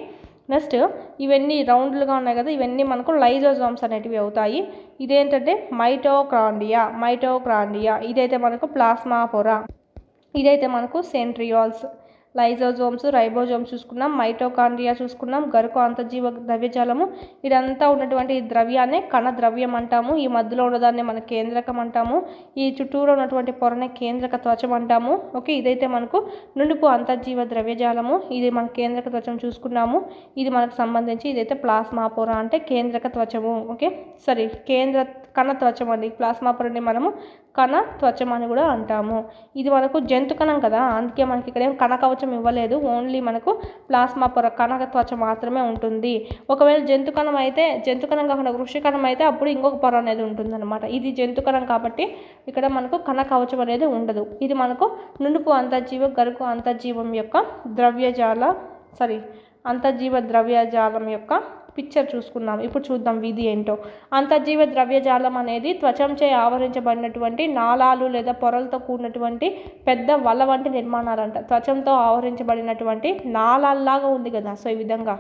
నెక్స్ట్ ఇవన్నీ రౌండ్లుగా ఉన్నాయి కదా, ఇవన్నీ మనకు లైజోజోమ్స్ అనేటివి అవుతాయి. ఇదేంటంటే మైటోకాండ్రియా. ఇదైతే మనకు ప్లాస్మా పొర. ఇదైతే మనకు సెంట్రియోల్స్. లైజోజోమ్స్, రైబోజోమ్స్ చూసుకున్నాం, మైటోకాండ్రియా చూసుకున్నాం, గరుకు అంతర్జీవ ద్రవ్యజాలము. ఇదంతా ఉన్నటువంటి ఈ ద్రవ్యాన్ని కణ ద్రవ్యం అంటాము. ఈ మధ్యలో ఉన్నదాన్ని మన కేంద్రకం అంటాము. ఈ చుట్టూరు ఉన్నటువంటి పొరనే కేంద్రక త్వచం అంటాము. ఓకే, ఇదైతే మనకు నునుపు అంతర్జీవ ద్రవ్యజాలము. ఇది మన కేంద్రక త్వచం చూసుకున్నాము. ఇది మనకు సంబంధించి ఇదైతే ప్లాస్మా పొర అంటే కేంద్రక త్వచము. ఓకే, కణ త్వచం అండి. ప్లాస్మా పొరని మనము కణ త్వచం అని కూడా అంటాము. ఇది మనకు జంతు కణం కదా, అందుకే మనకి ఇక్కడ ఏం కణ కవచం ఇవ్వలేదు. ఓన్లీ మనకు ప్లాస్మా పొర కణ త్వచం మాత్రమే ఉంటుంది. ఒకవేళ జంతు కణం అయితే, జంతు కణం కాకుండా వృషి కణం అయితే అప్పుడు ఇంకొక పొర అనేది ఉంటుందన్నమాట. ఇది జంతు కణం కాబట్టి ఇక్కడ మనకు కణ కవచం అనేది ఉండదు. ఇది మనకు నునుపు అంతర్జీవ గరుకు అంతర్జీవం యొక్క అంతర్జీవ ద్రవ్యజాలం యొక్క పిక్చర్ చూసుకున్నాం. ఇప్పుడు చూద్దాం విధి ఏంటో. అంతర్జీవ ద్రవ్యజాలం అనేది త్వచంచే ఆవరించబడినటువంటి నాళాలు లేదా పొరలతో కూడినటువంటి పెద్ద వల వంటి నిర్మాణాలంట. త్వచంతో ఆవరించబడినటువంటి నాళాల్లాగా ఉంది కదా, సో ఈ విధంగా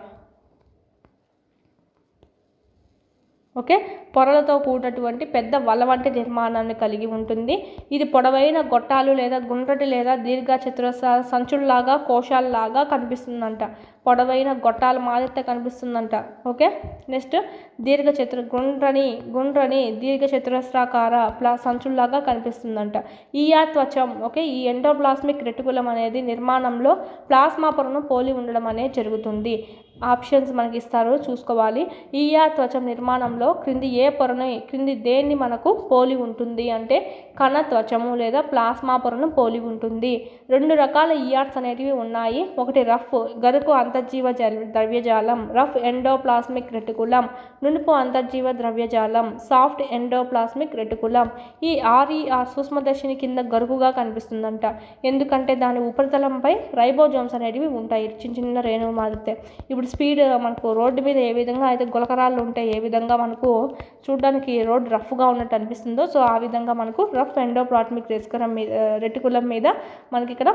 ఓకే, పొరలతో కూడినటువంటి పెద్ద వల వంటి నిర్మాణాన్ని కలిగి ఉంటుంది. ఇది పొడవైన గొట్టాలు లేదా గుండ్రటి లేదా దీర్ఘ చతురస్ర సంచుల్లాగా కోశాలలాగా కనిపిస్తుందంట. పొడవైన గొట్టాల మాదిరితే కనిపిస్తుందంట. ఓకే, నెక్స్ట్ గుండ్రని దీర్ఘ చతురస్రాకార సంచుల్లాగా కనిపిస్తుందంట. ఈఆర్ త్వచం ఓకే, ఈ ఎండోప్లాస్మిక్ రెటికులం అనేది నిర్మాణంలో ప్లాస్మా పొరను పోలి ఉండడం అనేది జరుగుతుంది. ఆప్షన్స్ మనకి ఇస్తారు, చూసుకోవాలి. ఈఆర్ త్వచం నిర్మాణంలో క్రింది దేన్ని మనకు పోలి ఉంటుంది అంటే కణ త్వచము లేదా ప్లాస్మా పొరను పోలి ఉంటుంది. 2 రకాల ఈఆర్స్ అనేటివి ఉన్నాయి. ఒకటి రఫ్ గరుకు అంతర్జీవ ద్రవ్యజాలం, రఫ్ ఎండోప్లాస్మిక్ రెటికులం, నునుపు అంతర్జీవ ద్రవ్యజాలం, సాఫ్ట్ ఎండోప్లాస్మిక్ రెటికులం. ఈ ఆర్ఈఆర్ సూక్ష్మదర్శిని కింద గరుకుగా కనిపిస్తుందంట. ఎందుకంటే దాని ఉపరితలంపై రైబోజోమ్స్ అనేటివి ఉంటాయి, చిన్న రేణువు మాదిరితే. ఇప్పుడు స్పీడ్ మనకు రోడ్డు మీద ఏ విధంగా అయితే గులకరాళ్ళు ఉంటాయి, ఏ విధంగా మనకు చూడడానికి రోడ్ రఫ్గా ఉన్నట్టు అనిపిస్తుందో, సో ఆ విధంగా మనకు రఫ్ ఎండోప్లాస్మిక్ రెటికులం మీద మనకి ఇక్కడ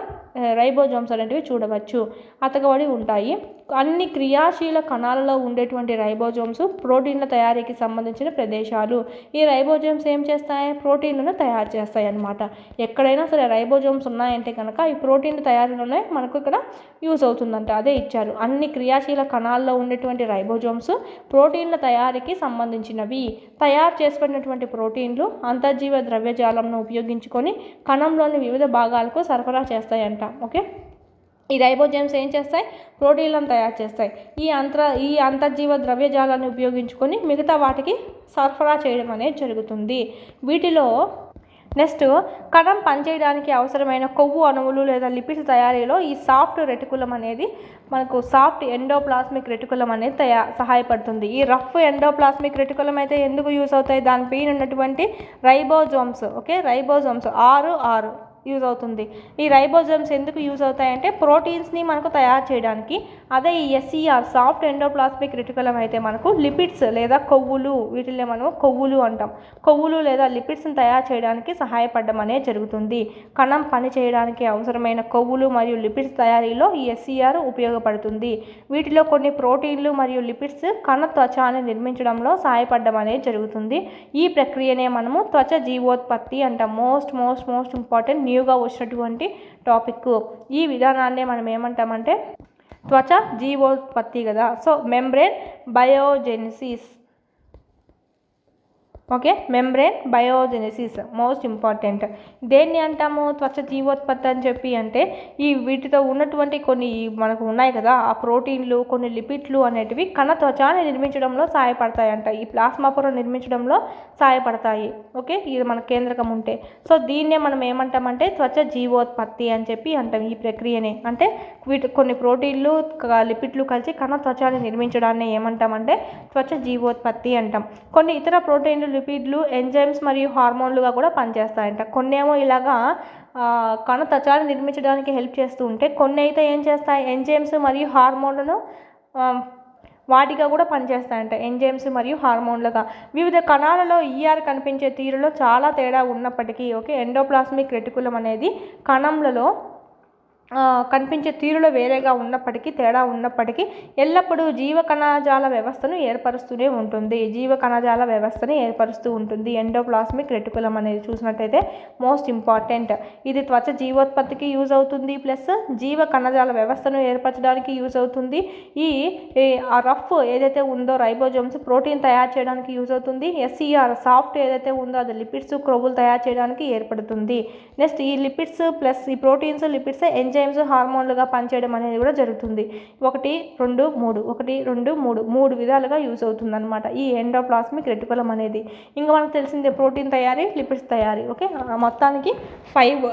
రైబోజోమ్స్ అనేటివి చూడవచ్చు, అతకబడి ఉంటాయి. అన్ని క్రియాశీల కణాలలో ఉండేటువంటి రైబోజోమ్స్ ప్రోటీన్ల తయారీకి సంబంధించిన ప్రదేశాలు. ఈ రైబోజోమ్స్ ఏం చేస్తాయి? ప్రోటీన్లను తయారు చేస్తాయి అన్నమాట. ఎక్కడైనా సరే రైబోజోమ్స్ ఉన్నాయంటే కనుక ఈ ప్రోటీన్ల తయారీలోనే మనకు ఇక్కడ యూజ్ అవుతుందంట, అదే ఇచ్చారు. అన్ని క్రియాశీల కణాల్లో ఉండేటువంటి రైబోజోమ్స్ ప్రోటీన్ల తయారీకి సంబంధించినవి. తయారు చేసుకున్నటువంటి ప్రోటీన్లు అంతర్జీవ ద్రవ్యజాలంను ఉపయోగించుకొని కణంలోని వివిధ భాగాలకు సరఫరా చేస్తాయంట. ఓకే, ఈ రైబోజోమ్స్ ఏం చేస్తాయి? ప్రోటీన్లను తయారు చేస్తాయి. ఈ అంతర్జీవ ద్రవ్యజాలాన్ని ఉపయోగించుకొని మిగతా వాటికి సరఫరా చేయడం అనేది జరుగుతుంది. వీటిలో నెక్స్ట్ కణం పనిచేయడానికి అవసరమైన కొవ్వు అణువులు లేదా లిపిడ్స్ తయారీలో ఈ సాఫ్ట్ రెటికులం అనేది మనకు సాఫ్ట్ ఎండోప్లాస్మిక్ రెటికులం అనేది సహాయపడుతుంది. ఈ రఫ్ ఎండోప్లాస్మిక్ రెటికులం అయితే ఎందుకు యూస్ అవుతాయి? దానిపైన ఉన్నటువంటి రైబోజోమ్స్ ఓకే, రైబోజోమ్స్ 6 యూజ్ అవుతుంది. ఈ రైబోజోమ్స్ ఎందుకు యూజ్ అవుతాయంటే ప్రోటీన్స్ని మనకు తయారు చేయడానికి. అదే ఈ ఎస్ఈఆర్ సాఫ్ట్ ఎండోప్లాస్మిక్ రెటికులం అయితే మనకు లిపిడ్స్ లేదా కొవ్వులు, వీటిలో మనం కొవ్వులు అంటాం, కొవ్వులు లేదా లిపిడ్స్ని తయారు చేయడానికి సహాయపడడం అనేది జరుగుతుంది. కణం పని చేయడానికి అవసరమైన కొవ్వులు మరియు లిపిడ్స్ తయారీలో ఈ ఎస్ఈఆర్ ఉపయోగపడుతుంది. వీటిలో కొన్ని ప్రోటీన్లు మరియు లిపిడ్స్ కణ త్వచాన్ని నిర్మించడంలో సహాయపడడం అనేది జరుగుతుంది. ఈ ప్రక్రియనే మనము త్వచ జీవోత్పత్తి అంటాం. మోస్ట్ ఇంపార్టెంట్ న్యూగా వచ్చినటువంటి టాపిక్. ఈ విధానాన్నే మనం ఏమంటామంటే త్వచ జీవోత్పత్తి కదా. So membrane biogenesis okay, membrane biogenesis most important. దేన్ని అంటాము త్వచ జీవోత్పత్తి అని చెప్పి అంటే వీటితో ఉన్నటువంటి కొన్ని మనకు ఉన్నాయి కదా, ఆ ప్రోటీన్లు కొన్ని లిపిడ్లు అనేటివి కణ త్వచాన్ని నిర్మించడంలో సహాయపడతాయంట. ఈ ప్లాస్మా పొర నిర్మించడంలో సహాయపడతాయి. ఓకే, ఇది మన కేంద్రకం ఉంటే, సో దీన్నే మనం ఏమంటామంటే త్వచ జీవోత్పత్తి అని చెప్పి అంటాం. ఈ ప్రక్రియనే అంటే కొన్ని ప్రోటీన్లు లిపిడ్లు కలిసి కణ త్వచాన్ని నిర్మించడాన్ని ఏమంటామంటే త్వచ జీవోత్పత్తి అంటాం. కొన్ని ఇతర ప్రోటీన్లు లిపిడ్లు ఎంజైమ్స్ మరియు హార్మోన్లుగా కూడా పనిచేస్తాయంట. కొన్ని ఏమో ఇలాగా కణ త్వచాన్ని నిర్మించడానికి హెల్ప్ చేస్తూ ఉంటే, కొన్ని అయితే ఏం చేస్తాయి ఎంజైమ్స్ మరియు హార్మోన్లను వాటిగా కూడా పనిచేస్తాయంట. ఎంజైమ్స్ మరియు హార్మోన్లుగా వివిధ కణాలలో ఈఆర్ కనిపించే తీరులో చాలా తేడా ఉన్నప్పటికీ ఓకే, ఎండోప్లాస్మిక్ రెటికులం అనేది కణంలలో కనిపించే తీరులో వేరేగా ఉన్నప్పటికీ తేడా ఉన్నప్పటికీ ఎల్లప్పుడూ జీవ కణజాల వ్యవస్థను ఏర్పరుస్తూనే ఉంటుంది. ఏర్పరుస్తూ ఉంటుంది ఎండోప్లాస్మిక్ రెటికులం అనేది చూసినట్టయితే మోస్ట్ ఇంపార్టెంట్. ఇది త్వచ జీవోత్పత్తికి యూజ్ అవుతుంది, ప్లస్ జీవ కణజాల వ్యవస్థను ఏర్పరచడానికి యూజ్ అవుతుంది. ఈ రఫ్ ఏదైతే ఉందో రైబోజోమ్స్ ప్రోటీన్ తయారు చేయడానికి యూజ్ అవుతుంది. ఎస్ఈఆర్ సాఫ్ట్ ఏదైతే ఉందో అది లిపిడ్స్ క్రొవ్వులు తయారు చేయడానికి ఏర్పడుతుంది. నెక్స్ట్ ఈ లిపిడ్స్ ప్లస్ ఈ ప్రోటీన్స్ లిపిడ్స్ ఎంజైమ్స్ ఎంజైమ్స్ హార్మోన్లుగా పనిచేయడం అనేది కూడా జరుగుతుంది. 1, 2, 3 1, 2, 3 విధాలుగా యూజ్ అవుతుంది అనమాట ఈ ఎండోప్లాస్మిక్ రెటికులం అనేది. ఇంకా మనకు తెలిసిందే ప్రోటీన్ తయారీ, లిపిడ్స్ తయారీ. ఓకే, మొత్తానికి 5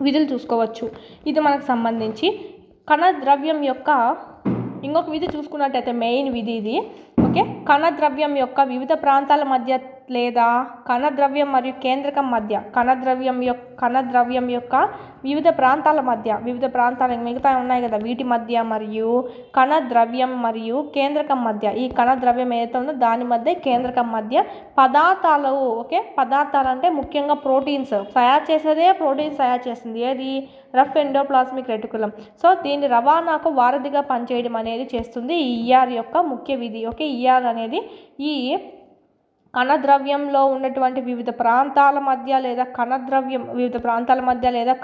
విధులు చూసుకోవచ్చు. ఇది మనకు సంబంధించి కణద్రవ్యం యొక్క ఇంకొక విధి చూసుకున్నట్టయితే మెయిన్ విధి ఇది. ఓకే, కణద్రవ్యం యొక్క వివిధ ప్రాంతాల మధ్య లేదా కణద్రవ్యం మరియు కేంద్రకం మధ్య కణద్రవ్యం యొక్క వివిధ ప్రాంతాల మిగతా ఉన్నాయి కదా వీటి మధ్య మరియు కణద్రవ్యం మరియు కేంద్రకం మధ్య ఈ కణద్రవ్యం ఏదైతే ఉందో దాని మధ్య కేంద్రకం మధ్య పదార్థాలు. ఓకే, పదార్థాలు అంటే ముఖ్యంగా ప్రోటీన్స్ తయారు చేసేదే ప్రోటీన్స్ తయారు చేస్తుంది ఏది రఫ్ ఎండోప్లాస్మిక్ రెటికులం. సో దీని రవాణాకు వారధిగా పనిచేయడం అనేది చేస్తుంది ఈ ఈఆర్ యొక్క ముఖ్య విధి. ఓకే, ఈఆర్ అనేది ఈ కణద్రవ్యంలో ఉన్నటువంటి వివిధ ప్రాంతాల మధ్య లేదా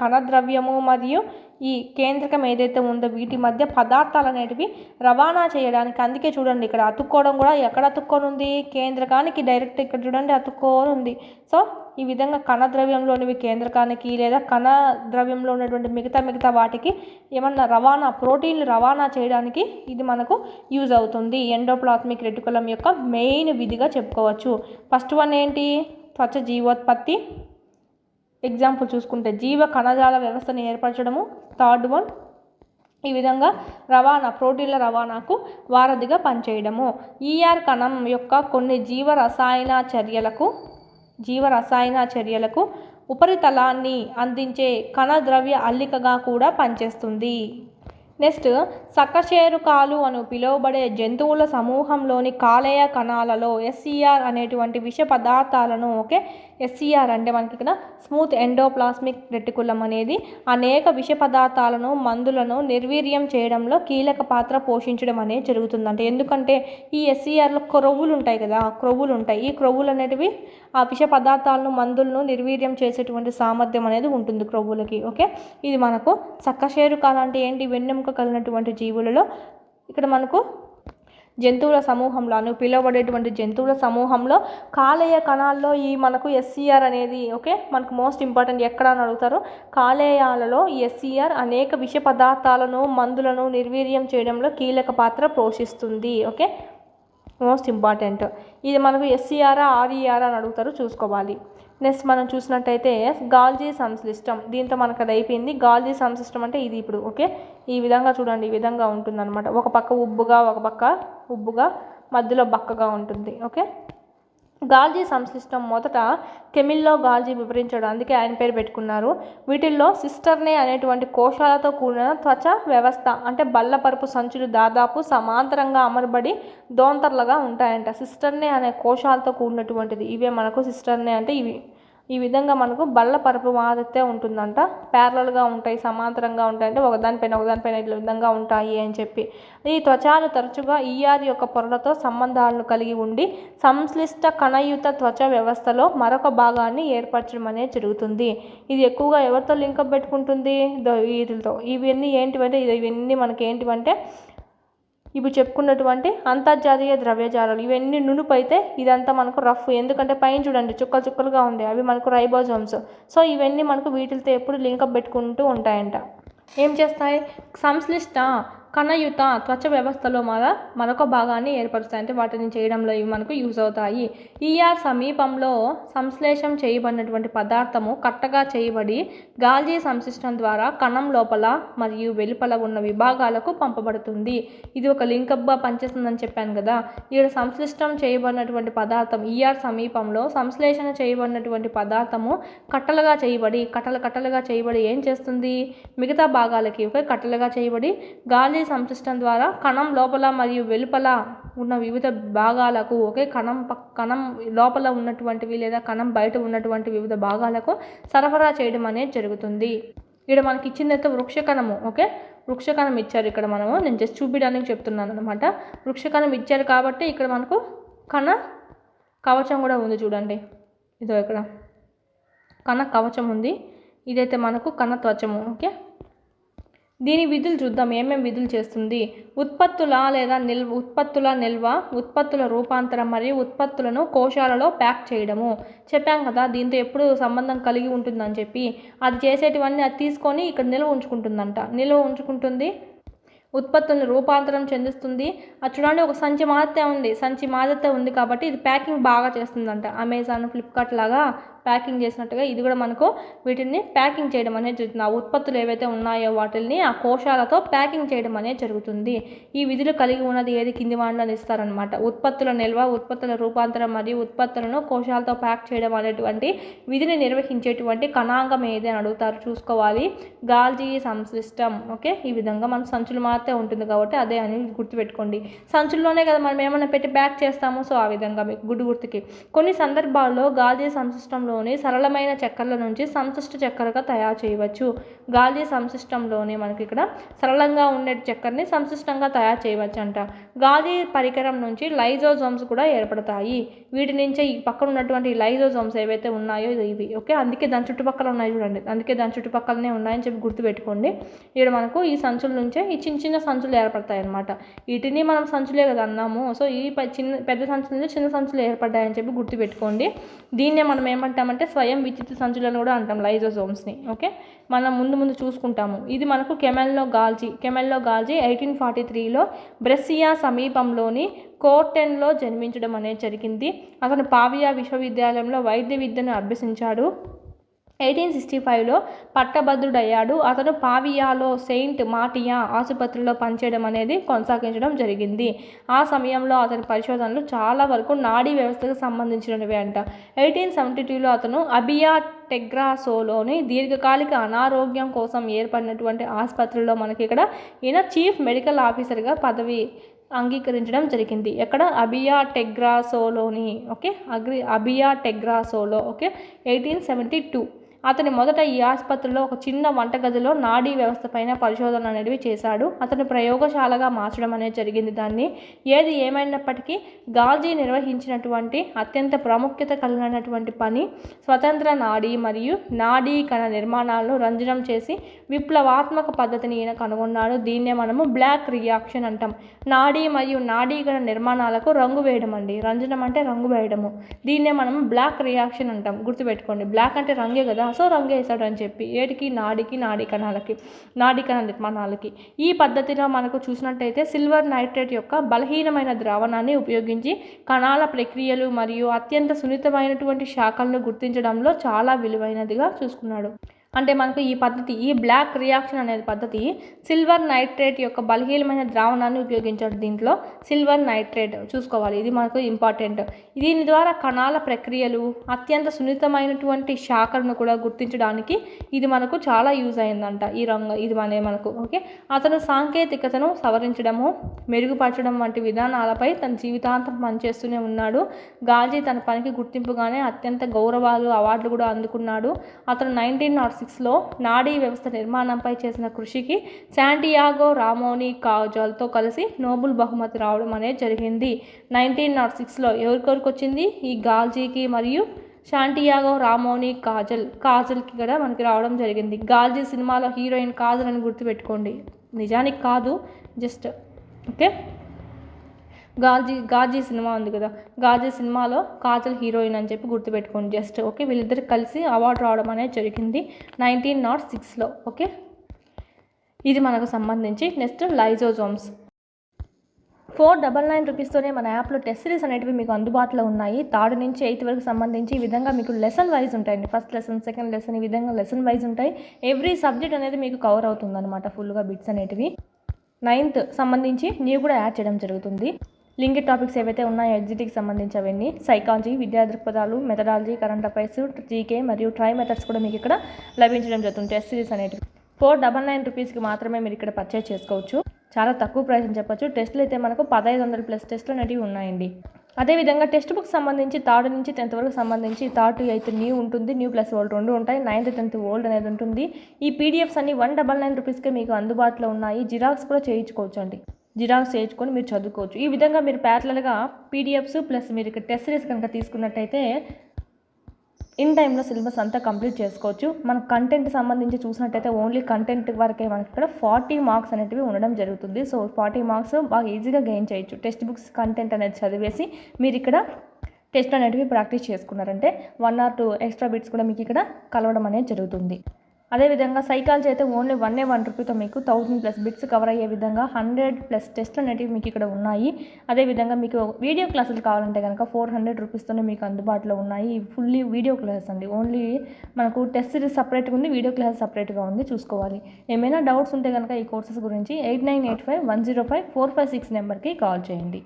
కణద్రవ్యము మరియు ఈ కేంద్రకం ఏదైతే ఉందో వీటి మధ్య పదార్థాలు అనేటివి రవాణా చేయడానికి. అందుకే చూడండి ఇక్కడ అతుక్కోవడం కూడా ఎక్కడ అతుక్కొని ఉంది, కేంద్రకానికి డైరెక్ట్ ఇక్కడ చూడండి అతుక్కొని ఉంది. సో ఈ విధంగా కణద్రవ్యంలోనివి కేంద్రకానికి లేదా కణద్రవ్యంలో ఉన్నటువంటి మిగతా వాటికి ఏమన్నా ప్రోటీన్లు రవాణా చేయడానికి ఇది మనకు యూజ్ అవుతుంది ఎండోప్లాస్మిక్ రెటికులం యొక్క మెయిన్ విధిగా చెప్పుకోవచ్చు. ఫస్ట్ వన్ ఏంటి, త్వచ జీవోత్పత్తి. ఎగ్జాంపుల్ చూసుకుంటే జీవ కణజాల వ్యవస్థను ఏర్పరచడము. థర్డ్ వన్ ఈ విధంగా ప్రోటీన్ల రవాణాకు వారధిగా పనిచేయడము. ఈఆర్ కణం యొక్క కొన్ని జీవరసాయన చర్యలకు ఉపరితలాన్ని అందించే కణద్రవ్య అల్లికగా కూడా పనిచేస్తుంది. నెక్స్ట్ సకశేరుకాలు అని పిలువబడే జంతువుల సమూహంలోని కాలేయ కణాలలో ఎస్ఈఆర్ అనేటువంటి విష పదార్థాలను. ఓకే, ఎస్ఈఆర్ అంటే మనకి ఇక్కడ స్మూత్ ఎండోప్లాస్మిక్ రెటికులం అనేది అనేక విష పదార్థాలను మందులను నిర్వీర్యం చేయడంలో కీలక పాత్ర పోషించడం అనేది జరుగుతుందంట. ఎందుకంటే ఈ ఎస్ఈఆర్లో క్రొవ్వులు ఉంటాయి కదా, ఈ క్రొవ్వులు అనేటివి ఆ విష పదార్థాలను మందులను నిర్వీర్యం చేసేటువంటి సామర్థ్యం అనేది ఉంటుంది క్రొవ్వులకి. ఓకే, ఇది మనకు సకశేరుకాలు అంటే ఏంటి, వెన్నెముక కలిగినటువంటి జీవులలో ఇక్కడ మనకు జంతువుల సమూహంలో పిలువబడేటువంటి జంతువుల సమూహంలో కాలేయ కణాల్లో ఈ మనకు ఎస్ఈఆర్ అనేది. ఓకే, మనకు మోస్ట్ ఇంపార్టెంట్ ఎక్కడ అని అడుగుతారు, కాలేయాలలో ఎస్ఈఆర్ అనేక విష పదార్థాలను మందులను నిర్వీర్యం చేయడంలో కీలక పాత్ర పోషిస్తుంది. ఓకే, మోస్ట్ ఇంపార్టెంట్ ఇది మనకు ఎస్ఈఆర్ ఆర్ఈఆర్ అని అడుగుతారు, చూసుకోవాలి. నెక్స్ట్ మనం చూసినట్టయితే గాల్జీ సంశ్లిష్టం. దీంతో మనకు అది అయిపోయింది. గాల్జీ సంశ్లిష్టం అంటే ఇది ఇప్పుడు. ఓకే, ఈ విధంగా చూడండి, ఈ విధంగా ఉంటుందన్నమాట. ఒక పక్క ఉబ్బుగా మధ్యలో బక్కగా ఉంటుంది. ఓకే, గాల్జీ సంశ్లిష్టం మొదట కెమిల్లో గాల్జీ వివరించాడు, అందుకే ఆయన పేరు పెట్టుకున్నారు. వీటిల్లో సిస్టర్నే అనేటువంటి కోశాలతో కూడిన త్వచ వ్యవస్థ అంటే బల్లపరుపు సంచులు దాదాపు సమాంతరంగా అమరబడి దోంతర్లుగా ఉంటాయంట. సిస్టర్నే అనే కోశాలతో కూడినటువంటిది ఇవే మనకు సిస్టర్నే అంటే ఇవి. ఈ విధంగా మనకు బల్లపరుపు మాదిరితే ఉంటుందంట, ప్యారలల్గా ఉంటాయి, సమాంతరంగా ఉంటాయి, అంటే ఒకదానిపైన ఇట్లా విధంగా ఉంటాయి అని చెప్పి. ఈ త్వచాలు తరచుగా ఈఆర్ యొక్క పొరలతో సంబంధాలను కలిగి ఉండి సంశ్లిష్ట కణయుత త్వచ వ్యవస్థలో మరొక భాగాన్ని ఏర్పరచడం అనేది జరుగుతుంది. ఇది ఎక్కువగా ఎవరితో లింకప్ పెట్టుకుంటుంది, వీటితో. ఇవన్నీ మనకి ఏంటివంటే ఇప్పుడు చెప్పుకున్నటువంటి అంతర్జాతీయ ద్రవ్యజాలాలు. ఇవన్నీ నునుపు అయితే ఇదంతా మనకు రఫ్, ఎందుకంటే పైన చూడండి చుక్కలుగా ఉంది, అవి మనకు రైబోజోమ్స్. సో ఇవన్నీ మనకు వీటితో ఎప్పుడు లింకప్ పెట్టుకుంటూ ఉంటాయంట. ఏం చేస్తాయి, సంశ్లిష్ట కణయుత త్వచ వ్యవస్థలో మరొక భాగాన్ని ఏర్పరుస్తాయి, అంటే వాటిని చేయడంలో ఇవి మనకు యూజ్ అవుతాయి. ఈఆర్ సమీపంలో సంశ్లేషం చేయబడినటువంటి పదార్థము కట్టగా చేయబడి గాల్జీ సంశ్లిష్టం ద్వారా కణం లోపల మరియు వెలుపల ఉన్న విభాగాలకు పంపబడుతుంది. ఇది ఒక లింకప్గా పనిచేస్తుందని చెప్పాను కదా. ఇక్కడ సంశ్లిష్టం చేయబడినటువంటి పదార్థం ఈఆర్ సమీపంలో సంశ్లేషణ చేయబడినటువంటి పదార్థము కట్టలుగా చేయబడి ఏం చేస్తుంది, మిగతా భాగాలకి కట్టలుగా చేయబడి గాలి సంశ్లిష్టం ద్వారా కణం లోపల మరియు వెలుపల ఉన్న వివిధ భాగాలకు కణం లోపల ఉన్నటువంటివి లేదా కణం బయట ఉన్నటువంటి వివిధ భాగాలకు సరఫరా చేయడం అనేది జరుగుతుంది. ఇక్కడ మనకి ఇచ్చిందైతే వృక్షకణము. ఓకే, వృక్షకణం ఇచ్చారు ఇక్కడ నేను జస్ట్ చూపించడానికి చెప్తున్నాను అనమాట. వృక్షకణం ఇచ్చారు కాబట్టి ఇక్కడ మనకు కణ కవచం కూడా ఉంది చూడండి, ఇదో ఇక్కడ కణ కవచం ఉంది. ఇదైతే మనకు కణ త్వచము. ఓకే, దీని విధులు చూద్దాం, ఏమేమి విధులు చేస్తుంది. ఉత్పత్తుల లేదా నిల్వ, ఉత్పత్తుల రూపాంతరం మరియు ఉత్పత్తులను కోశాలలో ప్యాక్ చేయడము. చెప్పాం కదా దీంతో ఎప్పుడు సంబంధం కలిగి ఉంటుందని చెప్పి. అది చేసేటివన్నీ అది తీసుకొని ఇక్కడ నిల్వ ఉంచుకుంటుంది. ఉత్పత్తులను రూపాంతరం చెందిస్తుంది. అది చూడండి, ఒక సంచి మాదిరితే ఉంది కాబట్టి ఇది ప్యాకింగ్ బాగా చేస్తుందంట. అమెజాన్, ఫ్లిప్కార్ట్ లాగా ప్యాకింగ్ చేసినట్టుగా ఇది కూడా మనకు వీటిని ప్యాకింగ్ చేయడం అనేది జరుగుతుంది. ఆ ఉత్పత్తులు ఏవైతే ఉన్నాయో వాటిని ఆ కోశాలతో ప్యాకింగ్ చేయడం అనేది జరుగుతుంది. ఈ విధులు కలిగి ఉన్నది ఏది కింది వాటిని ఇస్తారనమాట. ఉత్పత్తుల నిల్వ, ఉత్పత్తుల రూపాంతరం మరియు ఉత్పత్తులను కోశాలతో ప్యాక్ చేయడం అనేటువంటి విధిని నిర్వహించేటువంటి కణాంగం ఏది అని అడుగుతారు, చూసుకోవాలి. గాల్జీ సిస్టమ్. ఓకే, ఈ విధంగా మన సంచులు మాత్రమే ఉంటుంది కాబట్టి అదే అని గుర్తుపెట్టుకోండి. సంచుల్లోనే కదా మనం ఏమైనా పెట్టి ప్యాక్ చేస్తాము. సో ఆ విధంగా మీకు గుర్తుకి. కొన్ని సందర్భాల్లో గాల్జీ సంసిస్టంలోని సరళమైన చక్కెరల నుంచి సంశిష్ట చక్కెరగా తయారు చేయవచ్చు. గాల్జీ సంసిస్టంలోని మనకి ఇక్కడ సరళంగా ఉండే చక్కెరని సంశిష్టంగా తయారు చేయవచ్చు అంట. గాల్జీ పరికరం నుంచి లైజోజోమ్స్ కూడా ఏర్పడతాయి. వీటి నుంచే ఈ పక్కన ఉన్నటువంటి లైజోజోమ్స్ ఏవైతే ఉన్నాయో ఇవి. ఓకే, అందుకే దాని చుట్టుపక్కల ఉన్నాయి చూడండి, అందుకే దాని చుట్టుపక్కలనే ఉన్నాయని చెప్పి గుర్తుపెట్టుకోండి. ఇక్కడ మనకు ఈ సంచుల నుంచే ఈ చిన్న సంచులు ఏర్పడతాయి అన్నమాట. వీటిని మనం సంచులే కదా అన్నాము. సో ఈ పెద్ద సంచుల నుంచి చిన్న సంచులు ఏర్పడ్డాయని చెప్పి గుర్తుపెట్టుకోండి. దీన్నే మనం ఏమంటామంటే స్వయం విచిత్ర సంచులను కూడా అంటాం, లైజోజోమ్స్ని. ఓకే, మనం ముందు చూసుకుంటాము. ఇది మనకు కెమెల్లో గాల్జీ 1843లో బ్రెస్సియా సమీపంలోని కోర్టెన్లో జన్మించడం అనేది జరిగింది. అతను పావియా విశ్వవిద్యాలయంలో వైద్య విద్యను అభ్యసించాడు. 1865లో పట్టభద్రుడయ్యాడు. అతను పావియాలో సెయింట్ మాటియా ఆసుపత్రిలో పనిచేయడం అనేది కొనసాగించడం జరిగింది. ఆ సమయంలో అతని పరిశోధనలు చాలా వరకు నాడీ వ్యవస్థకు సంబంధించినవి అంట. 1872లో అతను అబియా టెగ్రాసోలోని దీర్ఘకాలిక అనారోగ్యం కోసం ఏర్పడినటువంటి ఆసుపత్రిలో మనకి ఇక్కడ ఈయన చీఫ్ మెడికల్ ఆఫీసర్గా పదవి అంగీకరించడం జరిగింది. ఎక్కడ? అబియా టెగ్రాసోలోని. ఓకే, అబియా టెగ్రాసోలో. ఓకే, 1872. అతని మొదట ఈ ఆసుపత్రిలో ఒక చిన్న వంటగదిలో నాడీ వ్యవస్థ పైన పరిశోధన అనేవి చేశాడు. అతను ప్రయోగశాలగా మార్చడం అనేది జరిగింది దాన్ని. ఏది ఏమైనప్పటికీ గాల్జీ నిర్వహించినటువంటి అత్యంత ప్రాముఖ్యత కలిగినటువంటి పని స్వతంత్ర నాడీ మరియు నాడీ కణ నిర్మాణాలను రంజనం చేసి విప్లవాత్మక పద్ధతిని ఈయన కనుగొన్నాడు. దీన్నే మనము బ్లాక్ రియాక్షన్ అంటాం. నాడీ మరియు నాడీ కణ నిర్మాణాలకు రంగు వేయడం అండి. రంజనం అంటే రంగు వేయడము. దీన్నే మనము బ్లాక్ రియాక్షన్ అంటాం. గుర్తుపెట్టుకోండి, బ్లాక్ అంటే రంగే కదా. సో రంగు వేసాడు అని చెప్పి ఏటికి? నాడీ కణ నిర్మాణాలకి. ఈ పద్ధతిలో మనకు చూసినట్టయితే సిల్వర్ నైట్రేట్ యొక్క బలహీనమైన ద్రావణాన్ని ఉపయోగించి కణాల ప్రక్రియలు మరియు అత్యంత సున్నితమైనటువంటి శాఖలను గుర్తించడంలో చాలా విలువైనదిగా చూసుకున్నాడు. అంటే మనకు ఈ పద్ధతి, ఈ బ్లాక్ రియాక్షన్ అనేది పద్ధతి సిల్వర్ నైట్రేట్ యొక్క బలహీనమైన ద్రావణాన్ని ఉపయోగించాడు. దీంట్లో సిల్వర్ నైట్రేట్ చూసుకోవాలి, ఇది మనకు ఇంపార్టెంట్. దీని ద్వారా కణాల ప్రక్రియలు అత్యంత సున్నితమైనటువంటి శాఖలను కూడా గుర్తించడానికి ఇది మనకు చాలా యూజ్ అయిందంట. ఈ రంగు ఇది మనకు. ఓకే, అతను సాంకేతికతను సవరించడము, మెరుగుపరచడం వంటి విధానాలపై తన జీవితాంతం పనిచేస్తూనే ఉన్నాడు. గాల్జీ తన పనికి గుర్తింపుగానే అత్యంత గౌరవాలు, అవార్డులు కూడా అందుకున్నాడు. అతను 1906లో నాడీ వ్యవస్థ నిర్మాణంపై చేసిన కృషికి శాంటియాగో రామోనీ కాజల్తో కలిసి నోబెల్ బహుమతి రావడం అనేది జరిగింది. 1906లో ఎవరికొరికి వచ్చింది? ఈ గాల్జీకి మరియు శాంటియాగో రామోనీ కాజల్కి కూడా మనకి రావడం జరిగింది. గాల్జీ సినిమాలో హీరోయిన్ కాజల్ అని గుర్తుపెట్టుకోండి, నిజానికి కాదు, జస్ట్. ఓకే, గాజీ సినిమా ఉంది కదా, గాజీ సినిమాలో కాజల్ హీరోయిన్ అని చెప్పి గుర్తుపెట్టుకోండి జస్ట్. ఓకే, వీళ్ళిద్దరికి కలిసి అవార్డు రావడం అనేది జరిగింది 1906లో. ఓకే, ఇది మనకు సంబంధించి. Next lysosomes. 499 రూపీస్తోనే మన యాప్లో టెస్ట్ సిరీస్ అనేటివి మీకు అందుబాటులో ఉన్నాయి. 3rd నుంచి 8th వరకు సంబంధించి ఈ విధంగా మీకు లెసన్ వైజ్ ఉంటాయండి. ఫస్ట్ లెసన్, సెకండ్ లెసన్, ఈ విధంగా లెసన్ వైజ్ ఉంటాయి. ఎవ్రీ సబ్జెక్ట్ అనేది మీకు కవర్ అవుతుంది అనమాట, ఫుల్గా బిట్స్ అనేటివి. 9th సంబంధించి నీవు కూడా యాడ్ చేయడం జరుగుతుంది. లింక్డ్ టాపిక్స్ ఏవైతే ఉన్నాయో ఎగ్జిట్కి సంబంధించి అవన్నీ, సైకాలజీ, విద్యా దృక్పథాలు, మెథడాలజీ, కరెంట్ అఫైర్స్, జీకే మరియు ట్రై మెథడ్స్ కూడా మీకు ఇక్కడ లభించడం జరుగుతుంది. టెస్ట్ సిరీస్ అనేటివి 499 రూపీస్కి మాత్రమే మీరు ఇక్కడ పర్చేజ్ చేసుకోవచ్చు. చాలా తక్కువ ప్రైస్ అని చెప్పొచ్చు. టెస్టులు అయితే మనకు 1500+ టెస్టులు అనేటివి ఉన్నాయండి. అదేవిధంగా టెక్స్ట్ బుక్ సంబంధించి 3rd నుంచి 10th వరకు సంబంధించి 3rd to 8th న్యూ ఉంటుంది, న్యూ ప్లస్ ఓల్డ్ 2 ఉంటాయి. 9th 10th ఓల్డ్ అనేది ఉంటుంది. ఈ పీడిఎఫ్స్ అన్ని 199 రూపీస్కే మీకు అందుబాటులో ఉన్నాయి. జిరాక్స్ కూడా చేయించుకోవచ్చు అండి. జిరాక్స్ చేయించుకొని మీరు చదువుకోవచ్చు. ఈ విధంగా మీరు ప్యారలల్గా పీడిఎఫ్స్ ప్లస్ మీరు ఇక్కడ టెస్ట్ సిరీస్ కనుక తీసుకున్నట్టయితే ఇన్ టైంలో సిలబస్ అంతా కంప్లీట్ చేసుకోవచ్చు. మన కంటెంట్ సంబంధించి చూసినట్టయితే ఓన్లీ కంటెంట్ వరకే మనకి ఇక్కడ 40 మార్క్స్ అనేటివి ఉండడం జరుగుతుంది. సో 40 మార్క్స్ బాగా ఈజీగా గెయిన్ చేయొచ్చు. టెక్స్ట్ బుక్స్ కంటెంట్ అనేది చదివేసి మీరు ఇక్కడ టెస్ట్ అనేటివి ప్రాక్టీస్ చేసుకున్నారంటే 1 or 2 ఎక్స్ట్రా బిట్స్ కూడా మీకు ఇక్కడ కలవడం అనేది జరుగుతుంది. అదేవిధంగా సైకాలజీ అయితే ఓన్లీ 1 రూపీతో మీకు 1000+ బిట్స్ కవర్ అయ్యే విధంగా 100+ టెస్ట్లు అనేటివి మీకు ఇక్కడ ఉన్నాయి. అదేవిధంగా మీకు వీడియో క్లాసులు కావాలంటే కనుక 400 రూపీస్తోనే మీకు అందుబాటులో ఉన్నాయి. ఫుల్లీ వీడియో క్లాసెస్ అండి. ఓన్లీ మనకు టెస్ట్ సిరీస్ సపరేట్గా ఉంది, వీడియో క్లాస్ సపరేట్గా ఉంది, చూసుకోవాలి. ఏమైనా డౌట్స్ ఉంటే కనుక ఈ కోర్సెస్ గురించి 8985105456 నెంబర్కి కాల్ చేయండి.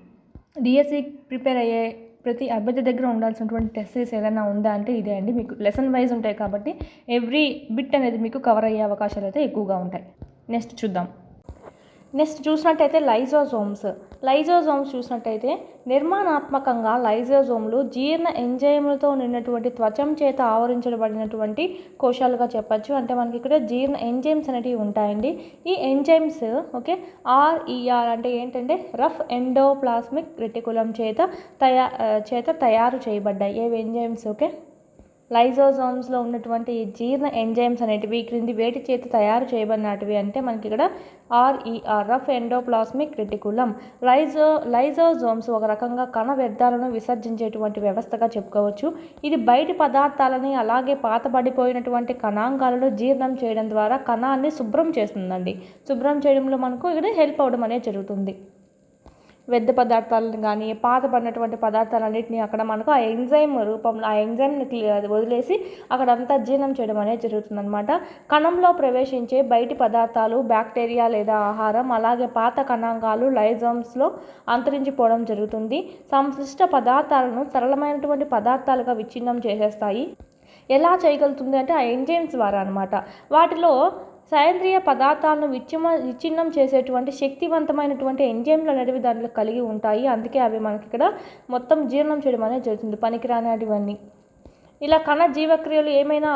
డిఎస్సి ప్రిపేర్ అయ్యే ప్రతి అభ్యర్థి దగ్గర ఉండాల్సినటువంటి టెస్ట్ సిరీస్ ఏదైనా ఉందా అంటే ఇదే అండి. మీకు లెసన్ వైజ్ ఉంటాయి కాబట్టి ఎవ్రీ బిట్ అనేది మీకు కవర్ అయ్యే అవకాశాలు అయితే ఎక్కువగా ఉంటాయి. నెక్స్ట్ చూసినట్టయితే లైజోజోమ్స్ చూసినట్టయితే నిర్మాణాత్మకంగా లైజోజోమ్లు జీర్ణ ఎంజైమ్లతో నిన్నటువంటి త్వచం చేత ఆవరించబడినటువంటి కోశాలుగా చెప్పచ్చు. అంటే మనకి ఇక్కడ జీర్ణ ఎంజైమ్స్ అనేటివి ఉంటాయండి. ఈ ఎంజైమ్స్ RER అంటే ఏంటంటే రఫ్ ఎండోప్లాస్మిక్ రెటికులం చేత తయారు చేయబడ్డాయి. ఏవి ఎంజైమ్స్ లైజోజోమ్స్లో ఉన్నటువంటి జీర్ణ ఎంజైమ్స్ అనేటివి క్రింది వేటి చేత తయారు చేయబడినటివి అంటే మనకి ఇక్కడ RER rough endoplasmic reticulum. Lysosomes ఒక రకంగా కణ వ్యర్థాలను విసర్జించేటువంటి వ్యవస్థగా చెప్పుకోవచ్చు. ఇది బయటి పదార్థాలని అలాగే పాతబడిపోయినటువంటి కణాంగాలను జీర్ణం చేయడం ద్వారా కణాన్ని శుభ్రం చేస్తుందండి. శుభ్రం చేయడంలో మనకు ఇక్కడ హెల్ప్ అవ్వడం అనేది జరుగుతుంది. వ్యర్థ పదార్థాలను కానీ పాతపడినటువంటి పదార్థాలన్నింటినీ అక్కడ మనకు ఆ ఎంజైమ్ రూపంలో ఆ ఎంజైమ్ని వదిలేసి అక్కడంతా జీర్ణం చేయడం అనేది జరుగుతుందన్నమాట. కణంలో ప్రవేశించే బయటి పదార్థాలు బ్యాక్టీరియా లేదా ఆహారం అలాగే పాత కణాంగాలు లైజోమ్స్లో అంతరించిపోవడం జరుగుతుంది. సంశ్లిష్ట పదార్థాలను సరళమైనటువంటి పదార్థాలుగా విచ్ఛిన్నం చేసేస్తాయి. ఎలా చేయగలుగుతుంది అంటే ఆ ఎంజైమ్స్ ద్వారా అన్నమాట. వాటిలో సేంద్రియ పదార్థాలను విచ్ఛిన్నం చేసేటువంటి శక్తివంతమైనటువంటి ఎంజైమ్లు అనేవి దాంట్లో కలిగి ఉంటాయి. అందుకే అవి మనకి ఇక్కడ మొత్తం జీర్ణం చేయడం అనేది జరుగుతుంది, పనికిరానివన్నీ. ఇలా కణ జీవక్రియలు ఏమైనా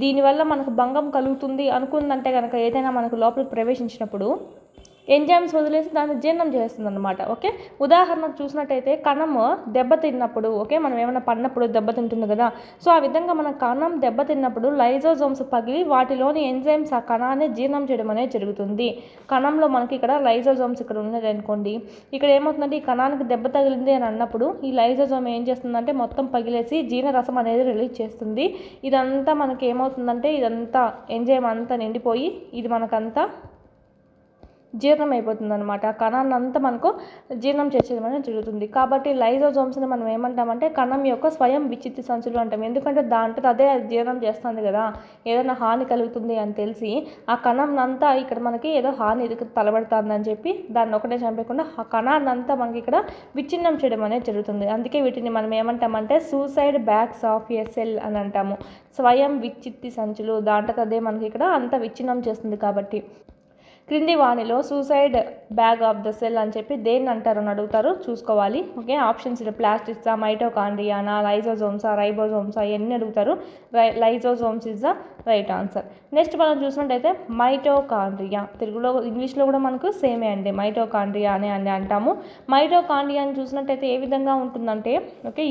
దీనివల్ల మనకు భంగం కలుగుతుంది అనుకుందంటే కనుక ఏదైనా మనకు లోపలికి ప్రవేశించినప్పుడు ఎంజైమ్స్ వదిలేసి దాన్ని జీర్ణం చేస్తుంది అనమాట. ఉదాహరణకు చూసినట్టయితే కణము దెబ్బతిన్నప్పుడు మనం ఏమైనా పడినప్పుడు దెబ్బతింటుంది కదా. సో ఆ విధంగా మన కణం దెబ్బతిన్నప్పుడు లైజోజోమ్స్ పగిలి వాటిలోని ఎంజైమ్స్ ఆ కణాన్ని జీర్ణం చేయడం అనేది జరుగుతుంది. కణంలో మనకి ఇక్కడ లైజోజోమ్స్ ఇక్కడ ఉన్నది అనుకోండి. ఇక్కడ ఏమవుతుందంటే ఈ కణానికి దెబ్బ తగిలింది అని అన్నప్పుడు ఈ లైజోజోమ్ ఏం చేస్తుందంటే మొత్తం పగిలేసి జీర్ణరసం అనేది రిలీజ్ చేస్తుంది. ఇదంతా మనకి ఏమవుతుందంటే ఇదంతా ఎంజైమ్ అంతా నిండిపోయి ఇది మనకంతా జీర్ణం అయిపోతుంది అనమాట. కణాన్ని అంతా మనకు జీర్ణం చేసేది అనేది జరుగుతుంది. కాబట్టి లైజోజోమ్స్ని మనం ఏమంటామంటే కణం యొక్క స్వయం విచ్చిత్తి సంచులు అంటాం. ఎందుకంటే దాంట్లో అదే జీర్ణం చేస్తుంది కదా. ఏదైనా హాని కలుగుతుంది అని తెలిసి ఆ కణం అంతా ఇక్కడ మనకి ఏదో హాని తలబడుతుందని చెప్పి దాన్ని ఒకటే చంపేయకుండా ఆ కణాన్ని అంతా మనకి ఇక్కడ విచ్ఛిన్నం చేయడం అనేది జరుగుతుంది. అందుకే వీటిని మనం ఏమంటామంటే suicide bags of a cell అని అంటాము. స్వయం విచ్చిత్తి సంచులు దాంట్లో అదే మనకి ఇక్కడ అంతా విచ్ఛిన్నం చేస్తుంది. కాబట్టి క్రింది వాణిలో suicide bag of the cell అని చెప్పి దేన్ని అంటారు అని అడుగుతారు, చూసుకోవాలి. ఆప్షన్స్ ప్లాస్టిక్సా, మైటోకాండ్రియానా, లైజోజోమ్సా, రైబోజోమ్సా ఇవన్నీ అడుగుతారు. Lysosomes is the right answer. Next మనం చూసినట్టయితే మైటోకాండ్రియా, తెలుగులో ఇంగ్లీష్లో కూడా మనకు సేమే అండి, మైటోకాండ్రియా అని అంటాము. మైటోకాండ్రియాని చూసినట్టయితే ఏ విధంగా ఉంటుందంటే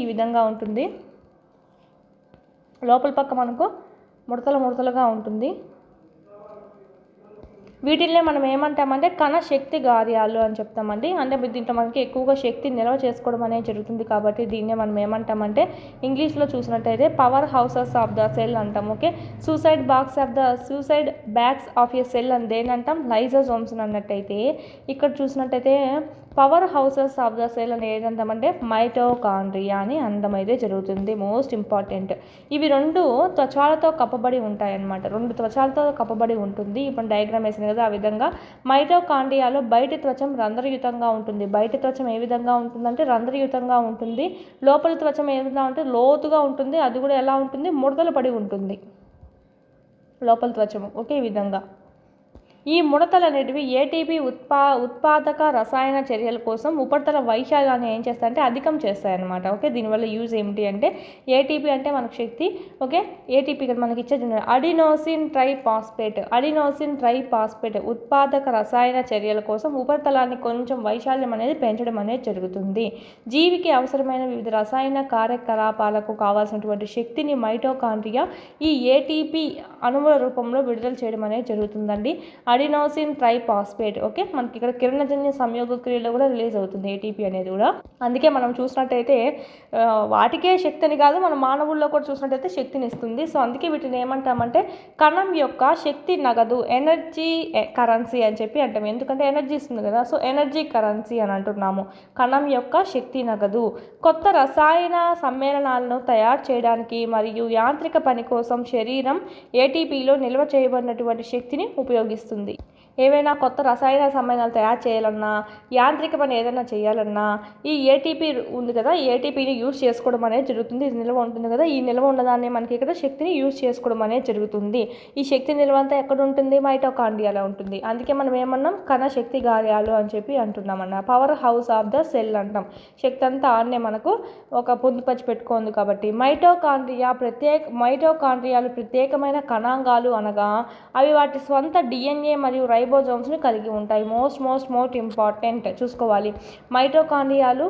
ఈ విధంగా ఉంటుంది. లోపల పక్క మనకు ముడతలుగా ఉంటుంది. వీటిల్నే మనం ఏమంటామంటే కణ శక్తి కార్యాలు అని చెప్తామండి. అంటే దీంట్లో మనకి ఎక్కువగా శక్తి నిల్వ చేసుకోవడం అనేది జరుగుతుంది. కాబట్టి దీన్నే మనం ఏమంటామంటే ఇంగ్లీష్లో చూసినట్టయితే power houses of the cell అంటాం. Suicide bags of a cell అని దేని అంటాం, లైజోజోమ్స్ అన్నట్టయితే ఇక్కడ చూసినట్టయితే power houses of the cell అని ఏదంటామంటే మైటోకాండ్రియా అని అనడం అయితే జరుగుతుంది. Most important. ఇవి 2 త్వచాలతో కప్పబడి ఉంటాయన్నమాట. 2 త్వచాలతో కప్పబడి ఉంటుంది. ఇప్పుడు డయాగ్రామ్ వేసింది కదా ఆ విధంగా. మైటోకాండ్రియాలో బయటి త్వచం రంధ్రయుతంగా ఉంటుంది. బయటి త్వచం ఏ విధంగా ఉంటుందంటే రంధ్రయుతంగా ఉంటుంది. లోపల త్వచం ఏ విధంగా అంటే లోతుగా ఉంటుంది. అది కూడా ఎలా ఉంటుంది, ముడతలు పడి ఉంటుంది లోపల త్వచము. ఈ విధంగా ఈ ముడతలు అనేటివి ఏటీపీ ఉత్పాదక రసాయన చర్యల కోసం ఉపరితల వైశాల్యాన్ని ఏం చేస్తాయంటే అధికం చేస్తాయన్నమాట. ఓకే, దీనివల్ల యూజ్ ఏమిటి అంటే ఏటీపీ అంటే మనకు శక్తి. ఓకే, ఏటీపీ ఇక్కడ మనకి ఇచ్చేది అడినోసిన్ ట్రైఫాస్ఫేట్ ఉత్పాదక రసాయన చర్యల కోసం ఉపరితలాన్ని కొంచెం వైశాల్యం అనేది పెంచడం అనేది జరుగుతుంది. జీవికి అవసరమైన వివిధ రసాయన కార్యకలాపాలకు కావాల్సినటువంటి శక్తిని మైటోకాండ్రియా ఈ ఏటీపీ అణువుల రూపంలో విడుదల చేయడం అనేది జరుగుతుందండి. Adenosine triphosphate. ఓకే, మనకి ఇక్కడ కిరణజన్య సంయోగ క్రియలో కూడా రిలీజ్ అవుతుంది ఏటీపీ అనేది కూడా. అందుకే మనం చూసినట్టయితే వాటికే శక్తిని కాదు, మన మానవుల్లో కూడా చూసినట్టయితే శక్తిని ఇస్తుంది. సో అందుకే వీటిని ఏమంటామంటే కణం యొక్క శక్తి నగదు, ఎనర్జీ కరెన్సీ అని చెప్పి అంటాం. ఎందుకంటే ఎనర్జీ ఇస్తుంది కదా, సో ఎనర్జీ కరెన్సీ అని అంటున్నాము. కణం యొక్క శక్తి నగదు కొత్త రసాయన సమ్మేళనాలను తయారు చేయడానికి మరియు యాంత్రిక పని కోసం శరీరం ఏటీపీలో నిల్వ చేయబడినటువంటి శక్తిని ఉపయోగిస్తుంది. ఏవైనా కొత్త రసాయన సమ్మేళనాలు తయారు చేయాలన్నా, యాంత్రిక పని ఏదైనా చేయాలన్నా ఈ ఏటీపీ ఉంది కదా, ఈ ఏటీపీని యూజ్ చేసుకోవడం అనేది జరుగుతుంది. ఇది నిల్వ ఉంటుంది కదా, ఈ నిల్వ ఉన్నదాన్ని మనకి ఇక్కడ శక్తిని యూజ్ చేసుకోవడం అనేది జరుగుతుంది. ఈ శక్తి నిల్వ అంతా ఎక్కడ ఉంటుంది? మైటోకాండ్రియాలో ఉంటుంది. అందుకే మనం ఏమన్నాం? కణ శక్తి కార్యాలు అని చెప్పి అంటున్నామన్న. Power house of the cell అంటాం. శక్తి అంతా ఆడనే మనకు ఒక పొందుపరిచి పెట్టుకోండి. కాబట్టి మైటోకాండ్రియాలు ప్రత్యేకమైన కణాంగాలు అనగా అవి వాటి స్వంత డిఎన్ఏ మరియు రైబోజోమ్స్ని కలిగి ఉంటాయి. మోస్ట్ ఇంపార్టెంట్ చూసుకోవాలి. మైటోకాండ్రియాలు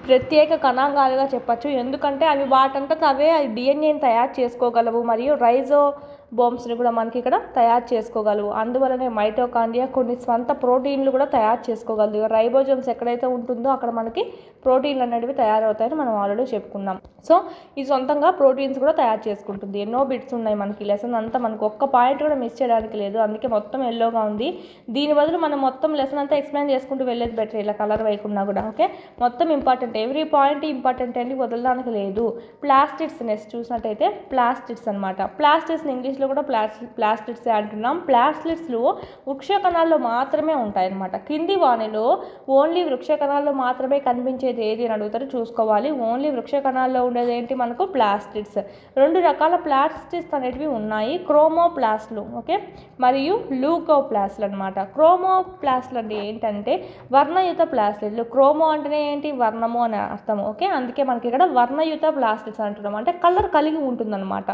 ప్రత్యేక కణాంగాలుగా చెప్పచ్చు. ఎందుకంటే అవి వాటంతట అవే డిఎన్ఏని తయారు చేసుకోగలవు మరియు రైజోబోమ్స్ని కూడా మనకి ఇక్కడ తయారు చేసుకోగలవు. అందువలనే మైటోకాండ్రియా కొన్ని స్వంత ప్రోటీన్లు కూడా తయారు చేసుకోగలదు. రైబోజోమ్స్ ఎక్కడైతే ఉంటుందో అక్కడ మనకి ప్రోటీన్లు అనేవి తయారవుతాయని మనం ఆల్రెడీ చెప్పుకున్నాం. సో ఇది సొంతంగా ప్రోటీన్స్ కూడా తయారు చేసుకుంటుంది. ఎన్నో బిట్స్ ఉన్నాయి మనకి. లెసన్ అంతా మనకు ఒక్క పాయింట్ కూడా మిస్ చేయడానికి లేదు. అందుకే మొత్తం ఎల్లోగా ఉంది. దీని బదులు మనం మొత్తం లెసన్ అంతా ఎక్స్ప్లెయిన్ చేసుకుంటూ వెళ్ళేది బెటర్, ఇలా కలర్ వేయకుండా కూడా. ఓకే, మొత్తం ఇంపార్టెంట్, ఎవ్రీ పాయింట్ ఇంపార్టెంట్ అని వదలడానికి లేదు. ప్లాస్టిడ్స్ నెక్స్ట్ చూసినట్టయితే ప్లాస్టిడ్స్ అనమాట. ప్లాస్టిడ్స్ని ఇంగ్లీష్లో కూడా ప్లాస్టిడ్సే అంటున్నాం. ప్లాస్టిడ్స్లో వృక్ష కణాల్లో మాత్రమే ఉంటాయన్నమాట. కింది వానిలో ఓన్లీ వృక్ష కణాల్లో మాత్రమే కనిపించేది ఏది అని అడుగుతారు, చూసుకోవాలి. ఓన్లీ వృక్ష కణాల్లో ఉండేది ఏంటి మనకు? ప్లాస్టిడ్స్. రెండు రకాల ప్లాస్టిడ్స్ అనేటివి ఉన్నాయి, క్రోమోప్లాస్ట్లు ఓకే మరియు లూకోప్లాస్ట్లు అనమాట. క్రోమోప్లాస్ట్లు అంటే ఏంటంటే వర్ణయుత ప్లాస్టిడ్లు. క్రోమో అంటేనే ఏంటి? వర్ణము అని అర్థం. ఓకే, అందుకే మనకి ఇక్కడ వర్ణయుత ప్లాస్టిడ్స్ అంటున్నాం, అంటే కలర్ కలిగి ఉంటుందన్నమాట.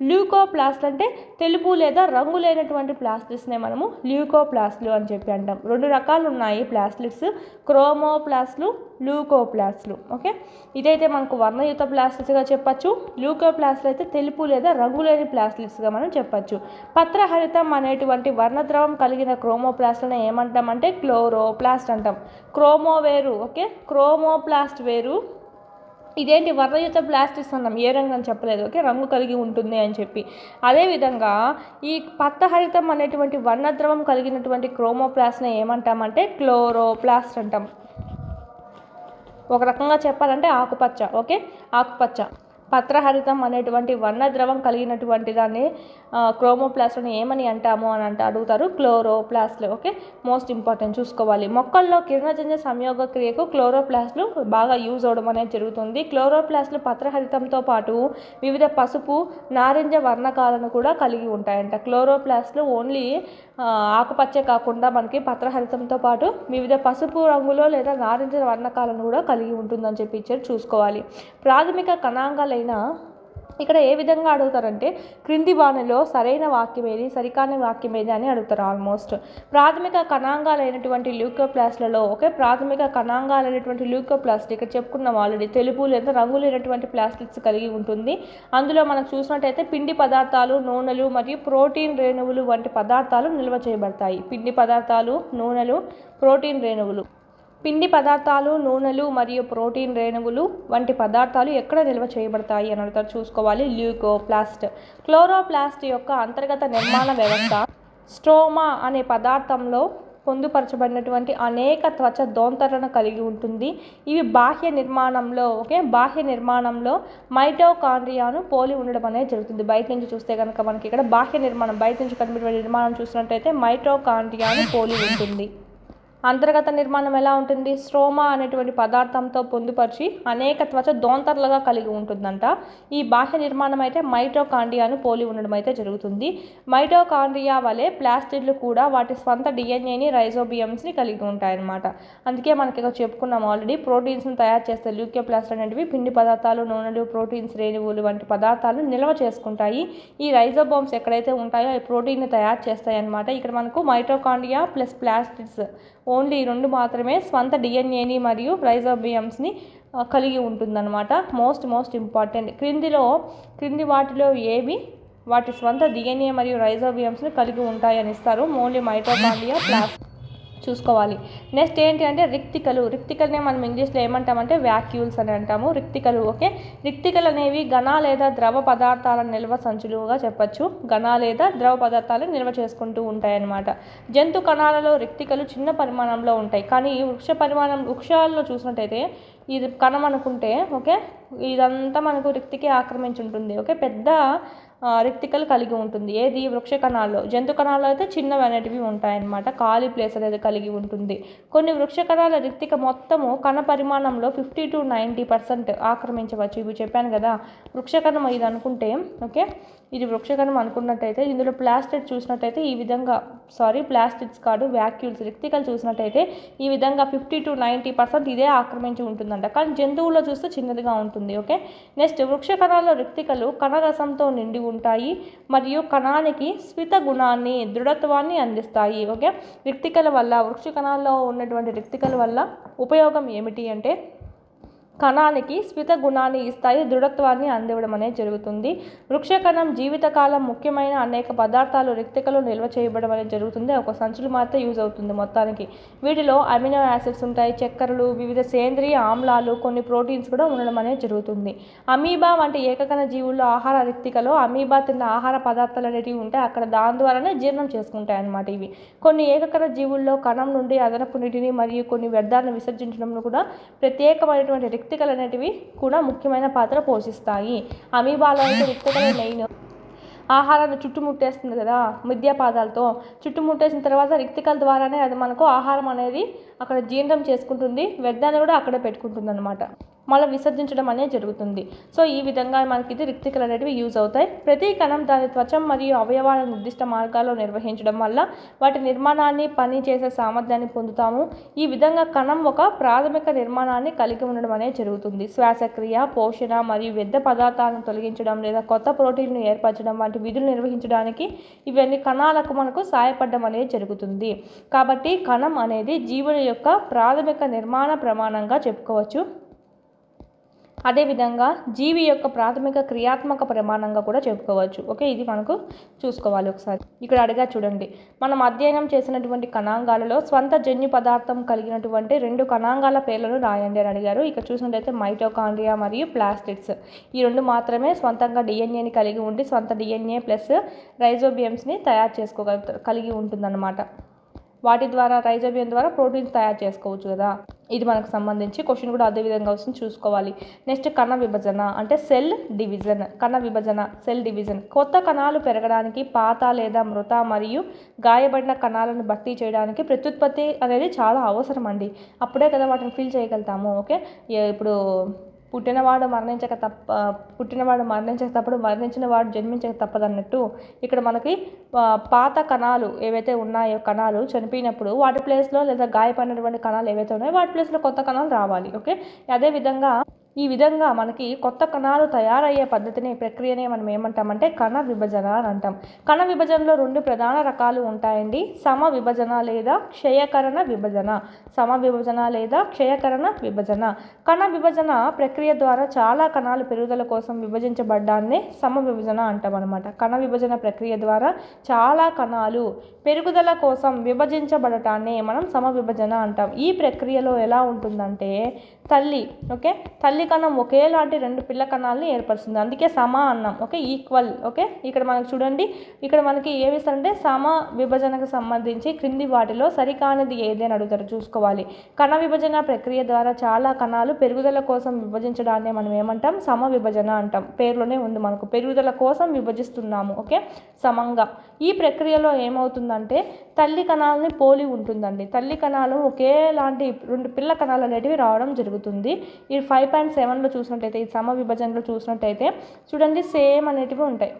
ల్యూకోప్లాస్ట్లు అంటే తెలుపు లేదా రంగు లేనటువంటి ప్లాస్టిడ్స్నే మనము ల్యూకోప్లాస్ట్లు అని చెప్పి అంటాం. రెండు రకాలు ఉన్నాయి ప్లాస్టిడ్స్, క్రోమోప్లాస్ట్లు, లూకోప్లాస్ట్లు. ఓకే, ఇదైతే మనకు వర్ణయుత ప్లాస్టిడ్స్గా చెప్పచ్చు. లూకోప్లాస్ట్లు అయితే తెలుపు లేదా రంగు లేని ప్లాస్టిడ్స్గా మనం చెప్పచ్చు. పత్రహరితం అనేటువంటి వర్ణద్రవం కలిగిన క్రోమోప్లాస్ట్లను ఏమంటామంటే క్లోరోప్లాస్ట్ అంటాం. క్రోమో వేరు, ఓకే, క్రోమోప్లాస్ట్ వేరు. ఇదేంటి? వర్ణయుత ప్లాస్టిడ్స్ అన్నాం, ఏ రంగు అని చెప్పలేదు. ఓకే, రంగు కలిగి ఉంటుంది అని చెప్పి. అదేవిధంగా ఈ పత్రహరితం అనేటువంటి వర్ణద్రవం కలిగినటువంటి క్రోమోప్లాస్ట్ని ఏమంటామంటే క్లోరోప్లాస్ట్ అంటాం. ఒక రకంగా చెప్పాలంటే ఆకుపచ్చ. ఓకే, ఆకుపచ్చ. పత్రహరితం అనేటువంటి వర్ణద్రవం కలిగినటువంటి దాన్ని క్రోమోప్లాస్ట్ని ఏమని అంటాము అని అడుగుతారు, క్లోరోప్లాస్ట్లు. ఓకే, మోస్ట్ ఇంపార్టెంట్ చూసుకోవాలి. మొక్కల్లో కిరణజన్య సంయోగ క్రియకు క్లోరోప్లాస్ట్లు బాగా యూజ్ అవడం అనేది జరుగుతుంది. క్లోరోప్లాస్ట్లు పత్రహరితంతో పాటు వివిధ పసుపు, నారింజ వర్ణకాలను కూడా కలిగి ఉంటాయంట. క్లోరోప్లాస్ట్లు ఓన్లీ ఆకుపచ్చే కాకుండా మనకి పత్రహరితంతో పాటు వివిధ పసుపు రంగులో లేదా నారింజ వర్ణకాలను కూడా కలిగి ఉంటుందని చెప్పి ఇచ్చారు, చూసుకోవాలి. ప్రాథమిక కణాంగాలైన ఇక్కడ ఏ విధంగా అడుగుతారంటే క్రింది వానిలో సరైన వాక్యం ఏది, సరికాని వాక్యం ఏది అని అడుగుతారు. ఆల్మోస్ట్ ప్రాథమిక కణాంగాలైనటువంటి ల్యూకోప్లాస్ట్లలో ఓకే, ప్రాథమిక కణాంగాలైనటువంటి ల్యూకోప్లాస్ట్ ఇక్కడ చెప్పుకున్నాం ఆల్రెడీ, తెలుపు లేదా రంగు లేనటువంటి ప్లాస్టిడ్స్ కలిగి ఉంటుంది. అందులో మనం చూసినట్టయితే పిండి పదార్థాలు, నూనెలు మరియు ప్రోటీన్ రేణువులు వంటి పదార్థాలు నిల్వ చేయబడతాయి. పిండి పదార్థాలు, నూనెలు, ప్రోటీన్ రేణువులు. పిండి పదార్థాలు, నూనెలు మరియు ప్రోటీన్ రేణువులు వంటి పదార్థాలు ఎక్కడ నిల్వ చేయబడతాయి అని అడుగుతారు, చూసుకోవాలి. ల్యూకోప్లాస్ట్. క్లోరోప్లాస్ట్ యొక్క అంతర్గత నిర్మాణ వ్యవస్థ స్ట్రోమా అనే పదార్థంలో పొందుపరచబడినటువంటి అనేక త్వచ దోంతరను కలిగి ఉంటుంది. ఇవి బాహ్య నిర్మాణంలో మైటోకాండ్రియాను పోలి ఉండడం అనేది జరుగుతుంది. బయట నుంచి చూస్తే కనుక మనకి ఇక్కడ బాహ్య నిర్మాణం, బయట నుంచి కనిపించే నిర్మాణం చూసినట్టయితే మైటోకాండ్రియాను పోలి ఉంటుంది. అంతర్గత నిర్మాణం ఎలా ఉంటుంది? స్ట్రోమా అనేటువంటి పదార్థంతో పొందుపరిచి అనేక త్వచ దోంతర్లుగా కలిగి ఉంటుందంట. ఈ బాహ్య నిర్మాణం అయితే మైటోకాండ్రియాను పోలి ఉండడం అయితే జరుగుతుంది. మైటోకాండ్రియా వలె ప్లాస్టిడ్లు కూడా వాటి స్వంత డిఎన్ఏని రైజోబియమ్స్ని కలిగి ఉంటాయన్నమాట. అందుకే మనకి ఇక్కడ చెప్పుకున్నాం ఆల్రెడీ, ప్రోటీన్స్ని తయారు చేస్తే ల్యూకోప్లాస్ట్ అనేటివి పిండి పదార్థాలు, నూనెలు, ప్రోటీన్స్, రేణువులు వంటి పదార్థాలను నిల్వ చేసుకుంటాయి. ఈ రైజోబోమ్స్ ఎక్కడైతే ఉంటాయో ఈ ప్రోటీన్ని తయారు చేస్తాయి అన్నమాట. ఇక్కడ మనకు మైటోకాండ్రియా ప్లస్ ప్లాస్టిడ్స్ ఓన్లీ ఈ రెండు మాత్రమే స్వంత డిఎన్ఏని మరియు రైజోబియమ్స్ని కలిగి ఉంటుందన్నమాట. మోస్ట్ ఇంపార్టెంట్, క్రింది వాటిలో ఏవి వాటి స్వంత డిఎన్ఏ మరియు రైజోబియమ్స్ని కలిగి ఉంటాయని ఇస్తారు. ఓన్లీ మైటోకాండ్రియా చూసుకోవాలి. నెక్స్ట్ ఏంటి అంటే రిక్తికల్నే మనం ఇంగ్లీష్లో ఏమంటామంటే వ్యాక్యూల్స్ అని అంటాము. రిక్తికలు ఓకే. రిక్తికలు అనేవి ఘన లేదా ద్రవ పదార్థాల నిల్వ సంచులుగా చెప్పచ్చు. ఘన లేదా ద్రవ పదార్థాలను నిల్వ చేసుకుంటూ ఉంటాయన్నమాట. జంతు కణాలలో రిక్తికలు చిన్న పరిమాణంలో ఉంటాయి, కానీ వృక్షాల్లో చూసినట్టయితే ఇది కణం అనుకుంటే ఓకే, ఇదంతా మనకు రిక్తికి ఆక్రమించి ఉంటుంది. ఓకే, పెద్ద రిక్తికలు కలిగి ఉంటుంది. ఏది? వృక్ష కణాల్లో. జంతు కణాల్లో అయితే చిన్నవి అనేటివి ఉంటాయన్నమాట. ఖాళీ ప్లేస్ అనేది కలిగి ఉంటుంది. కొన్ని వృక్ష కణాల రిక్తిక మొత్తము కణ పరిమాణంలో 50 to 90% ఆక్రమించవచ్చు. ఇవి చెప్పాను కదా, వృక్ష కణం ఇది అనుకుంటే ఓకే, ఇది వృక్షకణం అనుకున్నట్టయితే ఇందులో ప్లాస్టిడ్ చూసినట్టయితే ఈ విధంగా ప్లాస్టిడ్స్ కాదు వ్యాక్యూల్స్ రిక్తికలు చూసినట్టయితే ఈ విధంగా 50 to 90% ఇదే ఆక్రమించి ఉంటుందంట. కానీ జంతువుల్లో చూస్తే చిన్నదిగా ఉంటుంది. ఓకే, నెక్స్ట్ వృక్ష కణాల్లో రిక్తికలు కణరసంతో నిండి ఉంటాయి మరియు కణానికి స్ఫిత గుణాన్ని, దృఢత్వాన్ని అందిస్తాయి. ఓకే, రిక్తికల వల్ల, వృక్ష కణాల్లో ఉన్నటువంటి రిక్తికల వల్ల ఉపయోగం ఏమిటి అంటే కణానికి స్ఫిత గుణాన్ని ఇస్తాయి, దృఢత్వాన్ని అందివ్వడం అనేది జరుగుతుంది. వృక్షకణం జీవితకాలం ముఖ్యమైన అనేక పదార్థాలు రిక్తికలో నిల్వ చేయబడడం అనేది జరుగుతుంది. ఒక సంచులు మాత్రం యూజ్ అవుతుంది మొత్తానికి. వీటిలో అమినో యాసిడ్స్ ఉంటాయి, చక్కెరలు, వివిధ సేంద్రియ ఆమ్లాలు, కొన్ని ప్రోటీన్స్ కూడా ఉండడం అనేది జరుగుతుంది. అమీబా వంటి ఏకకణ జీవుల్లో ఆహార రిక్తికలో అమీబా తిన్న ఆహార పదార్థాలు అనేటివి ఉంటాయి, అక్కడ దాని ద్వారానే జీర్ణం చేసుకుంటాయి అన్నమాట. ఇవి కొన్ని ఏకకణ జీవుల్లో కణం నుండి అదనపు నీటిని మరియు కొన్ని వ్యర్థాలను విసర్జించడంలో కూడా ప్రత్యేకమైనటువంటి రిక్తికలు అనేటివి కూడా ముఖ్యమైన పాత్ర పోషిస్తాయి. అమీబాలో అయితే రిక్తికలు మెయిన్. ఆహారాన్ని చుట్టుముట్టేస్తుంది కదా మిథ్యాపాదాలతో, చుట్టుముట్టేసిన తర్వాత రిక్తికల ద్వారానే అది మనకు ఆహారం అనేది అక్కడ జీర్ణం చేసుకుంటుంది, వ్యర్థాన్ని కూడా అక్కడే పెట్టుకుంటుంది అనమాట, మళ్ళీ విసర్జించడం అనేది జరుగుతుంది. సో ఈ విధంగా మనకి ఇది రిక్తికలు అనేటివి యూజ్ అవుతాయి. ప్రతి కణం దాని త్వచం మరియు అవయవాల నిర్దిష్ట మార్గాల్లో నిర్వహించడం వల్ల వాటి నిర్మాణాన్ని, పని చేసే సామర్థ్యాన్ని పొందుతాము. ఈ విధంగా కణం ఒక ప్రాథమిక నిర్మాణాన్ని కలిగి ఉండడం అనేది జరుగుతుంది. శ్వాసక్రియ, పోషణ మరియు వ్యర్థ పదార్థాలను తొలగించడం లేదా కొత్త ప్రోటీన్ను ఏర్పరచడం వంటి విధులు నిర్వహించడానికి ఇవన్నీ కణాలకు మనకు సహాయపడడం అనేది జరుగుతుంది. కాబట్టి కణం అనేది జీవుల యొక్క ప్రాథమిక నిర్మాణ ప్రమాణంగా చెప్పుకోవచ్చు. అదేవిధంగా జీవి యొక్క ప్రాథమిక క్రియాత్మక ప్రమాణంగా కూడా చెప్పుకోవచ్చు. ఓకే, ఇది మనకు చూసుకోవాలి. ఒకసారి ఇక్కడ అడిగా చూడండి, మనం అధ్యయనం చేసినటువంటి కణాంగాలలో స్వంత జన్యు పదార్థం కలిగినటువంటి 2 కణాంగాల పేర్లను రాయండి అని అడిగారు. ఇక్కడ చూసినట్టయితే మైటోకాండ్రియా మరియు ప్లాస్టిడ్స్, ఈ 2 మాత్రమే స్వంతంగా డిఎన్ఏని కలిగి ఉండి స్వంత డిఎన్ఏ ప్లస్ రైజోబియమ్స్ని తయారు కలిగి ఉంటుందన్నమాట. వాటి ద్వారా రైజోబియం ద్వారా ప్రోటీన్స్ తయారు చేసుకోవచ్చు కదా. ఇది మనకు సంబంధించి క్వశ్చన్ కూడా అదే విధంగా వస్తుంది, చూసుకోవాలి. నెక్స్ట్ కణ విభజన అంటే సెల్ డివిజన్. కణ విభజన, సెల్ డివిజన్ కొత్త కణాలు పెరగడానికి, పాత లేదా మృత మరియు గాయపడిన కణాలను భర్తీ చేయడానికి ప్రత్యుత్పత్తి అనేది చాలా అవసరం అండి. అప్పుడే కదా వాటిని ఫిల్ చేయగలుగుతాము. ఓకే, ఇప్పుడు పుట్టినవాడు మరణించక మరణించిన వాడు జన్మించక తప్పదన్నట్టు ఇక్కడ మనకి పాత కణాలు ఏవైతే ఉన్నాయో, కణాలు చనిపోయినప్పుడు వాటి ప్లేస్లో లేదా గాయపడినటువంటి కణాలు ఏవైతే ఉన్నాయో వాటి ప్లేస్లో కొత్త కణాలు రావాలి. ఓకే, అదేవిధంగా ఈ విధంగా మనకి కొత్త కణాలు తయారయ్యే ప్రక్రియనే మనం ఏమంటామంటే కణ విభజన అని అంటాం. కణ విభజనలో 2 ప్రధాన రకాలు ఉంటాయండి, సమ విభజన లేదా క్షయకరణ విభజన. సమ విభజన లేదా క్షయకరణ విభజన. కణ విభజన ప్రక్రియ ద్వారా చాలా కణాలు పెరుగుదల కోసం విభజించబడ్డాన్నే సమ విభజన అంటాం అనమాట. కణ విభజన ప్రక్రియ ద్వారా చాలా కణాలు పెరుగుదల కోసం విభజించబడటాన్ని మనం సమ విభజన అంటాం. ఈ ప్రక్రియలో ఎలా ఉంటుందంటే తల్లి కణం ఒకేలాంటి 2 పిల్ల కణాలను ఏర్పరుస్తుంది, అందుకే సమ అన్నాం. Okay, equal. ఓకే, ఇక్కడ మనకు చూడండి, ఇక్కడ మనకి ఏమిస్తారంటే సమ విభజనకు సంబంధించి క్రింది వాటిలో సరికానిది ఏది అని అడుగుతారు, చూసుకోవాలి. కణ విభజన ప్రక్రియ ద్వారా చాలా కణాలు పెరుగుదల కోసం విభజించడాన్ని మనం ఏమంటాం, సమ విభజన అంటాం. పేరులోనే ఉంది మనకు, పెరుగుదల కోసం విభజిస్తున్నాము. ఓకే, సమంగా. ఈ ప్రక్రియలో ఏమవుతుందంటే తల్లి కణాలని పోలి ఉంటుందండి. తల్లి కణాలు ఒకేలాంటి 2 పిల్ల కణాలు అనేటివి రావడం జరుగుతుంది. ఈ 5.7లో చూసినట్టయితే, ఈ సమ విభజనలో చూసినట్టయితే చూడండి, సేమ్ అనేటివి ఉంటాయి.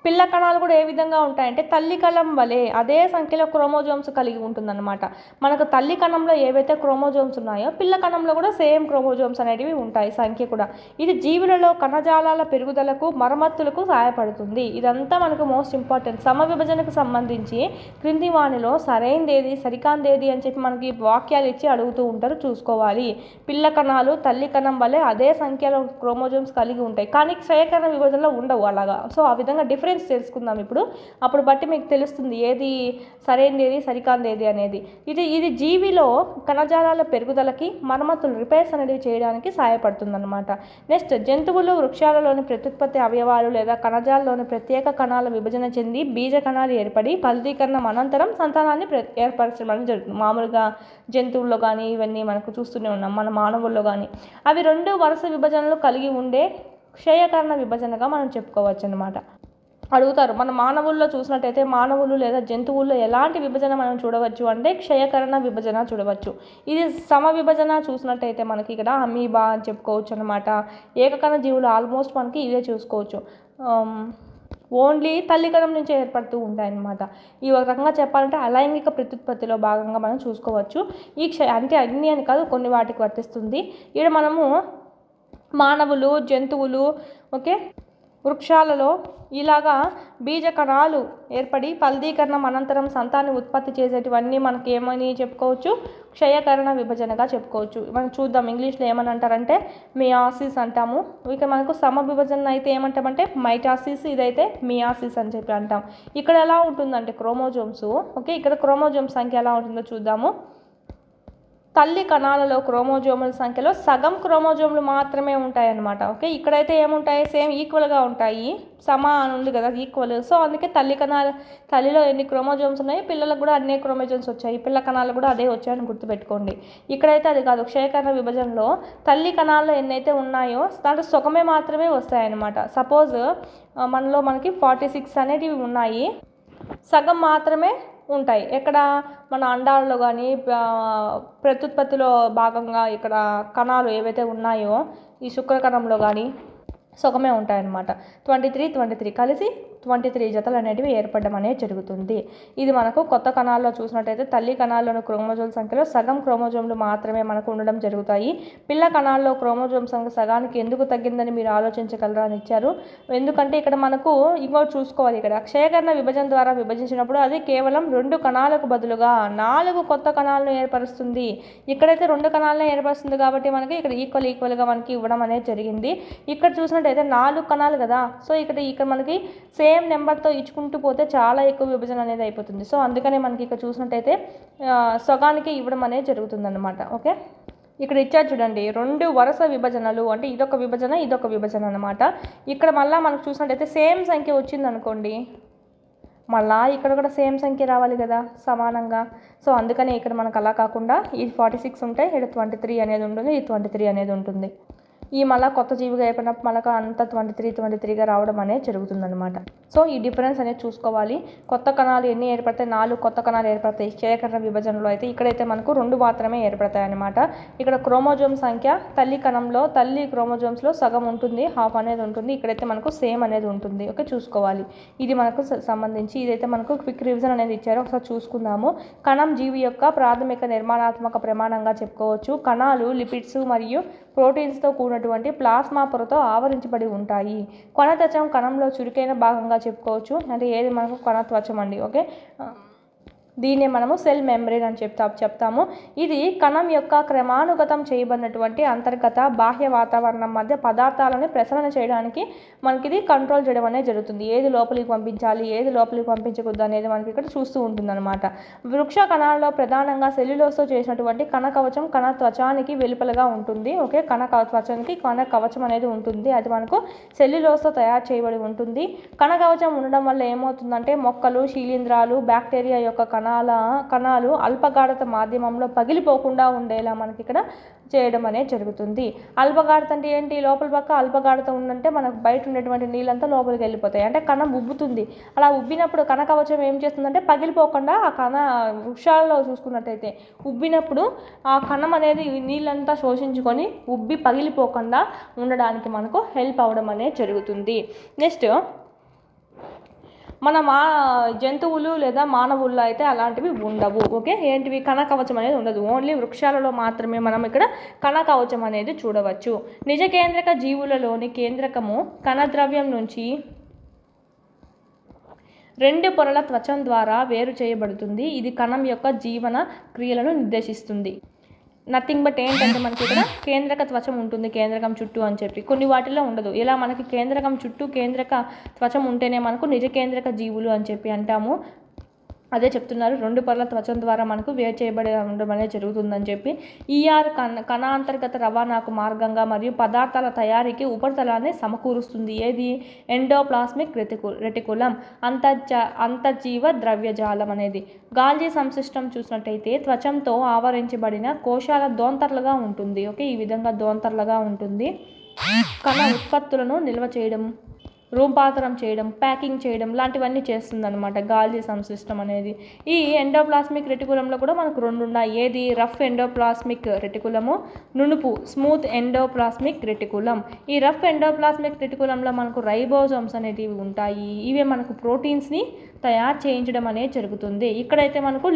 పిల్ల కణాలు కూడా ఏ విధంగా ఉంటాయంటే తల్లి కణం వలె అదే సంఖ్యలో క్రోమోజోమ్స్ కలిగి ఉంటుందన్నమాట. మనకు తల్లి కణంలో ఏవైతే క్రోమోజోమ్స్ ఉన్నాయో పిల్ల కణంలో కూడా సేమ్ క్రోమోజోమ్స్ అనేటివి ఉంటాయి, సంఖ్య కూడా. ఇది జీవులలో కణజాలాల పెరుగుదలకు మరమ్మతులకు సహాయపడుతుంది. ఇదంతా మనకు మోస్ట్ ఇంపార్టెంట్. సమ విభజనకు సంబంధించి క్రింది వానిలో సరైనదేది సరికాందేది అని చెప్పి మనకి వాక్యాలు ఇచ్చి అడుగుతూ ఉంటారు, చూసుకోవాలి. పిల్ల కణాలు తల్లి కణం వలె అదే సంఖ్యలో క్రోమోజోమ్స్ కలిగి ఉంటాయి, కానీ క్షయకరణ విభజనలో ఉండవు అలాగా. సో ఆ విధంగా డిఫరెన్స్ తెలుసుకుందాం ఇప్పుడు, అప్పుడు బట్టి మీకు తెలుస్తుంది ఏది సరైనది సరికాందేది అనేది. ఇది జీవిలో కణజాలాల పెరుగుదలకి మరమ్మతులు రిపేర్స్ అనేవి చేయడానికి సహాయపడుతుంది అనమాట. నెక్స్ట్, జంతువులు వృక్షాలలోని ప్రత్యుత్పత్తి అవయవాలు లేదా కణజాలలోని ప్రత్యేక కణాల విభజన చెంది బీజ కణాలు ఏర్పడి ఫలదీకరణం అనంతరం సంతానాన్ని ఏర్పరచడం జరుగుతుంది. మామూలుగా జంతువుల్లో కానీ ఇవన్నీ మనకు చూస్తూనే ఉన్నాం, మన మానవుల్లో కానీ. అవి 2 వరుస విభజనలు కలిగి ఉండే క్షయకరణ విభజనగా మనం చెప్పుకోవచ్చు అనమాట. అడుగుతారు, మన మానవుల్లో చూసినట్టయితే మానవులు లేదా జంతువుల్లో ఎలాంటి విభజన మనం చూడవచ్చు అంటే క్షయకరణ విభజన చూడవచ్చు. ఇది సమ విభజన చూసినట్టయితే మనకి ఇక్కడ అమీబా అని చెప్పుకోవచ్చు అనమాట. ఏకకణ జీవులు ఆల్మోస్ట్ మనకి ఇవే చూసుకోవచ్చు, ఓన్లీ తల్లి కణం నుంచి ఏర్పడుతూ ఉంటాయన్నమాట. ఈ ఒక రకంగా చెప్పాలంటే అలైంగిక ప్రత్యుత్పత్తిలో భాగంగా మనం చూసుకోవచ్చు. ఈ అంటే అన్ని అని కాదు, కొన్ని వాటికి వర్తిస్తుంది. ఇక్కడ మనము మానవులు, జంతువులు, ఓకే, వృక్షాలలో ఇలాగా బీజ కణాలు ఏర్పడి ఫలదీకరణం అనంతరం సంతాన్ని ఉత్పత్తి చేసేటివన్నీ మనకి ఏమని చెప్పుకోవచ్చు, క్షయకరణ విభజనగా చెప్పుకోవచ్చు. మనం చూద్దాం, ఇంగ్లీష్లో ఏమని అంటారంటే మియాసిస్ అంటాము. ఇక మనకు సమ విభజన అయితే ఏమంటామంటే మైటాసిస్, ఇదైతే మియాసిస్ అని చెప్పి అంటాం. ఇక్కడ ఎలా ఉంటుందంటే క్రోమోజోమ్స్, ఓకే, ఇక్కడ క్రోమోజోమ్ సంఖ్య ఎలా ఉంటుందో చూద్దాము. తల్లి కణాలలో క్రోమోజోముల సంఖ్యలో సగం క్రోమోజోములు మాత్రమే ఉంటాయన్నమాట. ఓకే, ఇక్కడైతే ఏముంటాయి, సేమ్ ఈక్వల్గా ఉంటాయి, సమ అని ఉంది కదా, ఈక్వల్. సో అందుకే తల్లిలో ఎన్ని క్రోమోజోమ్స్ ఉన్నాయి, పిల్లలకు కూడా అన్ని క్రోమోజోమ్స్ వచ్చాయి, పిల్ల కణాలు కూడా అదే వచ్చాయని గుర్తుపెట్టుకోండి. ఇక్కడైతే అది కాదు, క్షయకరణ విభజనలో తల్లి కణాల్లో ఎన్నైతే ఉన్నాయో దాంట్లో సగమే మాత్రమే వస్తాయన్నమాట. సపోజ్ మనకి 46 అనేటివి ఉన్నాయి, సగం మాత్రమే ఉంటాయి. ఎక్కడ మన అండాలలో కానీ ప్రత్యుత్పత్తిలో భాగంగా ఇక్కడ కణాలు ఏవైతే ఉన్నాయో ఈ శుక్రకణంలో కానీ సగమే ఉంటాయన్నమాట. 23 కలిసి 23 జతలు అనేటివి ఏర్పడడం అనేది జరుగుతుంది. ఇది మనకు కొత్త కణాల్లో చూసినట్టయితే తల్లి కణాల్లోని క్రోమోజోమ్ సంఖ్యలో సగం క్రోమోజోమ్లు మాత్రమే మనకు ఉండడం జరుగుతాయి. పిల్ల కణాల్లో క్రోమోజోమ్ సంఖ్య సగానికి ఎందుకు తగ్గిందని మీరు ఆలోచించగలరా అని ఇచ్చారు. ఎందుకంటే ఇక్కడ మనకు ఇంకోటి చూసుకోవాలి, ఇక్కడ క్షయకరణ విభజన ద్వారా విభజించినప్పుడు అది కేవలం 2 కణాలకు బదులుగా 4 కొత్త కణాలను ఏర్పరుస్తుంది. ఇక్కడైతే 2 కణాలను ఏర్పరుస్తుంది కాబట్టి మనకి ఇక్కడ ఈక్వల్గా మనకి ఇవ్వడం అనేది జరిగింది. ఇక్కడ చూసినట్టయితే 4 కణాలు కదా, సో ఇక్కడ మనకి సేమ్ నెంబర్తో ఇచ్చుకుంటూ పోతే చాలా ఎక్కువ విభజన అనేది అయిపోతుంది. సో అందుకనే మనకి ఇక్కడ చూసినట్టయితే సగానికి ఇవ్వడం అనేది జరుగుతుంది అన్నమాట. ఓకే, ఇక్కడ ఇచ్చారు చూడండి, 2 వరుస విభజనలు అంటే ఇదొక విభజన అన్నమాట. ఇక్కడ మళ్ళీ మనకు చూసినట్టయితే సేమ్ సంఖ్య వచ్చింది అనుకోండి, మళ్ళీ ఇక్కడ కూడా సేమ్ సంఖ్య రావాలి కదా సమానంగా. సో అందుకనే ఇక్కడ మనకు అలా కాకుండా ఈ 46 ఉంటాయి, ఇక్కడ 23 అనేది ఉంటుంది, ఈ 23 అనేది ఉంటుంది. ఈ మళ్ళీ కొత్త జీవిగా ఏర్పడినప్పుడు మనకు అంతా 23గా రావడం అనేది జరుగుతుందన్నమాట. సో ఈ డిఫరెన్స్ అనేది చూసుకోవాలి. కొత్త కణాలు ఎన్ని ఏర్పడతాయి, 4 కొత్త కణాలు ఏర్పడతాయి క్షయకరణ విభజనలో. అయితే ఇక్కడైతే మనకు 2 మాత్రమే ఏర్పడతాయి అన్నమాట. ఇక్కడ క్రోమోజోమ్ సంఖ్య తల్లి క్రోమోజోమ్స్లో సగం ఉంటుంది, హాఫ్ అనేది ఉంటుంది. ఇక్కడైతే మనకు సేమ్ అనేది ఉంటుంది. ఓకే, చూసుకోవాలి. ఇది మనకు సంబంధించి ఇదైతే మనకు క్విక్ రివిజన్ అనేది ఇచ్చారు, ఒకసారి చూసుకుందాము. కణం జీవి యొక్క ప్రాథమిక నిర్మాణాత్మక ప్రమాణంగా చెప్పుకోవచ్చు. కణాలు లిపిడ్స్ మరియు ప్రోటీన్స్తో కూడినటువంటి ప్లాస్మా పొరతో ఆవరించబడి ఉంటాయి. కణత్వచం కణంలో చురుకైన భాగంగా చెప్పుకోవచ్చు. అంటే ఏది మనకు కణత్వచం అండి. ఓకే, దీన్నే మనము సెల్ మెంబ్రేన్ అని చెప్తాము. ఇది కణం యొక్క క్రమానుగతం చేయబడినటువంటి అంతర్గత బాహ్య వాతావరణం మధ్య పదార్థాలను ప్రసరణ చేయడానికి మనకి ఇది కంట్రోల్ చేయడం అనేది జరుగుతుంది. ఏది లోపలికి పంపించాలి, ఏది లోపలికి పంపించకూడదు అనేది మనకి ఇక్కడ చూస్తూ ఉంటుందన్నమాట. వృక్ష కణాల్లో ప్రధానంగా సెల్యులోస్తో చేసినటువంటి కణ కవచం కణ త్వచానికి వెలుపలగా ఉంటుంది. ఓకే, కణ త్వచానికి కణ కవచం అనేది ఉంటుంది. అది మనకు సెల్యులోస్తో తయారు చేయబడి ఉంటుంది. కణ కవచం ఉండడం వల్ల ఏమవుతుందంటే మొక్కలు, శిలీంధ్రాలు, బ్యాక్టీరియా యొక్క కణాలు అల్పగాఢత మాధ్యమంలో పగిలిపోకుండా ఉండేలా మనకి ఇక్కడ చేయడం అనేది జరుగుతుంది. అల్పగాఢత అంటే ఏంటి? లోపల పక్క అల్పగాఢత ఉందంటే మనకు బయట ఉండేటువంటి నీళ్ళంతా లోపలికి వెళ్ళిపోతాయి, అంటే కణం ఉబ్బుతుంది. అలా ఉబ్బినప్పుడు కణ కవచం ఏం చేస్తుందంటే పగిలిపోకుండా ఆ వృక్షాలలో చూసుకున్నట్టయితే ఉబ్బినప్పుడు ఆ కణం అనేది నీళ్ళంతా శోషించుకొని ఉబ్బి పగిలిపోకుండా ఉండడానికి మనకు హెల్ప్ అవ్వడం అనేది జరుగుతుంది. నెక్స్ట్ మన జంతువులు లేదా మానవుల్లో అయితే అలాంటివి ఉండవు. ఓకే, ఏంటివి? కణ కవచం అనేది ఉండదు. ఓన్లీ వృక్షాలలో మాత్రమే మనం ఇక్కడ కణ కవచం అనేది చూడవచ్చు. నిజ కేంద్రక జీవులలోని కేంద్రకము కణద్రవ్యం నుంచి 2 పొరల త్వచం ద్వారా వేరు చేయబడుతుంది. ఇది కణం యొక్క జీవన క్రియలను నిర్దేశిస్తుంది. నథింగ్ బట్ ఏంటంటే మనకి ఇక్కడ కేంద్రక త్వచం ఉంటుంది కేంద్రకం చుట్టూ అని చెప్పి, కొన్ని వాటిల్లో ఉండదు. ఇలా మనకి కేంద్రకం చుట్టూ కేంద్రక త్వచం ఉంటేనే మనకు నిజ కేంద్రక జీవులు అని చెప్పి అంటాము. అదే చెప్తున్నారు, 2 పొరల త్వచం ద్వారా మనకు వేరు చేయబడి ఉండడం అనేది జరుగుతుందని చెప్పి. ఈఆర్ కణాంతర్గత రవాణాకు మార్గంగా మరియు పదార్థాల తయారీకి ఉపరితలాన్ని సమకూరుస్తుంది. ఏది? ఎండోప్లాస్మిక్ రెటికులం, అంతర్జీవ ద్రవ్యజాలం అనేది. గాల్జీ సంశిష్టం చూసినట్టయితే త్వచంతో ఆవరించబడిన కోశాల దోంతర్లుగా ఉంటుంది. ఓకే, ఈ విధంగా దోంతర్లుగా ఉంటుంది. కణ ఉత్పత్తులను నిల్వ చేయడం, రూపాంతరం చేయడం, ప్యాకింగ్ చేయడం లాంటివన్నీ చేస్తుందన్నమాట గాల్జీ సంశిష్టం అనేది. ఈ ఎండోప్లాస్మిక్ రెటికులంలో కూడా మనకు 2 ఉన్నాయి. ఏది? రఫ్ ఎండోప్లాస్మిక్ రెటికులము, నునుపు స్మూత్ ఎండోప్లాస్మిక్ రెటికులం. ఈ రఫ్ ఎండోప్లాస్మిక్ రెటికులంలో మనకు రైబోజోమ్స్ అనేటివి ఉంటాయి. ఇవే మనకు ప్రోటీన్స్ని తయారు చేయించడం అనేది జరుగుతుంది. ఇక్కడైతే మనకు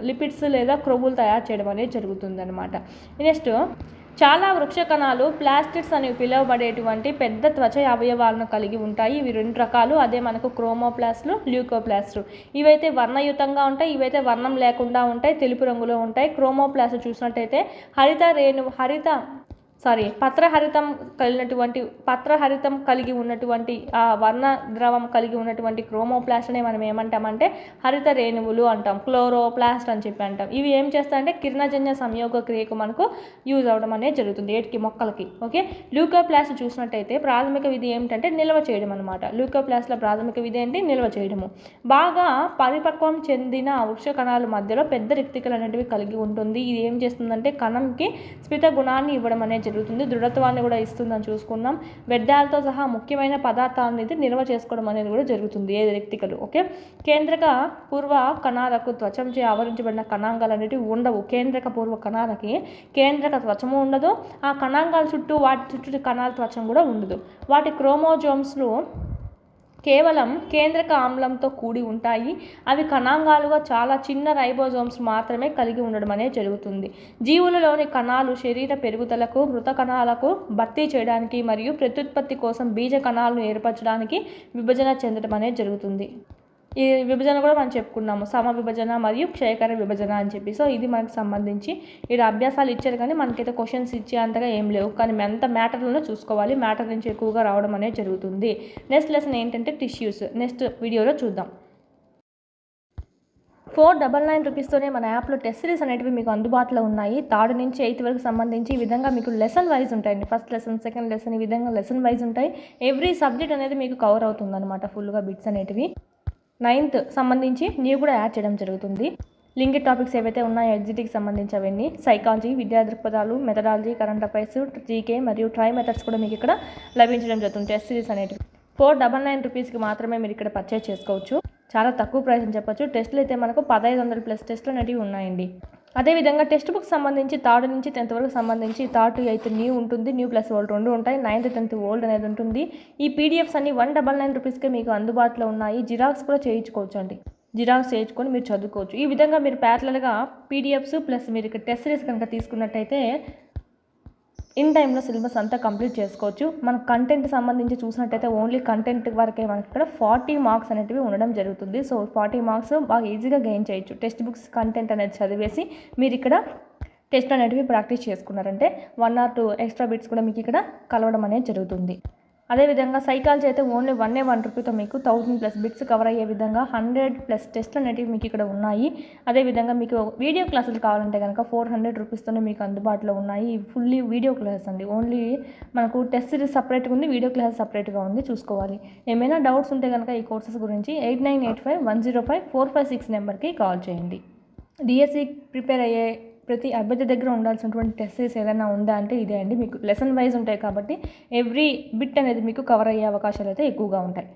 లిపిడ్స్ లేదా క్రొవ్వులు తయారు చేయడం అనేది జరుగుతుంది అనమాట. నెక్స్ట్, చాలా వృక్ష కణాలు ప్లాస్టిడ్స్ అని పిలువబడేటువంటి పెద్ద త్వచ అవయవాలను కలిగి ఉంటాయి. ఇవి 2 రకాలు. అదే మనకు క్రోమోప్లాస్ట్లు, ల్యూకోప్లాస్ట్లు. ఇవైతే వర్ణయుతంగా ఉంటాయి, ఇవైతే వర్ణం లేకుండా ఉంటాయి, తెలుపు రంగులో ఉంటాయి. క్రోమోప్లాస్ట్ చూసినట్టయితే పత్రహరితం కలిగి ఉన్నటువంటి ఆ వర్ణ ద్రవం కలిగి ఉన్నటువంటి క్రోమోప్లాస్ట్ని మనం ఏమంటామంటే హరిత రేణువులు అంటాం, క్లోరోప్లాస్ట్ అని చెప్పి అంటాం. ఇవి ఏం చేస్తాయంటే కిరణజన్య సంయోగ క్రియకు మనకు యూజ్ అవడం అనేది జరుగుతుంది, ఏటికి? మొక్కలకి. ఓకే, ల్యూకోప్లాస్ట్ చూసినట్టయితే ప్రాథమిక విధి ఏమిటంటే నిల్వ చేయడం అనమాట. ల్యూకోప్లాస్ట్ల ప్రాథమిక విధి ఏంటి? నిల్వ చేయడము. బాగా పరిపక్వం చెందిన వృక్ష కణాల మధ్యలో పెద్ద రిక్తికలు అనేటివి కలిగి ఉంటుంది. ఇది ఏం చేస్తుందంటే కణంకి స్ఫిత గుణాన్ని ఇవ్వడం అనేది జరుగుతుంది, దృఢత్వాన్ని కూడా ఇస్తుందని చూసుకున్నాం. వ్యర్థాలతో సహా ముఖ్యమైన పదార్థాలను ఇది నిల్వ చేసుకోవడం అనేది కూడా జరుగుతుంది, ఏ రిక్తికలు. ఓకే, కేంద్రక పూర్వ కణాలకు త్వచంచే ఆవరించబడిన కణాంగాలు అనేటివి ఉండవు. కేంద్రక పూర్వ కణాలకి కేంద్రక త్వచము ఉండదు, ఆ కణాంగాల చుట్టూ వాటి చుట్టూ కణాల త్వచం కూడా ఉండదు. వాటి క్రోమోజోమ్స్లు కేవలం కేంద్రక ఆమ్లంతో కూడి ఉంటాయి. అవి కణాంగాలుగా చాలా చిన్న రైబోజోమ్స్ మాత్రమే కలిగి ఉండడం అనేది జరుగుతుంది. జీవులలోని కణాలు శరీర పెరుగుదలకు, మృత కణాలకు భర్తీ చేయడానికి మరియు ప్రత్యుత్పత్తి కోసం బీజ కణాలను ఏర్పరచడానికి విభజన చెందడం అనేది జరుగుతుంది. ఈ విభజన కూడా మనం చెప్పుకున్నాము, సమ విభజన మరియు క్షయకర విభజన అని చెప్పి. సో ఇది మనకు సంబంధించి ఇక్కడ అభ్యాసాలు ఇచ్చారు, కానీ మనకైతే క్వశ్చన్స్ ఇచ్చే అంతగా ఏం లేవు, కానీ ఎంత మ్యాటర్లను చూసుకోవాలి, మ్యాటర్ నుంచి ఎక్కువగా రావడం అనేది జరుగుతుంది. నెక్స్ట్ లెసన్ ఏంటంటే టిష్యూస్. నెక్స్ట్ వీడియోలో చూద్దాం. 499 రూపీస్తోనే మన యాప్లో టెస్ట్ సిరీస్ అనేటివి మీకు అందుబాటులో ఉన్నాయి. 3rd నుంచి 8th వరకు సంబంధించి ఈ విధంగా మీకు లెసన్ వైజ్ ఉంటాయండి. ఫస్ట్ లెసన్, సెకండ్ లెసన్, ఈ విధంగా లెసన్ వైజ్ ఉంటాయి. ఎవ్రీ సబ్జెక్ట్ అనేది మీకు కవర్ అవుతుంది అనమాట, ఫుల్గా బిట్స్ అనేటివి. 9th సంబంధించి న్యూ కూడా యాడ్ చేయడం జరుగుతుంది. లింక్డ్ టాపిక్స్ ఏవైతే ఉన్నాయో ఎగ్జిట్కి సంబంధించి అవన్నీ, సైకాలజీ, విద్యా దృక్పథాలు, మెథడాలజీ, కరెంట్ అఫైర్స్, జీకే మరియు ట్రై మెథడ్స్ కూడా మీకు ఇక్కడ లభించడం జరుగుతుంది. టెస్ట్ సిరీస్ అనేటివి 499 రూపీస్కి మాత్రమే మీరు ఇక్కడ పర్చేజ్ చేసుకోవచ్చు. చాలా తక్కువ ప్రైస్ అని చెప్పొచ్చు. టెస్టులు అయితే మనకు 1500+ టెస్టులు అనేవి ఉన్నాయండి. అదేవిధంగా టెక్స్ట్ బుక్ సంబంధించి 3rd నుంచి 10th వరకు సంబంధించి 3rd to 8th న్యూ ఉంటుంది, న్యూ ప్లస్ ఓల్డ్ 2 ఉంటాయి. 9th 10th ఓల్డ్ అనేది ఉంటుంది. ఈ పీడిఎఫ్స్ అన్ని 199 రూపీస్కే మీకు అందుబాటులో ఉన్నాయి. జిరాక్స్ కూడా చేయించుకోవచ్చు అండి, జిరాక్స్ చేయించుకొని మీరు చదువుకోవచ్చు. ఈ విధంగా మీరు ప్యారలల్గా పీడిఎఫ్స్ ప్లస్ మీరు ఇక్కడ టెస్ట్ సిరీస్ కనుక తీసుకున్నట్టయితే ఇన్ టైంలో సిలబస్ అంతా కంప్లీట్ చేసుకోవచ్చు. మన కంటెంట్ సంబంధించి చూసినట్టయితే ఓన్లీ కంటెంట్ వరకే మనకి ఇక్కడ 40 మార్క్స్ అనేటివి ఉండడం జరుగుతుంది. సో 40 మార్క్స్ బాగా ఈజీగా గెయిన్ చేయొచ్చు. టెక్స్ట్ బుక్స్ కంటెంట్ అనేది చదివేసి మీరు ఇక్కడ టెస్ట్ అనేటివి ప్రాక్టీస్ చేసుకున్నారంటే 1 or 2 ఎక్స్ట్రా బిట్స్ కూడా మీకు ఇక్కడ కలవడం అనేది జరుగుతుంది. అదేవిధంగా సైకాలజీ అయితే ఓన్లీ 1 రూపీతో మీకు 1000+ బిట్స్ కవర్ అయ్యే విధంగా 100+ టెస్ట్లు అనేటివి మీకు ఇక్కడ ఉన్నాయి. అదేవిధంగా మీకు వీడియో క్లాసులు కావాలంటే కనుక 400 రూపీస్తోనే మీకు అందుబాటులో ఉన్నాయి. ఫుల్లీ వీడియో క్లాసెస్ అండి. ఓన్లీ మనకు టెస్ట్ సిరీస్ సపరేట్గా ఉంది, వీడియో క్లాస్ సపరేట్గా ఉంది, చూసుకోవాలి. ఏమైనా డౌట్స్ ఉంటే కనుక ఈ కోర్సెస్ గురించి 8985105456 నెంబర్కి కాల్ చేయండి. డిఎస్సి ప్రిపేర్ అయ్యే ప్రతి అభ్యర్థి దగ్గర ఉండాల్సినటువంటి టెస్ట్ సిరీస్ ఏదైనా ఉందా అంటే ఇదే అండి. మీకు లెసన్ వైజ్ ఉంటాయి కాబట్టి ఎవ్రీ బిట్ అనేది మీకు కవర్ అయ్యే అవకాశాలు అయితే ఎక్కువగా ఉంటాయి.